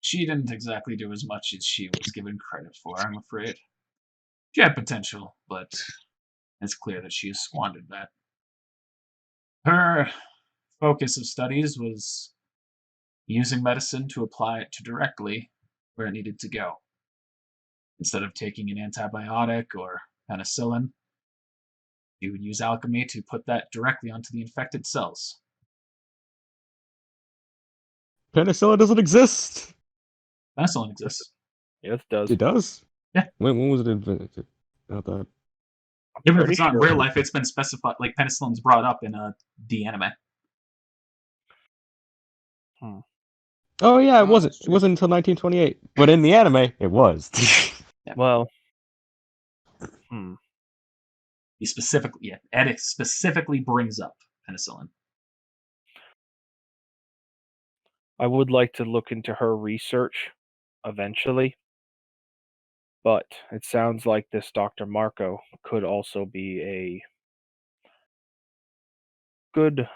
She didn't exactly do as much as she was given credit for, I'm afraid. She had potential, but it's clear that she has squandered that. Her focus of studies was using medicine to apply it to directly where it needed to go. Instead of taking an antibiotic or penicillin, you would use alchemy to put that directly onto the infected cells. Penicillin doesn't exist. Penicillin exists. Yes, it does. It does? Yeah. When was it invented? I thought... Even if Pretty it's not in sure. real life, it's been specified, like penicillin's brought up in the anime. Oh yeah, it Oh, wasn't. that's It true. wasn't until 1928. But in the anime, it was. Well, He specifically, Edit specifically brings up penicillin. I would like to look into her research eventually, but it sounds like this Dr. Marco could also be a good,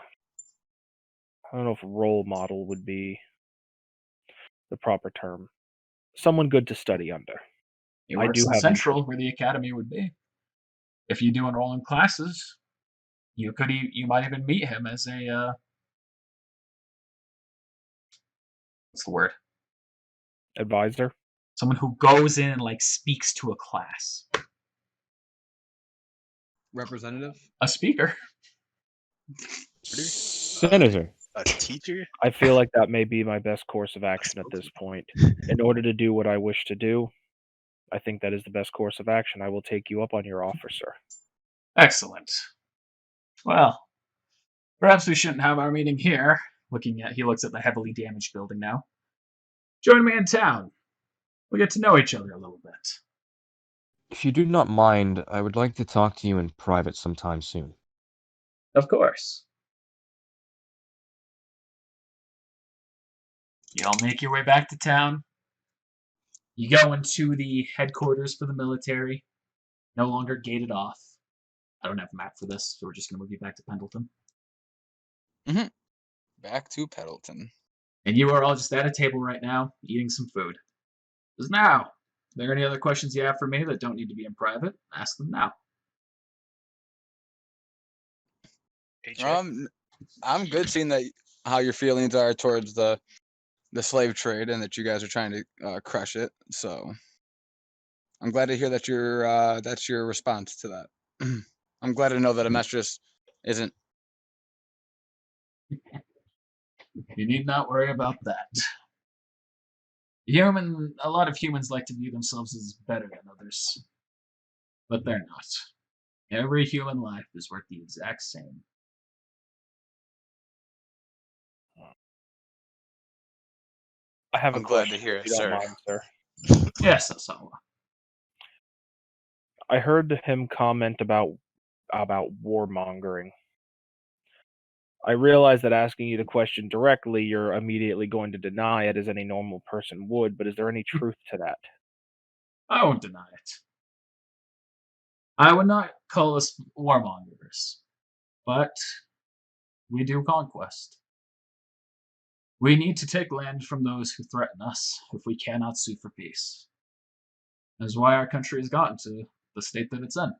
I don't know if role model would be the proper term. Someone good to study under. He I works do in have Central, where the academy would be. If you do enroll in classes, you might even meet him as a what's the word? advisor. Someone who goes in and like speaks to a class. Representative. A speaker. Senator. A teacher? I feel like that may be my best course of action at this point. In order to do what I wish to do, I think that is the best course of action. I will take you up on your offer, sir. Excellent. Well, perhaps we shouldn't have our meeting here. He looks at the heavily damaged building now. Join me in town. We'll get to know each other a little bit. If you do not mind, I would like to talk to you in private sometime soon. Of course. You all make your way back to town. You go into the headquarters for the military. No longer gated off. I don't have a map for this, so we're just going to move you back to Pendleton. Back to Pendleton. And you are all just at a table right now, eating some food. Because now, are there any other questions you have for me that don't need to be in private? Ask them now. I'm good seeing that how your feelings are towards the slave trade and that you guys are trying to crush it. So I'm glad to hear that that's your response to that. I'm glad to know that a mistress isn't. You need not worry about that. A lot of humans like to view themselves as better than others. But they're not. Every human life is worth the exact same. I have I'm a glad question, to hear if it, you don't sir. mind, sir. Yes, that's all. I heard him comment about warmongering. I realize that asking you the question directly, you're immediately going to deny it as any normal person would, but is there any truth to that? I won't deny it. I would not call us warmongers, but we do conquest. We need to take land from those who threaten us if we cannot sue for peace. That's why our country has gotten to the state that it's in.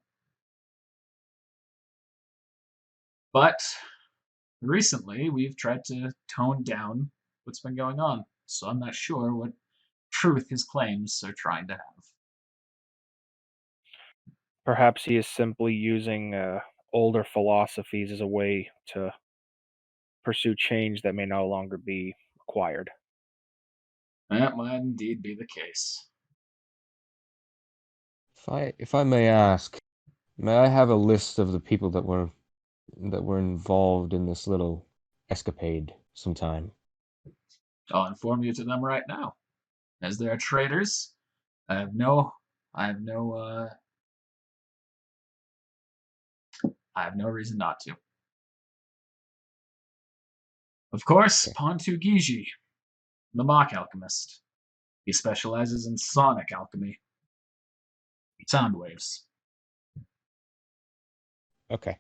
But recently, we've tried to tone down what's been going on, so I'm not sure what truth his claims are trying to have. Perhaps he is simply using older philosophies as a way to pursue change that may no longer be required. That might indeed be the case. If I may ask, may I have a list of the people that were involved in this little escapade sometime? I'll inform you to them right now. As they are traitors, I have no I have no reason not to. Of course, Okay. Pontu Giji, the mock alchemist. He specializes in sonic alchemy. Sound waves. Okay.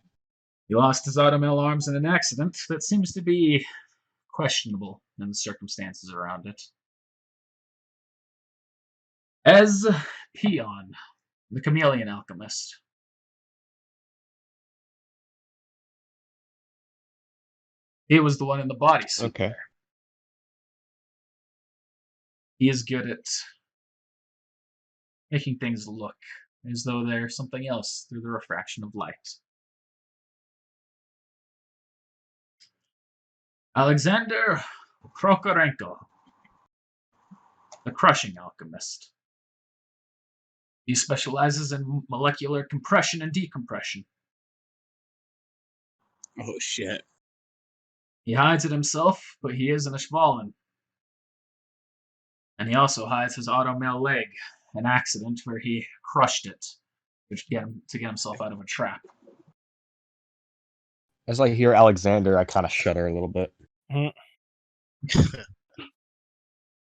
He lost his automail arms in an accident that seems to be questionable in the circumstances around it. Ez Peon, the chameleon alchemist. He was the one in the bodysuit Okay. there. He is good at making things look as though they're something else through the refraction of light. Alexander Prokorenko, the crushing alchemist. He specializes in molecular compression and decompression. Oh shit. He hides it himself, but he is an Ishvalan. And he also hides his automail leg, an accident where he crushed it to get himself out of a trap. As I hear Alexander, I kind of shudder a little bit.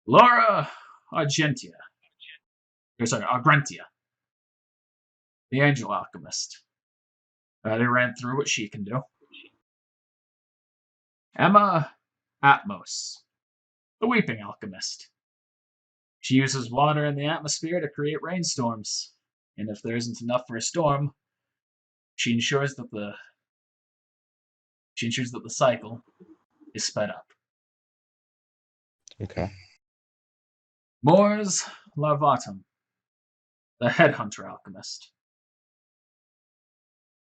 Laura Argentia. Argentia. The angel alchemist. They ran through what she can do. Emma Atmos. The weeping alchemist. She uses water in the atmosphere to create rainstorms. And if there isn't enough for a storm, she ensures that the cycle is sped up. Okay. Moore's Larvatum, the Headhunter alchemist.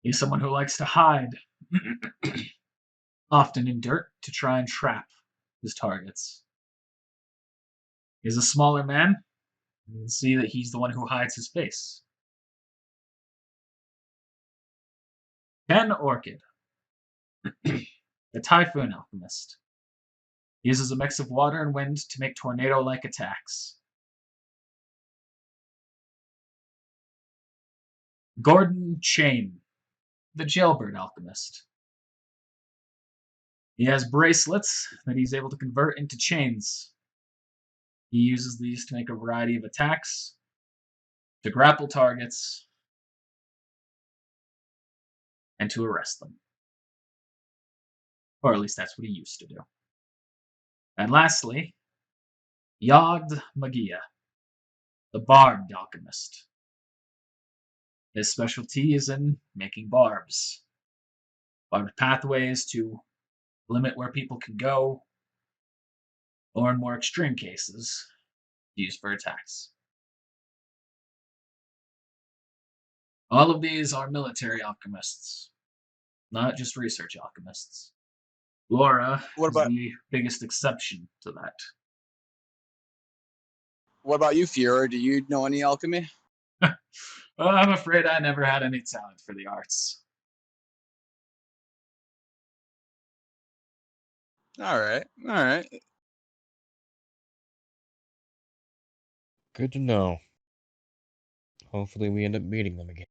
He's someone who likes to hide, often in dirt, to try and trap his targets. He's a smaller man. You can see that he's the one who hides his face. Ken Orchid, the Typhoon alchemist. He uses a mix of water and wind to make tornado-like attacks. Gordon Chain, the Jailbird alchemist. He has bracelets that he's able to convert into chains. He uses these to make a variety of attacks, to grapple targets, and to arrest them. Or at least that's what he used to do. And lastly, Yogd Magia, the Barbed alchemist. His specialty is in making barbed pathways to limit where people can go, or in more extreme cases, used for attacks. All of these are military alchemists, not just research alchemists. Laura is the biggest exception to that. What about you, Fiora? Do you know any alchemy? Well, I'm afraid I never had any talent for the arts. All right. All right. Good to know. Hopefully we end up meeting them again.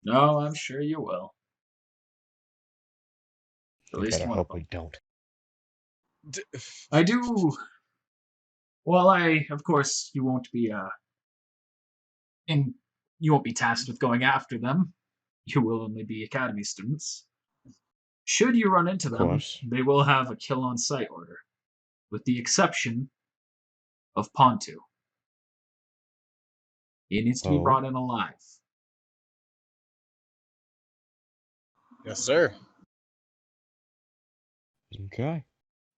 No, I'm sure you will. At We least better one hope of them. we don't. I do. Well, of course, you won't be you won't be tasked with going after them. You will only be academy students. Should you run into them, course. they will have a kill on sight order, with the exception of Pontu. He needs to be Oh. brought in alive. Yes, sir. Okay.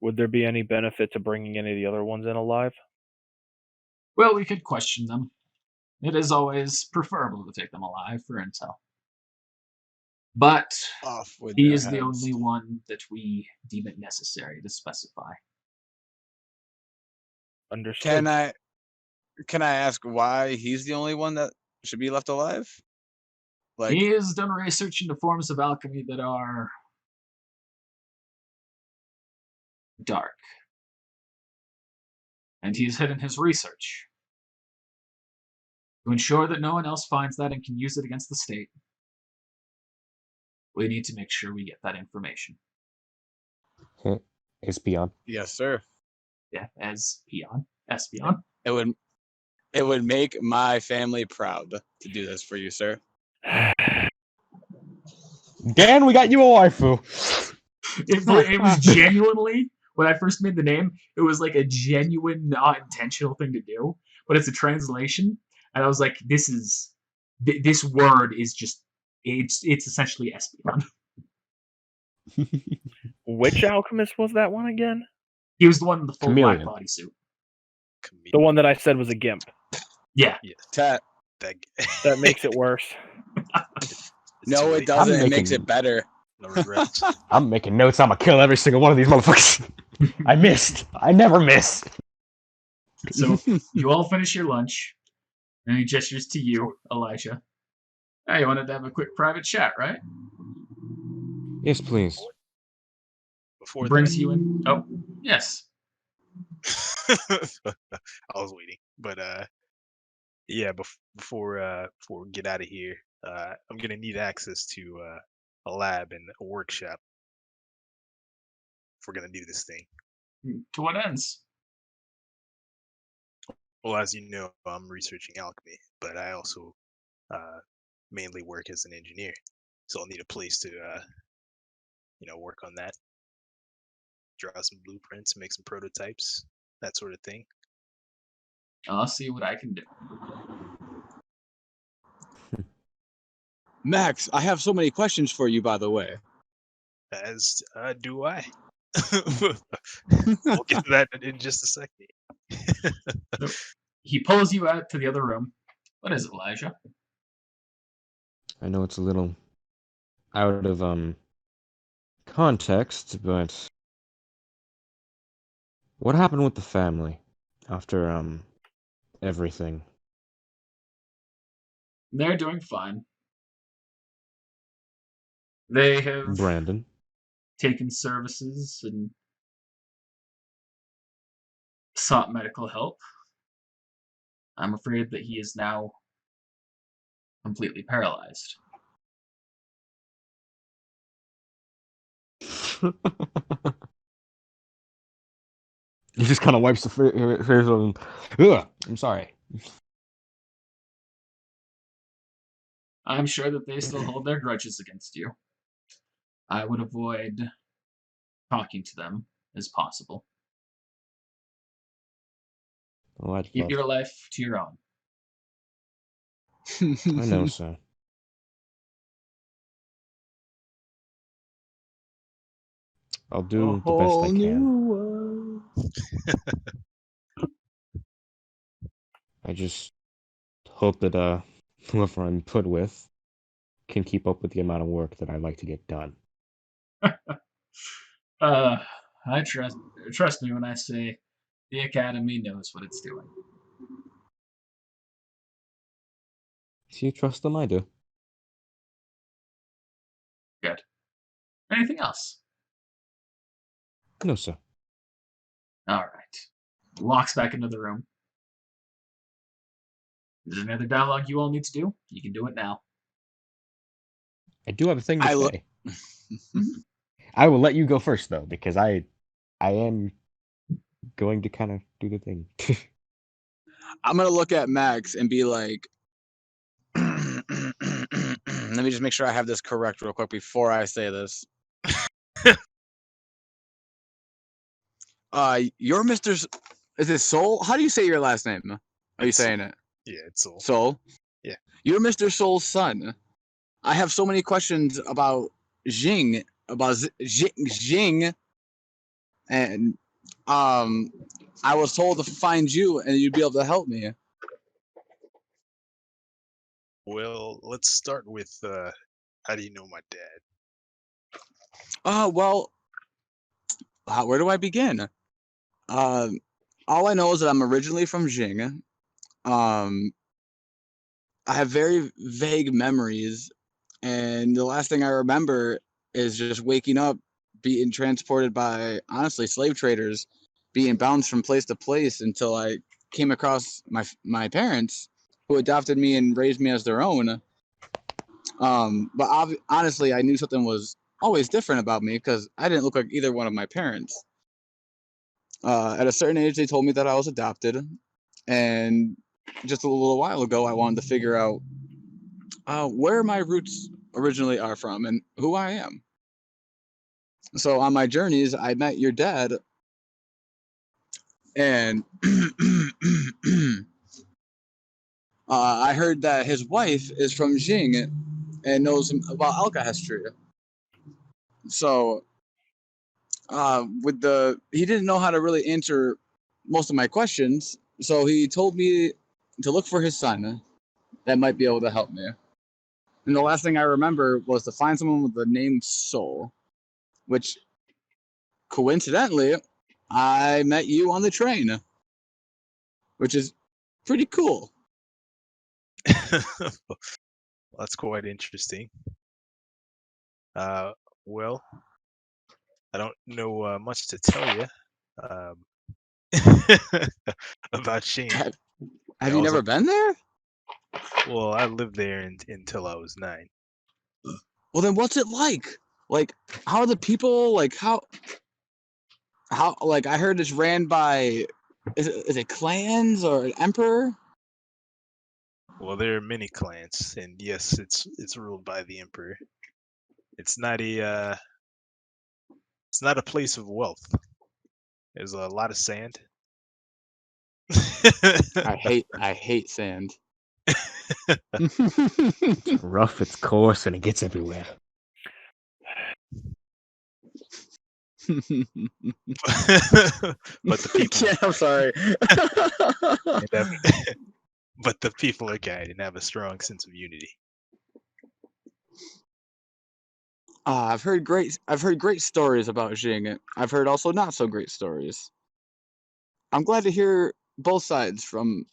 Would there be any benefit to bringing any of the other ones in alive? Well, we could question them. It is always preferable to take them alive for intel. But Off with he their is the heads. only one that we deem it necessary to specify. Understood. Can I ask why he's the only one that should be left alive? Like, He has done research into forms of alchemy that are dark. And he has hidden his research. To ensure that no one else finds that and can use it against the state, we need to make sure we get that information. Espion. Yes, sir. Yeah, as peon, Espion. It would make my family proud to do this for you, sir. Dan, we got you a waifu. It was genuinely, when I first made the name, it was like a genuine, not intentional thing to do. But it's a translation, and I was like, this word is just, it's essentially Espion. Which alchemist was that one again? He was the one in the full black Chameleon. bodysuit. The one that I said was a gimp. Yeah. Tat. That makes it worse. No, it doesn't. It makes making- it better. No regrets. I'm making notes. I'm gonna kill every single one of these motherfuckers. I missed. I never miss. So you all finish your lunch, and he gestures to you, Elijah. Hey, you wanted to have a quick private chat, right? Yes, please. Before Brings you in. Oh, yes. I was waiting, but yeah. Before we get out of here, I'm gonna need access to a lab and a workshop if we're gonna do this thing. To what ends? Well, as you know, I'm researching alchemy, but I also mainly work as an engineer, so I'll need a place to work on that, draw some blueprints, make some prototypes, that sort of thing. I'll see what I can do. Max, I have so many questions for you, by the way. As do I. We'll get to that in just a second. He pulls you out to the other room. What is it, Elijah? I know it's a little out of context, but what happened with the family after everything? They're doing fine. They have Brandon. taken services and sought medical help. I'm afraid that he is now completely paralyzed. He just kind of wipes the face on him. Ugh, I'm sorry. I'm sure that they still hold their grudges against you. I would avoid talking to them as possible. Oh, I'd Keep love. your life to your own. I know, sir. I'll do the best I can. I just hope that whoever I'm put with can keep up with the amount of work that I like to get done. I trust me when I say the Academy knows what it's doing. Do you trust them? I do. Good. Anything else? No, sir. All right. Walks back into the room. Is there another dialogue you all need to do? You can do it now. I do have a thing to I lo- say. I will let you go first, though, because I am going to kind of do the thing. I'm gonna look at Max and be like, let me just make sure I have this correct real quick before I say this. You're Mr. Is it Soul? How do you say your last name? Are you It's saying it? Yeah, it's all. Soul? Yeah. You're Mr. Soul's son. I have so many questions about Jing, Jing, and I was told to find you and you'd be able to help me. Well, let's start with how do you know my dad? Well, where do I begin? All I know is that I'm originally from Jing. I have very vague memories, and the last thing I remember is just waking up, being transported by, honestly, slave traders, being bounced from place to place until I came across my parents, who adopted me and raised me as their own. But honestly, I knew something was always different about me because I didn't look like either one of my parents. At a certain age, they told me that I was adopted, and just a little while ago, I wanted to figure out where my roots originally are from and who I am. So on my journeys, I met your dad, and I heard that his wife is from Jing and knows about alchemy. So he didn't know how to really answer most of my questions, so he told me to look for his son that might be able to help me. And the last thing I remember was to find someone with the name Soul, which coincidentally I met you on the train, which is pretty cool. That's quite interesting. Well, I don't know much to tell you about Shane. Have you never been there? Well, I lived there until I was 9. Well, then what's it like? Like, how are the people? Like, how? Like, I heard it's ran by, is it clans or an emperor? Well, there are many clans, and yes, it's ruled by the emperor. It's not a place of wealth. There's a lot of sand. I hate sand. It's rough, it's coarse, and it gets everywhere. But the people. Yeah, I'm sorry. But the people are kind and have a strong sense of unity. I've heard great stories about Jing. I've heard also not so great stories. I'm glad to hear both sides from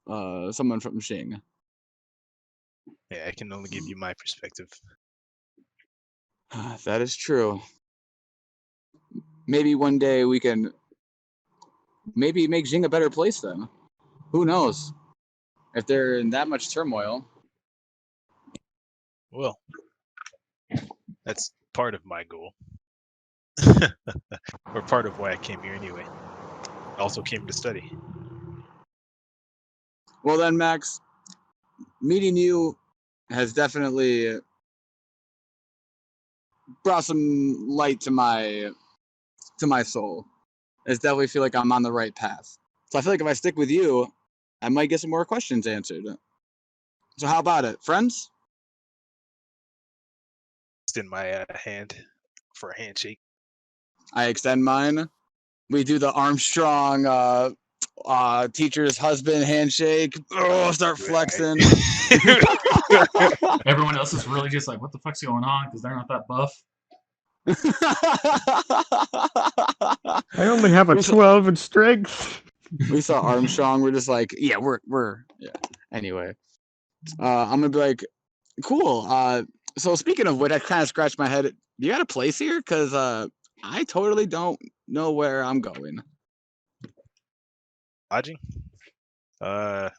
someone from Jing. Yeah, I can only give you my perspective. That is true. Maybe one day we can make Jing a better place then. Who knows? If they're in that much turmoil. Well, that's part of my goal. Or part of why I came here anyway. I also came to study. Well then, Max, meeting you has definitely brought some light to my soul. I definitely feel like I'm on the right path. So I feel like if I stick with you, I might get some more questions answered. So how about it, friends? Extend my hand for a handshake. I extend mine. We do the Armstrong teacher's husband handshake. Oh, start flexing. Everyone else is really just like, what the fuck's going on? Because they're not that buff. I only have a 12 in strength. We saw Armstrong. We're just like, yeah, yeah. Anyway, I'm gonna be like, cool. So speaking of which, I kind of scratched my head. You got a place here? Because I totally don't know where I'm going. Lodging? I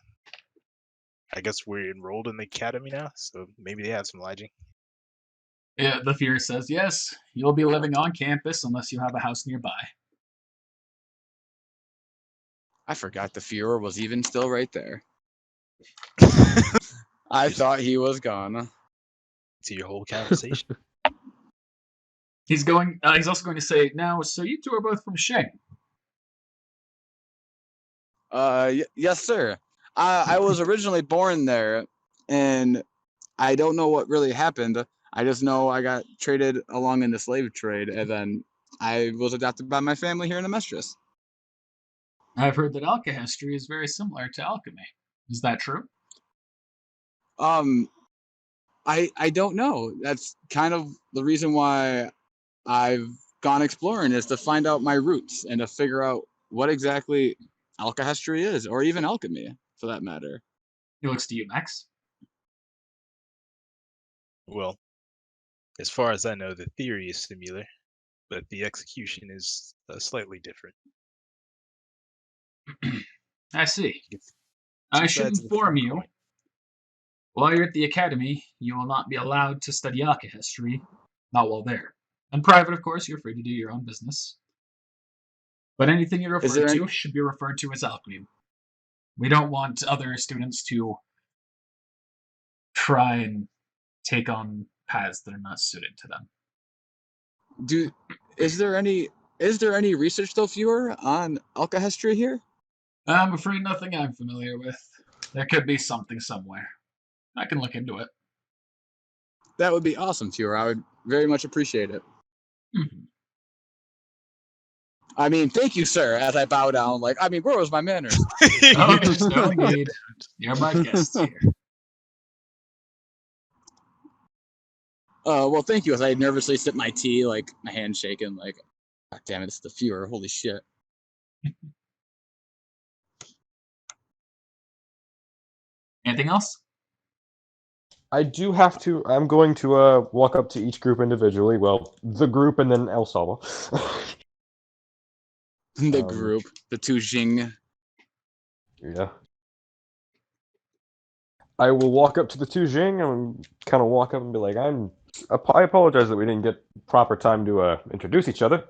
guess we're enrolled in the academy now, so maybe they have some lodging. Yeah, the Fury says, yes, you'll be living on campus unless you have a house nearby. I forgot the Fuhrer was even still right there. I thought he was gone. To your whole conversation. He's also going to say, now, so you two are both from Shing. Yes, sir. I was originally born there, and I don't know what really happened. I just know I got traded along in the slave trade, and then I was adopted by my family here in Amestris. I've heard that alchemy is very similar to alchemy. Is that true? I don't know. That's kind of the reason why I've gone exploring, is to find out my roots and to figure out what exactly alchemy is, or even alchemy, for that matter. He looks to you, Max. Well, as far as I know, the theory is similar, but the execution is slightly different. I see. I Two should sides of the inform same you, coin. while you're at the academy, you will not be allowed to study alchemy, not while there. In private, of course, you're free to do your own business. But anything you Is refer there to should be referred to as alchemy. We don't want other students to try and take on paths that are not suited to them. Is there any research though, viewer, on alchemy here? I'm afraid nothing I'm familiar with. There could be something somewhere. I can look into it. That would be awesome, viewer. I would very much appreciate it. Mhm. I mean, thank you, sir. As I bow down, like, I mean, where was my manners? Oh, there's no need. You're my guests here. Well, thank you. As I nervously sip my tea, like my hand shaking, like, God damn it, it's the viewer. Holy shit. Anything else? I do have to. I'm going to walk up to each group individually. Well, the group and then El Salva. The group, the two Jing. Yeah. I will walk up to the two Jing and kind of walk up and be like, I apologize that we didn't get proper time to introduce each other.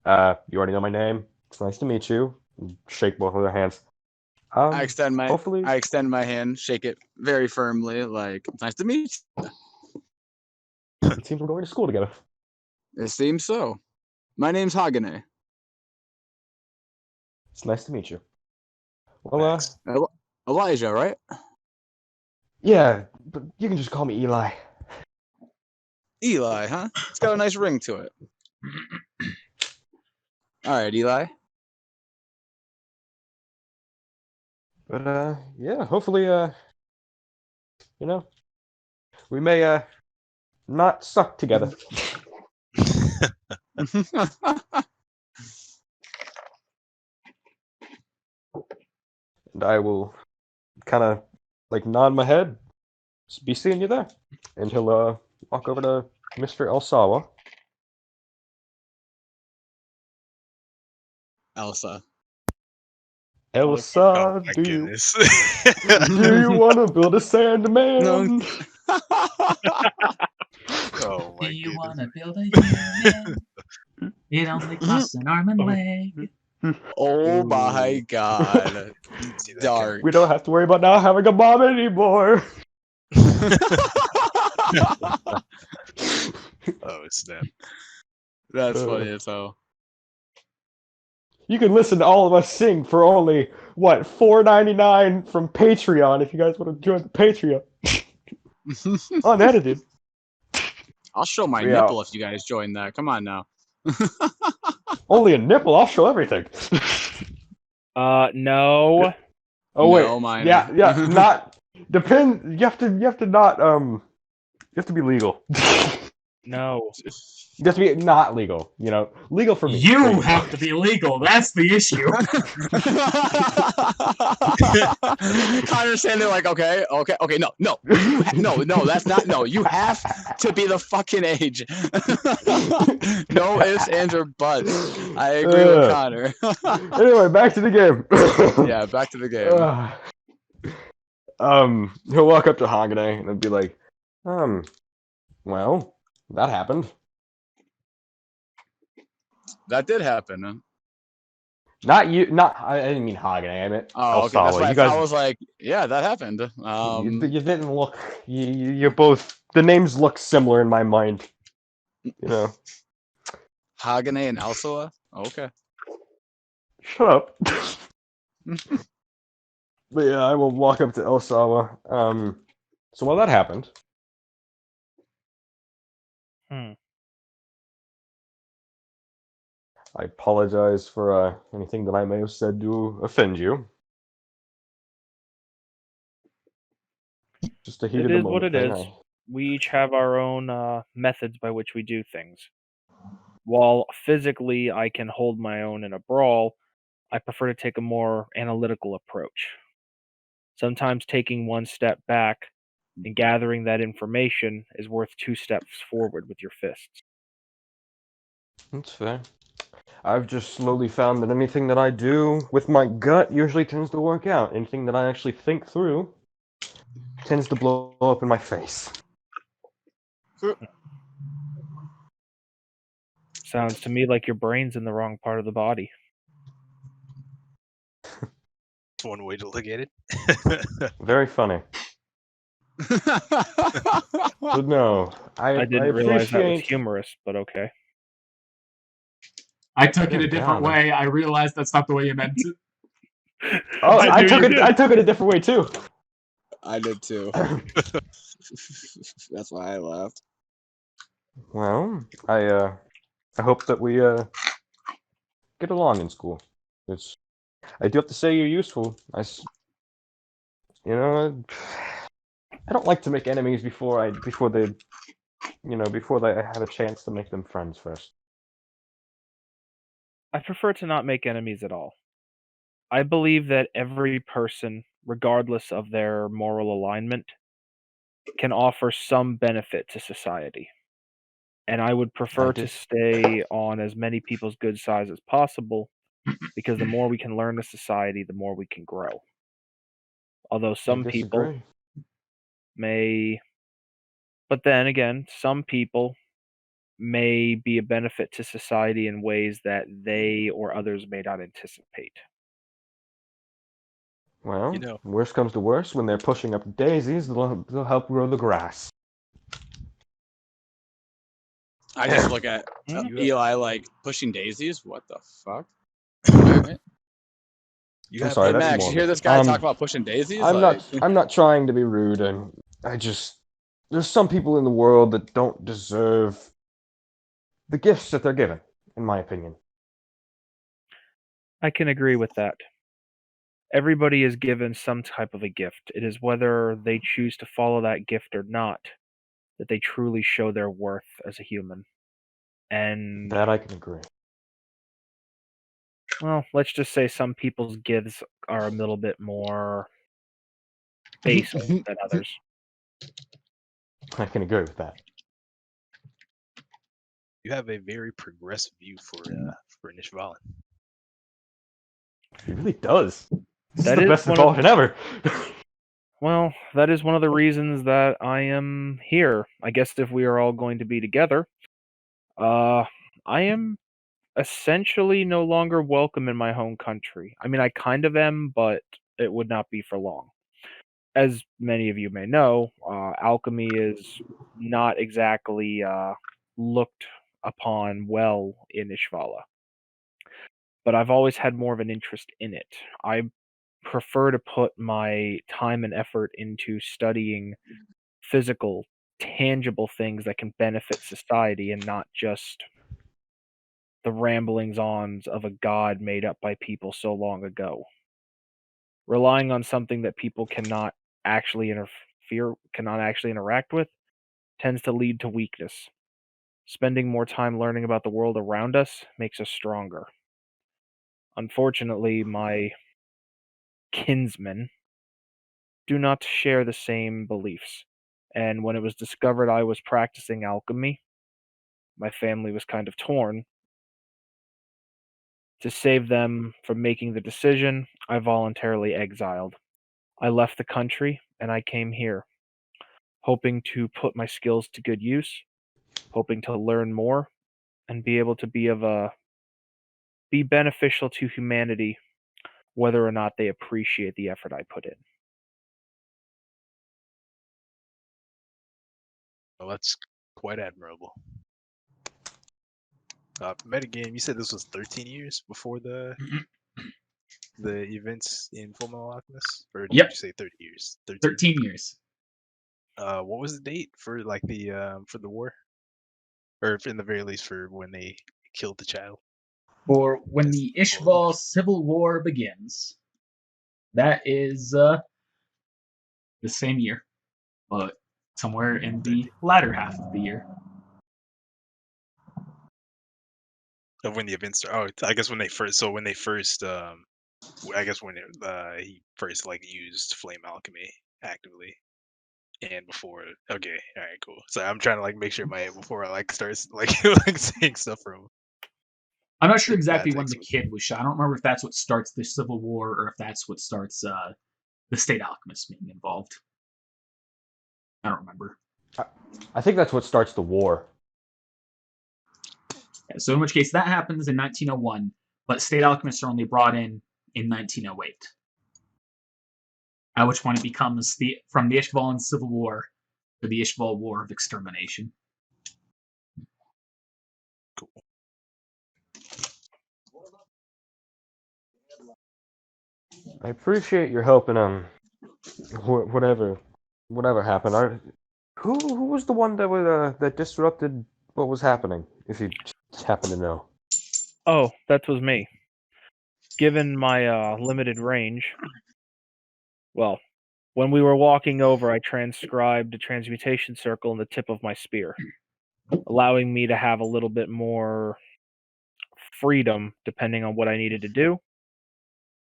You already know my name. It's nice to meet you. Shake both of their hands. I extend hopefully... my hand, shake it very firmly, like, it's nice to meet you. It seems we're going to school together. It seems so. My name's Hagane. It's nice to meet you. Well, Elijah, right? Yeah, but you can just call me Eli. Eli, huh? It's got a nice ring to it. All right, Eli. But yeah, hopefully, we may not suck together. And I will kind of like nod my head. Be seeing you there. And he'll walk over to Mr. Elsawa. Elsa. Elsa, Oh my do goodness. you want to build a Sandman? No. Oh my Do you goodness. want to build a human? It only costs an arm and leg. Oh my god. See that Dark. We don't have to worry about not having a mom anymore. Oh snap. That's funny as hell. You can listen to all of us sing for only, what, $4.99 from Patreon if you guys want to join the Patreon. Unedited. I'll show my Yeah. nipple if you guys join that. Come on now. Only a nipple, I'll show everything. No. Oh wait. No, mine. Yeah, not depend you have to not you have to be legal. No. You have to be not legal, legal for me. You have to be legal. That's the issue. Connor standing like, okay, no, that's not, no, you have to be the fucking age. No ifs, ands, or buts. I agree with Connor. Anyway, back to the game. Yeah, back to the game. He'll walk up to Hagane and be like, well, that happened. That did happen. Huh? Not you. I didn't mean Hagane. I meant Oh, okay. That's why you guys. I was like, yeah, that happened. You didn't look. You're both. The names look similar in my mind. Hagane and Elsa. Okay. Shut up. But yeah, I will walk up to Elsawa. So while that happened. I apologize for anything that I may have said to offend you. Just a heat of the It is moment what it thing. is. We each have our own methods by which we do things. While physically I can hold my own in a brawl, I prefer to take a more analytical approach. Sometimes taking one step back and gathering that information is worth 2 steps forward with your fists. That's fair. I've just slowly found that anything that I do with my gut usually tends to work out. Anything that I actually think through tends to blow up in my face. Sounds to me like your brain's in the wrong part of the body. That's one way to look at it. Very funny. But no, I didn't realize that was appreciate. humorous, but okay. I took it Good a different God. way. I realized that's not the way you meant it. Oh, I I knew took you it. did. I took it a different way too. I did too. That's why I laughed. Well, I hope that we get along in school. I do have to say you're useful. You know, I don't like to make enemies before they have a chance to make them friends first. I prefer to not make enemies at all. I believe that every person, regardless of their moral alignment, can offer some benefit to society. And I would prefer to stay on as many people's good sides as possible, because the more we can learn as society, the more we can grow. Although some people disagree. may, but then again, some people may be a benefit to society in ways that they or others may not anticipate. Well, You know- worst comes to worst, when they're pushing up daisies, they'll help grow the grass. I just look at Mhm. Eli like pushing daisies. What the fuck? Alright. You I'm have sorry, Hey that's Max, you morbid. hear this guy talk about pushing daisies? I'm Like, not trying to be rude, and there's some people in the world that don't deserve the gifts that they're given, in my opinion. I can agree with that. Everybody is given some type of a gift. It is whether they choose to follow that gift or not that they truly show their worth as a human. And, That I can agree. well, let's just say some people's gifts are a little bit more basic than others. I can agree with that. You have a very progressive view for Nishvalan. He really does. This That is the is best one of- involvement ever. Well, that is one of the reasons that I am here. I guess if we are all going to be together, I am essentially no longer welcome in my home country. I mean, I kind of am, but it would not be for long. As many of you may know, alchemy is not exactly looked upon well in Ishvala. But I've always had more of an interest in it. I prefer to put my time and effort into studying physical, tangible things that can benefit society and not just the ramblings on of a god made up by people so long ago. Relying on something that people cannot actually interact with tends to lead to weakness. Spending more time learning about the world around us makes us stronger. Unfortunately, my kinsmen do not share the same beliefs. And when it was discovered I was practicing alchemy, my family was kind of torn. To save them from making the decision, I voluntarily exiled. I left the country and I came here, hoping to put my skills to good use, hoping to learn more and be able to be beneficial to humanity, whether or not they appreciate the effort I put in. Well, that's quite admirable. Metagame, you said this was 13 years before the events in Fullmetal Alchemist, or did Yep. you say 30 years? 13 years. What was the date for like for the war, or in the very least for when they killed the child? For when the Ishval Civil War begins. That is the same year, but somewhere in the latter half of the year. Of when the events are, I guess when they first. So when they first, I guess when he first like used flame alchemy actively, and before. Okay, all right, cool. So I'm trying to like make sure my before I like start like like saying stuff from. I'm not sure The exactly when the context kid was shot. I don't remember if that's what starts the Civil War or if that's what starts the State Alchemists being involved. I don't remember. I think that's what starts the war. Yeah, so in which case that happens in 1901, but State Alchemists are only brought in 1908. At which point it becomes from the Ishvalan Civil War to the Ishval War of Extermination. Cool. I appreciate your helping on whatever happened. Who was the one that disrupted what was happening? If you just happen to know. Oh, that was me. Given my limited range, well, when we were walking over, I transcribed a transmutation circle in the tip of my spear, allowing me to have a little bit more freedom depending on what I needed to do.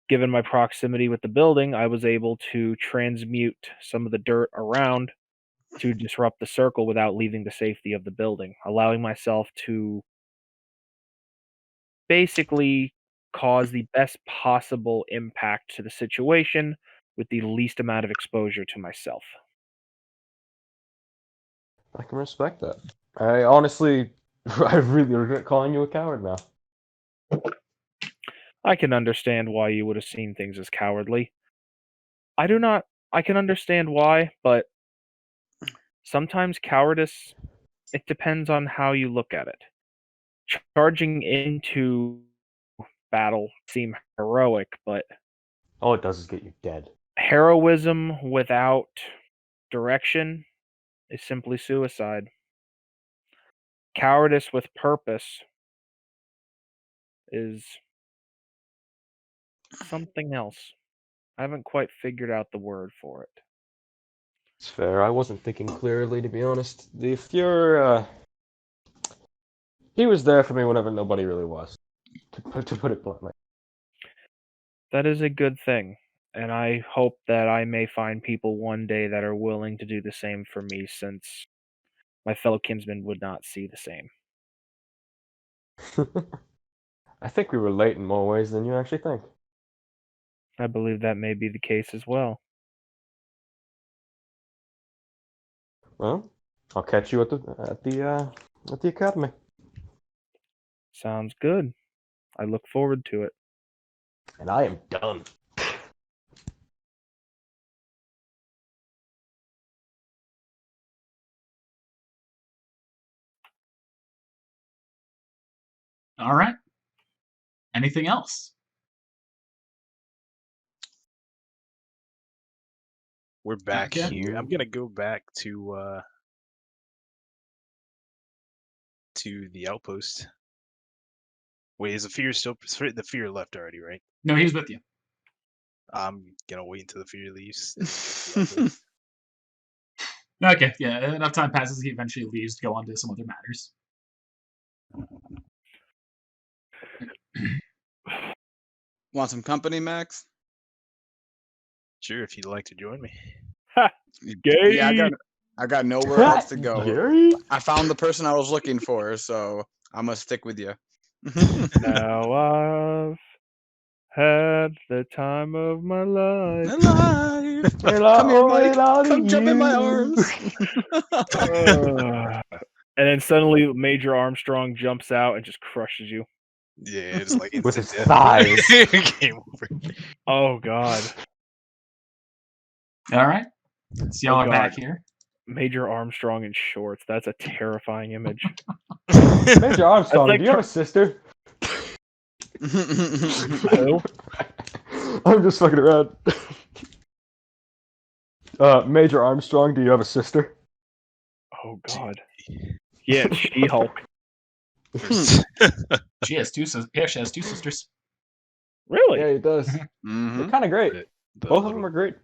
Given my proximity with the building, I was able to transmute some of the dirt around to disrupt the circle without leaving the safety of the building, allowing myself to basically cause the best possible impact to the situation with the least amount of exposure to myself. I can respect that. I honestly, I really regret calling you a coward now. I can understand why you would have seen things as cowardly. I can understand why, but sometimes cowardice, it depends on how you look at it. Charging into battle seem heroic, but All it does is get you dead. heroism without direction is simply suicide. Cowardice with purpose is something else. I haven't quite figured out the word for it. It's fair. I wasn't thinking clearly, to be honest. The Fuhrer, he was there for me whenever nobody really was. To put it bluntly. That is a good thing, and I hope that I may find people one day that are willing to do the same for me, since my fellow kinsmen would not see the same. I think we relate in more ways than you actually think. I believe that may be the case as well. Well, I'll catch you at the academy. Sounds good. I look forward to it. And I am done. All right. Anything else? We're back Okay. here. I'm gonna go back to the outpost. Wait, is the fear still? The fear left already, right? No, he's with you. I'm gonna wait until the fear leaves. And go to the outpost. Okay, yeah, enough time passes, he eventually leaves to go on to some other matters. Want some company, Max? Sure, if you'd like to join me. Gay. Yeah, I got nowhere else to go. Gary? I found the person I was looking for, so I must stick with you. Now I've had the time of my life. Alive. And I Come here, owe Mike. it all to Come jump in my you. arms. And then suddenly Major Armstrong jumps out and just crushes you. Yeah, it's like With instant his death. thighs. Game over. Oh god. All right. So y'all Oh, are back God. here. Major Armstrong in shorts. That's a terrifying image. Major Armstrong, like do you have a sister? Who? I'm just fucking around. Major Armstrong, do you have a sister? Oh god. Yeah, it's She-Hulk. She has two sisters. Really? Yeah, he does. Mhm. They're kind of great. Both of them are great.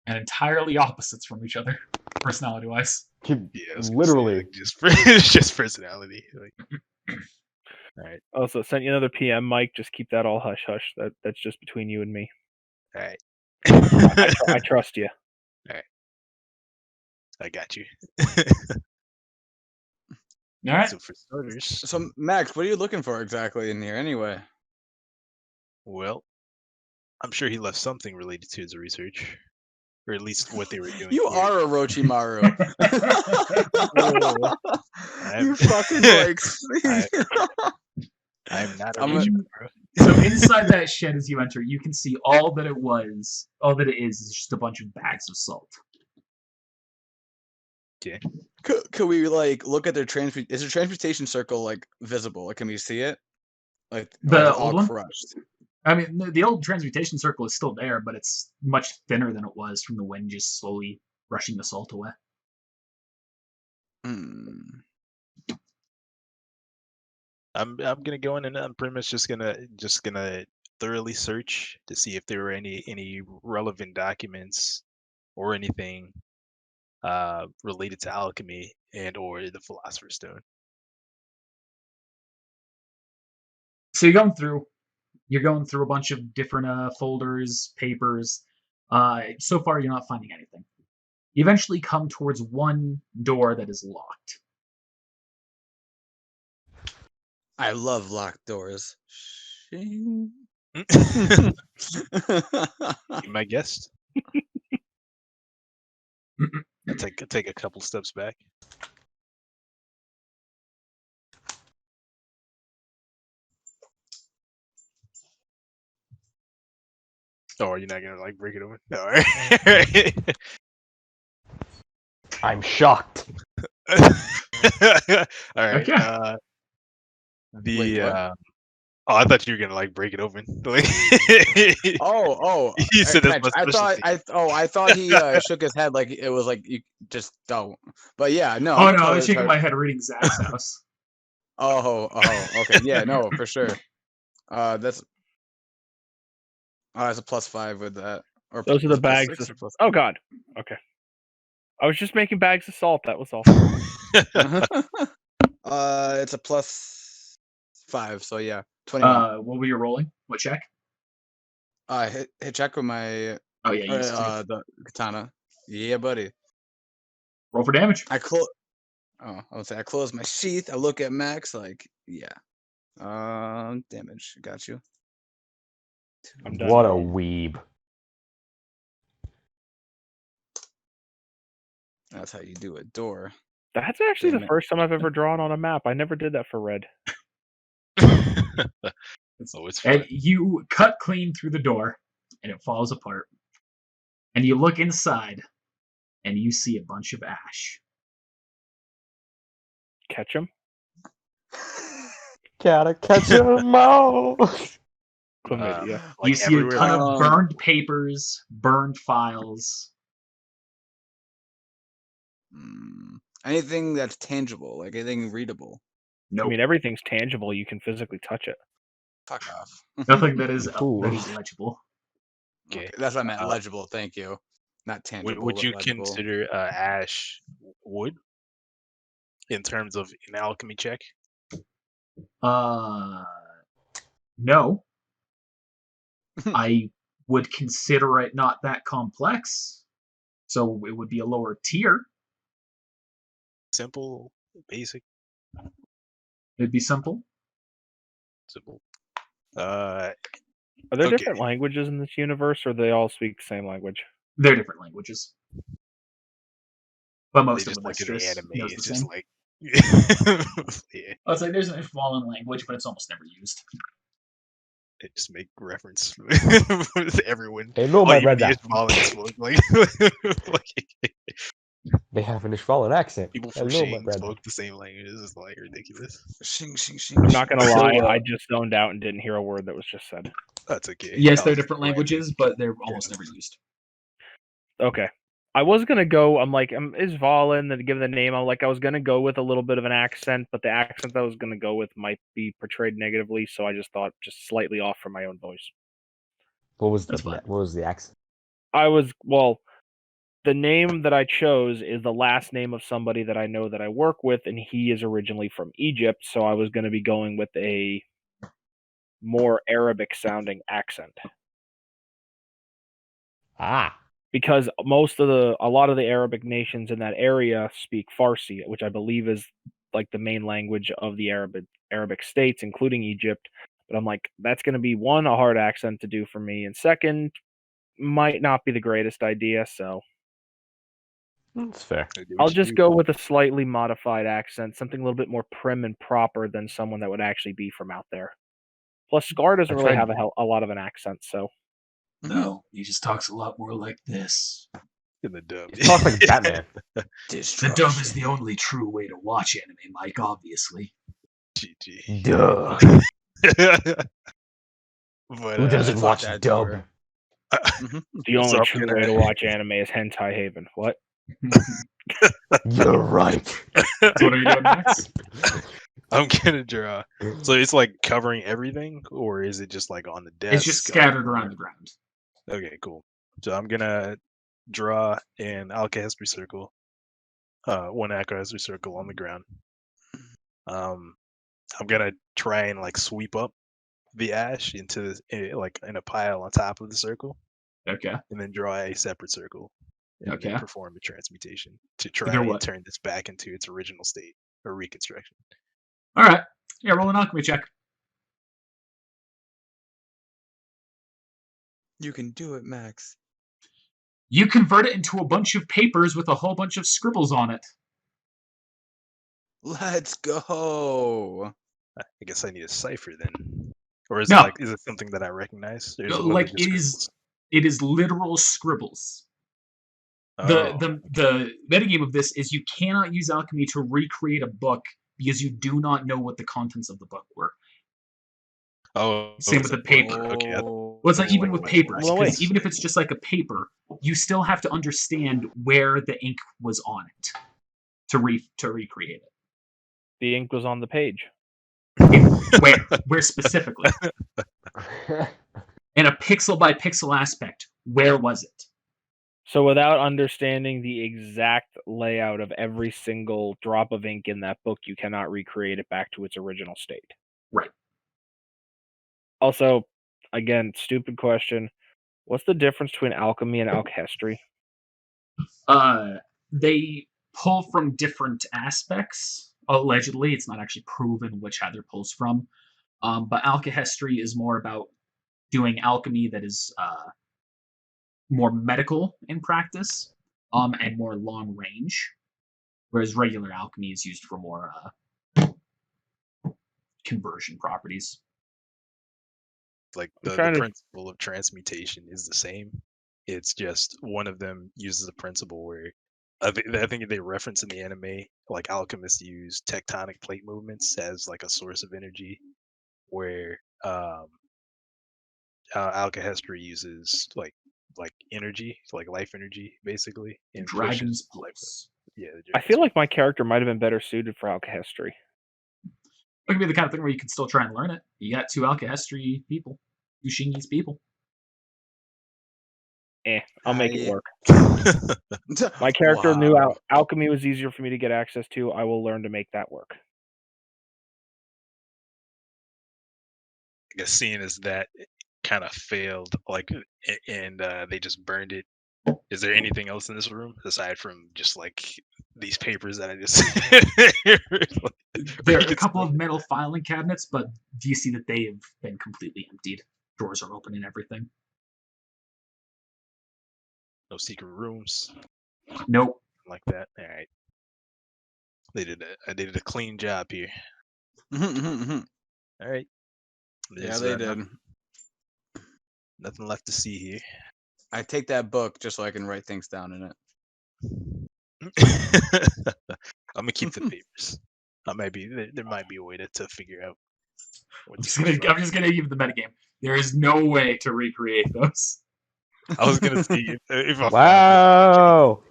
And entirely opposites from each other, personality-wise. Yeah, I was gonna say, Literally. like, it's just personality. Like, all right, Also, sent you another PM, Mike. Just keep that all hush hush. That's just between you and me. all right. I trust you. I got you. All right. So for starters, So Max, what are you looking for exactly in here anyway? well, I'm sure he left something related to his research, or at least what they were doing. You here. are Orochimaru. I'm- You fucking like. I'm not a I'm a- Orochimaru. So inside that shed, as you enter, you can see all that it is just a bunch of bags of salt. Okay. Could we like look at their is their transmutation circle like visible? Like, can we see it? Like, or is The it all old one? crushed? I mean, the old transmutation circle is still there, but it's much thinner than it was from the wind just slowly brushing the salt away. Hmm. I'm gonna go in and I'm pretty much just gonna thoroughly search to see if there were any relevant documents or anything related to alchemy and or the Philosopher's Stone. So you're going through a bunch of different folders, papers. So far, you're not finding anything. You eventually come towards one door that is locked. I love locked doors. Shing. Be my guest. I'll take a couple steps back. Oh, are you not gonna like break it open? All right. I'm shocked. All right. Okay. Wait, what? Oh, I thought you were gonna like break it open. Like, Oh, you said that's Mitch, my specialty. I thought he shook his head like it was like you just don't. But yeah, no. Oh I'm no, I totally was shaking my head reading Zach's house. Okay, yeah, no, for sure. That's a +5 with that. Or Those are the +6 bags. or +5? Oh God. Okay. I was just making bags of salt. That was all. It's a +5, so yeah, 21. What were you rolling? What check? Hit check with my Oh yeah, you used to. the katana. Yeah, buddy. Roll for damage. I would say I close my sheath. I look at Max like, yeah. Damage. Got you. I'm done. What a weeb. That's how you do a door. That's actually Damn the it. first time I've ever drawn on a map. I never did that for red. Oh, it's fun. And you cut clean through the door, and it falls apart. And you look inside, and you see a bunch of ash. Catch him. Gotta catch 'em all. Chlamydia. You Like see a everywhere. ton of burned papers, burned files. Anything that's tangible, like anything readable. Nope. I mean, everything's tangible. You can physically touch it. Fuck off. Nothing that is Ooh. legible. Okay, that's what I meant. Legible. Thank you. Not tangible. Would but you legible. consider ash wood in terms of an alchemy check? No. I would consider it not that complex. So it would be a lower tier. Simple, basic, It'd be simple. simple. Are there Okay. different languages in this universe, or they all speak the same language? They're different languages. But They most of just them like in the mistress anime. knows the It's same. just like yeah, I was like, there's a fallen language, but it's almost never used. they just make reference to everyone. Hey, no, Oh, I even read the that. Ishmaelan spoke like, like They have an Ishvalan accent. people from Hello, my Shing brother. spoke the same language. This is like ridiculous. Shing, shing, shing. I'm not gonna So, lie. I just zoned out and didn't hear a word that was just said. That's okay. Yes, I they're was different just languages, but they're almost never used. Okay. I was gonna go. I'm like, is Valen that give the name? I was gonna go with a little bit of an accent, but the accent that I was gonna go with might be portrayed negatively. So I just thought just slightly off from my own voice. What was That's fine. the accent? The name that I chose is the last name of somebody that I know that I work with, and he is originally from Egypt. So I was gonna be going with a more Arabic sounding accent. Ah. Because a lot of the Arabic nations in that area speak Farsi, which I believe is like the main language of the Arabic states, including Egypt. But I'm like, that's going to be one, a hard accent to do for me, and second, might not be the greatest idea. So That's fair. Do what I'll you just do. go with a slightly modified accent, something a little bit more prim and proper than someone that would actually be from out there. Plus, Scar doesn't really tried- have a lot of an accent, so No, he just talks a lot more like this. In the dub. He talks like Batman. The dub is the only true way to watch anime, Mike, obviously. GG. Duh. But, Who doesn't fuck watch that dub? door. the only So I'm true gonna- way to watch anime is Hentai Haven. What? You're right. So what are you doing next? I'm gonna draw. So it's like covering everything, or is it just like on the desk? It's just scattered around the ground. Okay, cool. So I'm gonna draw an alchemy circle, one alchemy circle on the ground. I'm gonna try and like sweep up the ash into like in a pile on top of the circle, Okay. and then draw a separate circle, and then Okay. perform a transmutation to try Do and what? turn this back into its original state or reconstruction. All right. Yeah, roll an alchemy check. You can do it, Max. You convert it into a bunch of papers with a whole bunch of scribbles on it. Let's go. I guess I need a cipher then, or is No. it like is it something that I recognize? Or is it Like literally it scribbles? is literal scribbles. Oh, The metagame of this is you cannot use alchemy to recreate a book because you do not know what the contents of the book were. Same it's with the a book. paper. Okay, Oh. Well, it's like even with papers, Well, because wait. even if it's just like a paper, you still have to understand where the ink was on it to recreate it. The ink was on the page. Where specifically? In a pixel by pixel aspect, where was it? So without understanding the exact layout of every single drop of ink in that book, you cannot recreate it back to its original state. Right. Also, again, stupid question. What's the difference between alchemy and alchemy? They pull from different aspects. Allegedly, it's not actually proven which either pulls from. But alchemy is more about doing alchemy that is more medical in practice, and more long range, whereas regular alchemy is used for more conversion properties. Like I'm the trying to- principle of transmutation is the same. It's just one of them uses a principle where I think they reference in the anime like alchemists use tectonic plate movements as like a source of energy, where alchemy uses like energy, like life energy, basically. And Dragon's pushes life. Pulse. Yeah. the I dragon's feel like my character might have been better suited for alchemy. It could be the kind of thing where you can still try and learn it. You got two alchemy people, two Shingi's people. I'll make it I- work. My My character knew alchemy was easier for me to get access to. I will learn to make that work. I guess seeing as that kind of failed, like, and they just burned it. Is there anything else in this room aside from just like these papers that I just? There are a couple of metal filing cabinets, but do you see that they have been completely emptied? Drawers are open and everything. No secret rooms Nope. like that. All right. They did a clean job here. yeah, All right. There's, they did. Nothing left to see here. I take that book just so I can write things down in it. I'm gonna keep the papers. There might be a way to figure out. I'm just gonna give the metagame. There is no way to recreate those. I was gonna see if I Wow.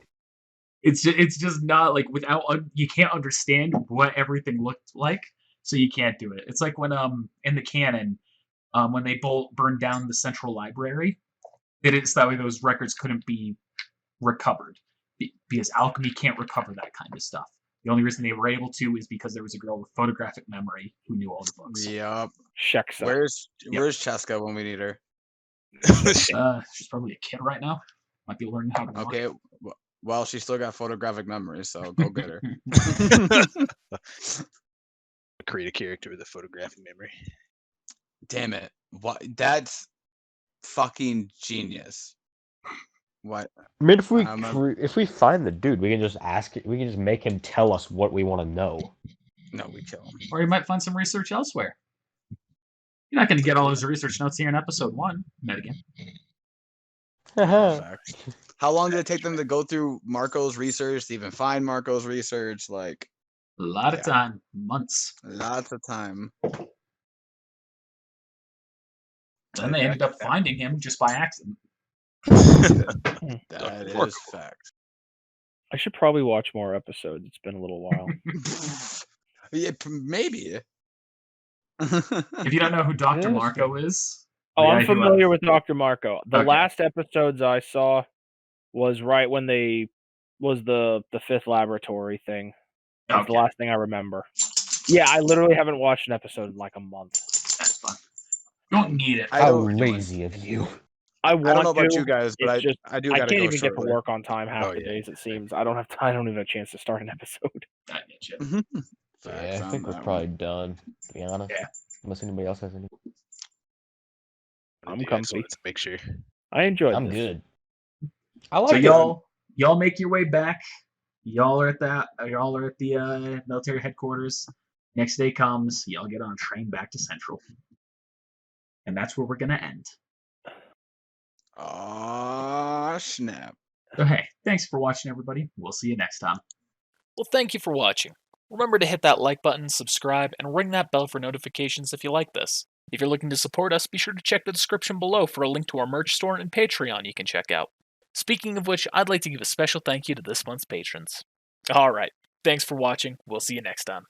It's just not like without you can't understand what everything looked like, so you can't do it. It's like when in the canon, when they burned down the central library, it is that way those records couldn't be recovered because alchemy can't recover that kind of stuff. The only reason they were able to is because there was a girl with photographic memory who knew all the books. Yep. Checks out. Where's Cheska when we need her? She's probably a kid right now. Might be learning how to walk. Okay. Well, she still got photographic memory, so go get her. Create a character with a photographic memory. Damn it! What? That's fucking genius. What? I mean, if we find the dude, we can just ask it. We can just make him tell us what we want to know. No, we kill him. Or you might find some research elsewhere. You're not going to get all those research notes here in episode 1, Metagan. Fact. How long did it take them to go through Marco's research to even find Marco's research? Like A lot of time. Months. lots of time. Then they ended up finding him just by accident. That is fact. I should probably watch more episodes. It's been a little while. Yeah, maybe. If you don't know who Dr. Marco is... Oh, the I'm guy who, familiar with Dr. Marco. The Okay. last episodes I saw was right when was the fifth laboratory thing. That's Okay. the last thing I remember. Yeah, I literally haven't watched an episode in like a month. That's fun. You don't need it. How lazy of you. I want I don't know about to. you guys, but It's just, I do I gotta can't go even get to shortly. work on time half the days, it seems. I don't even have a chance to start an episode. I get you. Facts Yeah, I on think we're that probably done, to be honest. Yeah. Unless anybody else has any. I'm I just comfy. wanted to make sure. I enjoyed I'm this. good. I like So it. y'all make your way back. Y'all are at the military headquarters. Next day comes, y'all get on a train back to Central. And that's where we're gonna end. Aw, snap. So hey, thanks for watching, everybody. We'll see you next time. Well, thank you for watching. Remember to hit that like button, subscribe, and ring that bell for notifications if you like this. If you're looking to support us, be sure to check the description below for a link to our merch store and Patreon you can check out. Speaking of which, I'd like to give a special thank you to this month's patrons. Alright, thanks for watching. We'll see you next time.